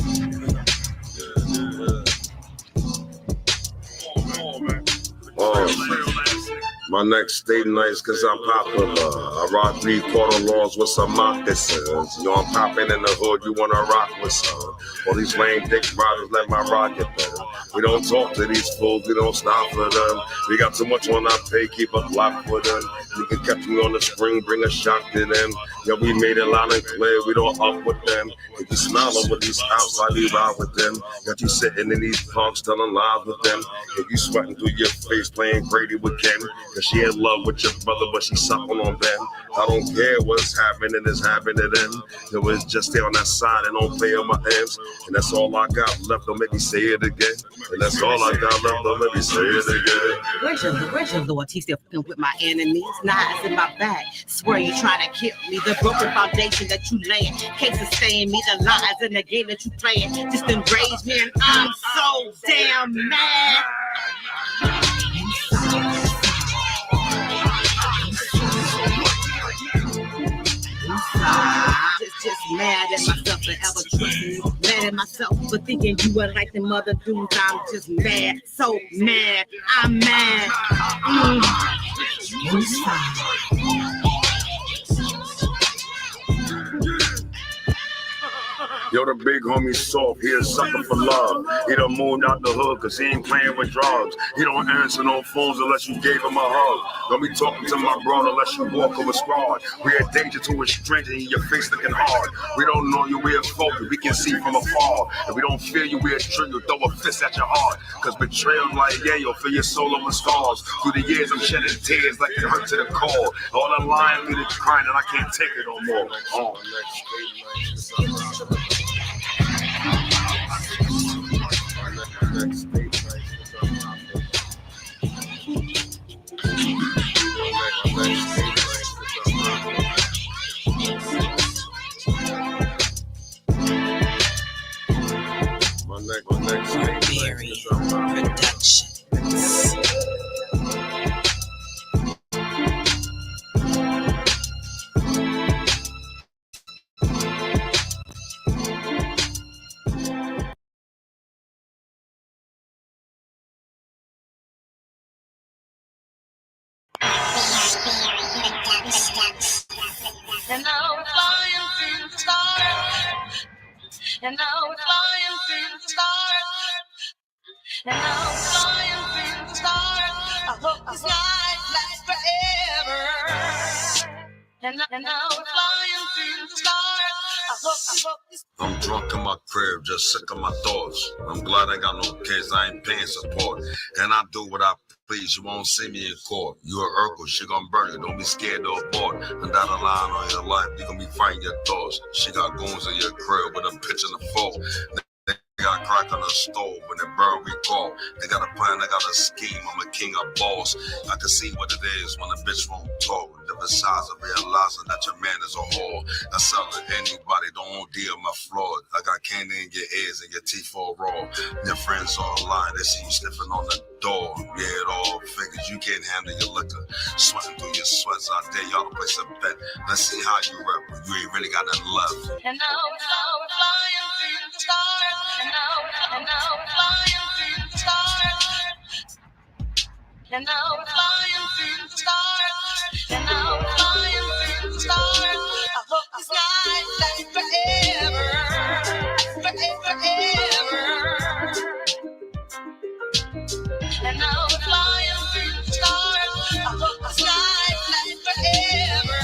My next state nice cause I'm popular. I rock 3/4 laws with some moccasins. Yo, I'm popping in the hood, you wanna rock with some. All these lame dick riders let my rocket burn. We don't talk to these fools, we don't stop for them. We got too much on our pay, keep a block for them. You can catch me on the spring, bring a shock to them. Yeah, we made it loud and clear, we don't up with them. If you smile over these outside, we ride with them. Got you sitting in these parks, telling lies with them. If you sweating through your face, playing Grady with Ken. Cause she in love with your brother, but she sucking on them. I don't care what's happening, it's happening to them. Yo, it's just stay on that side and don't play on my ends. And that's all I got left, don't make me say it again. And that's all I got left, don't make me say it again. Where's your Lord? He's still fucking with my enemies. Knives in my back. Swear you trying to kill me. The broken foundation that you laying can't sustain me. The lies in the game that you playing just enrage me, and I'm so damn mad. Just mad at myself for ever trusting you. Mad at myself for thinking you were like them other dudes. I'm just mad, so mad. I'm mad. Yo, the big homie soft, he a sucker for love. He done moved out the hood cause he ain't playing with drugs. He don't answer no phones unless you gave him a hug. Don't be talking to my brother unless you walk over squad. We a danger to a stranger and your face looking hard. We don't know you, we a folk, we can see from afar. If we don't feel you, we a trick, you throw a fist at your heart. Cause betrayal like yayo, feel your soul over scars. Through the years I'm shedding tears like it hurt to the core. All the lying me to crying and I can't take it no more. And now we're flying through the stars. And now we're flying through the stars. And now we're flying through the stars. I hope this night lasts forever. And now we're flying through the stars. I hope this. I'm drunk in my crib, just sick of my thoughts. I'm glad I got no kids, I ain't paying support. And I do what I please, you won't see me in court. You a Urkel, she gon' burn you, don't be scared or abort. And down the line on your life, you gon' be fighting your thoughts. She got goons in your crib with a pitch in the phone. They got crack on the stove when they burn, we call. They got a plan, they got a scheme. I'm a king, a boss. I can see what it is when a bitch won't talk. Different sides of realizing that your man is a whore. I sell to anybody, don't deal my fraud. I got candy in your ears and your teeth all raw. Your friends all lying, they see you sniffing on the door. Yeah, it all figures you can't handle your liquor. Sweating through your sweats, I dare y'all to place a bet. Let's see how you rep. You ain't really got nothing left. And now we're flying through the stars. And now we're flying through the stars. And now we're flying through the stars. And now we're flying through the stars. I hope this night lasts forever. Forever. And now we're flying through the stars. I hope this night lasts forever.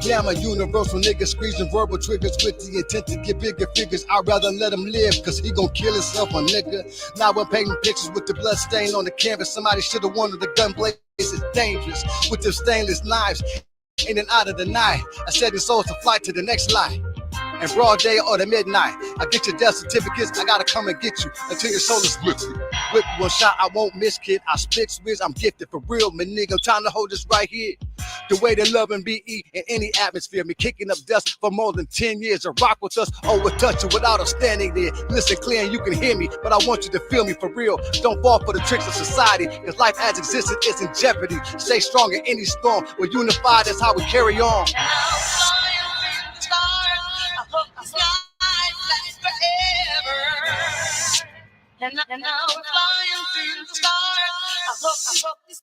Yeah, I'm a universal nigga, squeezing verbal triggers with the intent to get bigger figures. I'd rather let him live, cause he gon' kill himself, my nigga. Now I'm painting pictures with the blood stain on the canvas. Somebody should've wanted the gun blaze is dangerous. With them stainless knives, in and out of the night. I said his soul's to fly to the next life. in broad day or the midnight. I get your death certificates, I gotta come and get you until your soul is split. Whip one shot, I won't miss, kid. I spit swizz, I'm gifted for real, man, nigga. I'm trying to hold this right here. The way they love and be in any atmosphere. Me kicking up dust for more than 10 years. To rock with us or with touch you without us standing there. Listen clear and you can hear me, but I want you to feel me for real. Don't fall for the tricks of society, because life as existed is in jeopardy. Stay strong in any storm. We're unified, that's how we carry on. And now I'm flying through the stars. I hope this.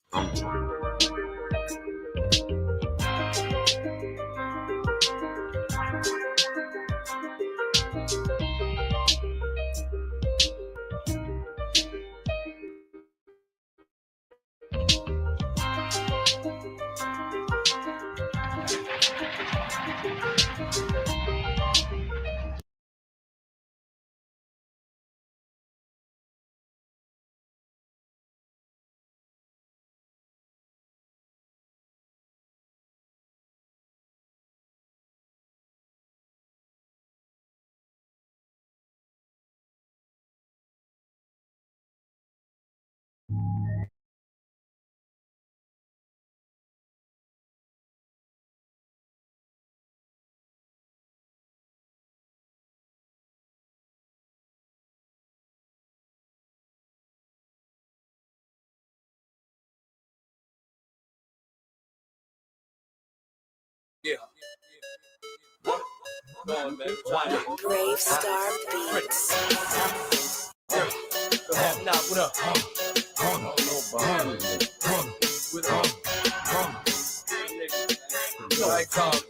Yeah. Brave Star Beats. Nah, what up?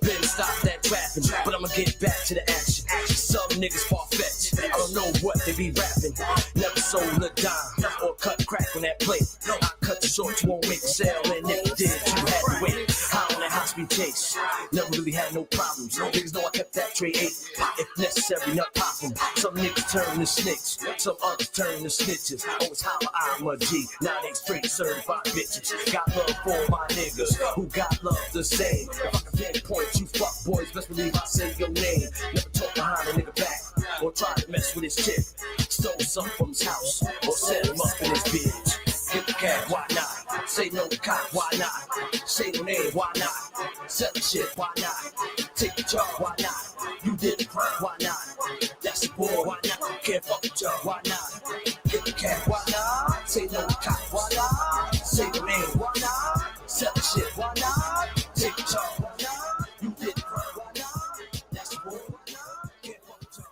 Been stop that rapping, but I'ma get back to the action. Some niggas far-fetched, I don't know what they be rapping. Never sold a dime or cut crack on that plate. I cut the short, you won't make a sale, and if you did, you had to wait. High on that high-speed chase, never really had no problems. Niggas know I kept that tray 8, if necessary, not popping. Some niggas turn to snitch, some others turn to snitches. Always holler, I'm a G, now they straight certified bitches. Got love for my niggas, who got love to say. If I can pinpoint you fuck boys, best believe I say your name. Never talk behind a nigga back, or try to mess with his chick. Stole something from his house, or set him up in his bitch. Get the cat, why not? Say no cop, why not? Say no name, why not? Sell the shit, why not? Take the charge, why not? You did the crime, why not? That's the boy, why not? Can't fuck with y'all, why not? Get the cat, why not? Say no cop, why not? Say no name, why not? Sell the shit, why not? Take the charge, why not? You did the crime, why not? That's the boy, why not? Can't fuck with y'all.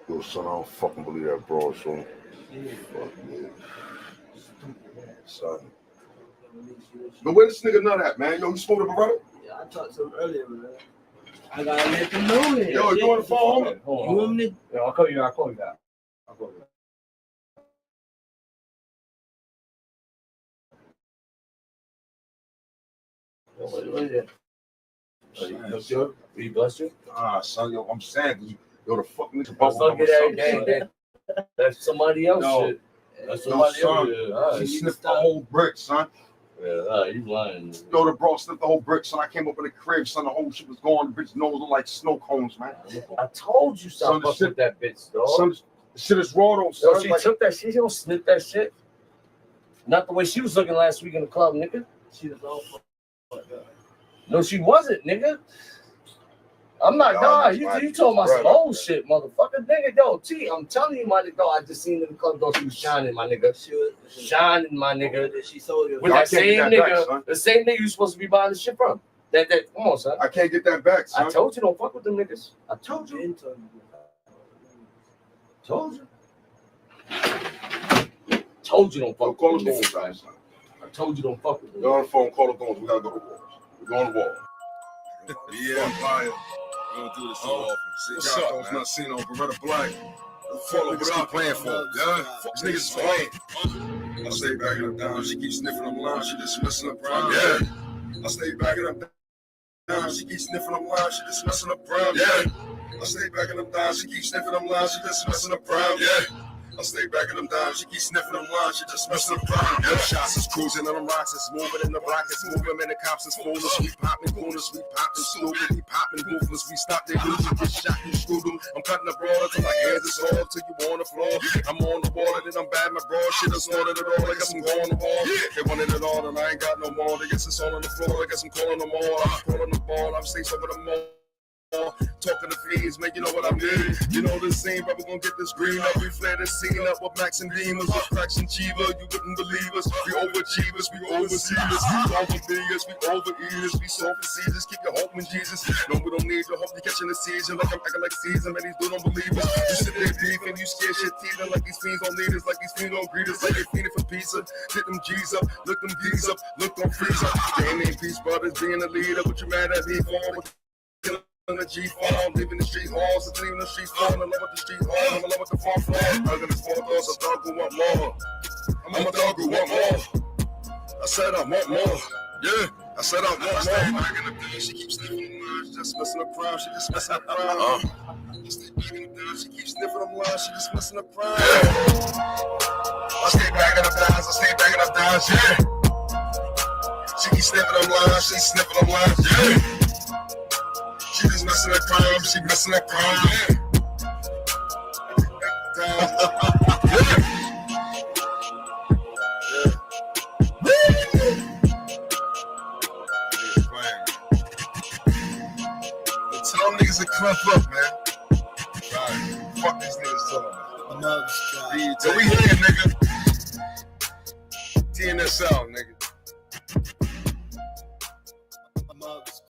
Yo, son, I don't fucking believe that broad, son. Fuck me. Son. But where this nigga nut at, man? Yo, you spoke to Beretta? Yeah, I talked to him earlier, man. I gotta let them know it. Yo, you on the phone, homie? You want me to? I'll call you back. I'll call you back. What is it? You blessed you? Ah, son, yo, I'm saying, yo, the fuck nigga. Let's not get everything. That's somebody else shit. That's somebody else shit. She sniffed the whole brick, son. Yeah, you lying. Yo, the bro sniffed the whole brick, son. I came up in the crib, son. The whole shit was gone. The bitch nose looked like snow cones, man. I told you stop fucking with that bitch, dog. Son, the shit is raw, though, son. Yo, she took that shit. She don't sniff that shit. Not the way she was looking last week in the club, nigga. She was all no, she wasn't, nigga. I'm not, dog. You talking about some old shit, motherfucker. Nigga, yo, T, I'm telling you, my nigga, I just seen in the club, though, she was shining, my nigga. She was shining, my nigga. She sold it. With that same nigga, the same nigga you supposed to be buying the shit from. That, come on, son. I can't get that back, son. I told you, don't fuck with them niggas. I told you. Told you. Told you don't fuck with them niggas. I told you don't fuck with them. You're on the phone, call the phones. We gotta go to war. We're going to war. Yeah, fire. We don't do this so often. What's up, man? Not seen on Beretta Black. What I'm playing for? Yeah, these niggas is playing. I stay backing up down. She keeps sniffing them lines. She just messing up brown. Yeah. I stay backing up down. She keeps sniffing them lines. She just messing up brown. Yeah. I stay backing up down. She keeps sniffing them lines. She just messing up brown. Yeah. I stay backing them down. She keep sniffing them lines. She just messing them down. Them shots is cruising on them rocks. It's moving in the rockets. Moving in the cops is foolish. We popping corners. We popping stupid. We popping ruthless. We stop their losers. Get shot. You screw them. I'm cutting the broad till my hands is off. Till you on the floor. I'm on the water. Then I'm bad. My broad shit is ordered it all. I guess I'm going to ball. They wanted it all and I ain't got no more. I guess it's all on the floor. I guess I'm calling them all. I'm calling the ball. I'm safe over the mall. Talking to fiends, man, you know what I mean. You know the scene, but we gon' get this green up. We flare the scene up with Max and Demons, with Cracks and Chiva. You wouldn't believe us. We overachievers, we overseers, we overbeers, we overeaters, we soft seasons. Keep your hope in Jesus. No, we don't need your hope. You catching the season like I'm acting like season. Man, these dudes don't believe us. You sit there beefing, you scared shit teething like these fiends don't need us, like these fiends don't greet us, like they feeding for pizza. Hit them G's up, look them D's up, look them freeze up. They ain't peace brothers being the leader. What you mad at me for? On the G-Farm, living the street halls, leaving the street farm, in love with the street halls, I'm in love with the farm floor. I'm gonna fall doors, a dog who want more. I'm a dog who want more. I said I want more. Yeah, I said I want more. Back in the day, she keeps sniffing them lines, just messing up crime, she just messing up crime. I stay back in the day, she keeps sniffing them lines, she just messing up crime. I stay back in the dimes, I stay back in the dimes, yeah. She keeps sniffing them lines, she sniffing them lines, yeah. She just messing that crime, she messing that crime. Tell them niggas to clamp up, man. Right. Fuck these niggas telling me. So we here, nigga. TNSL, nigga.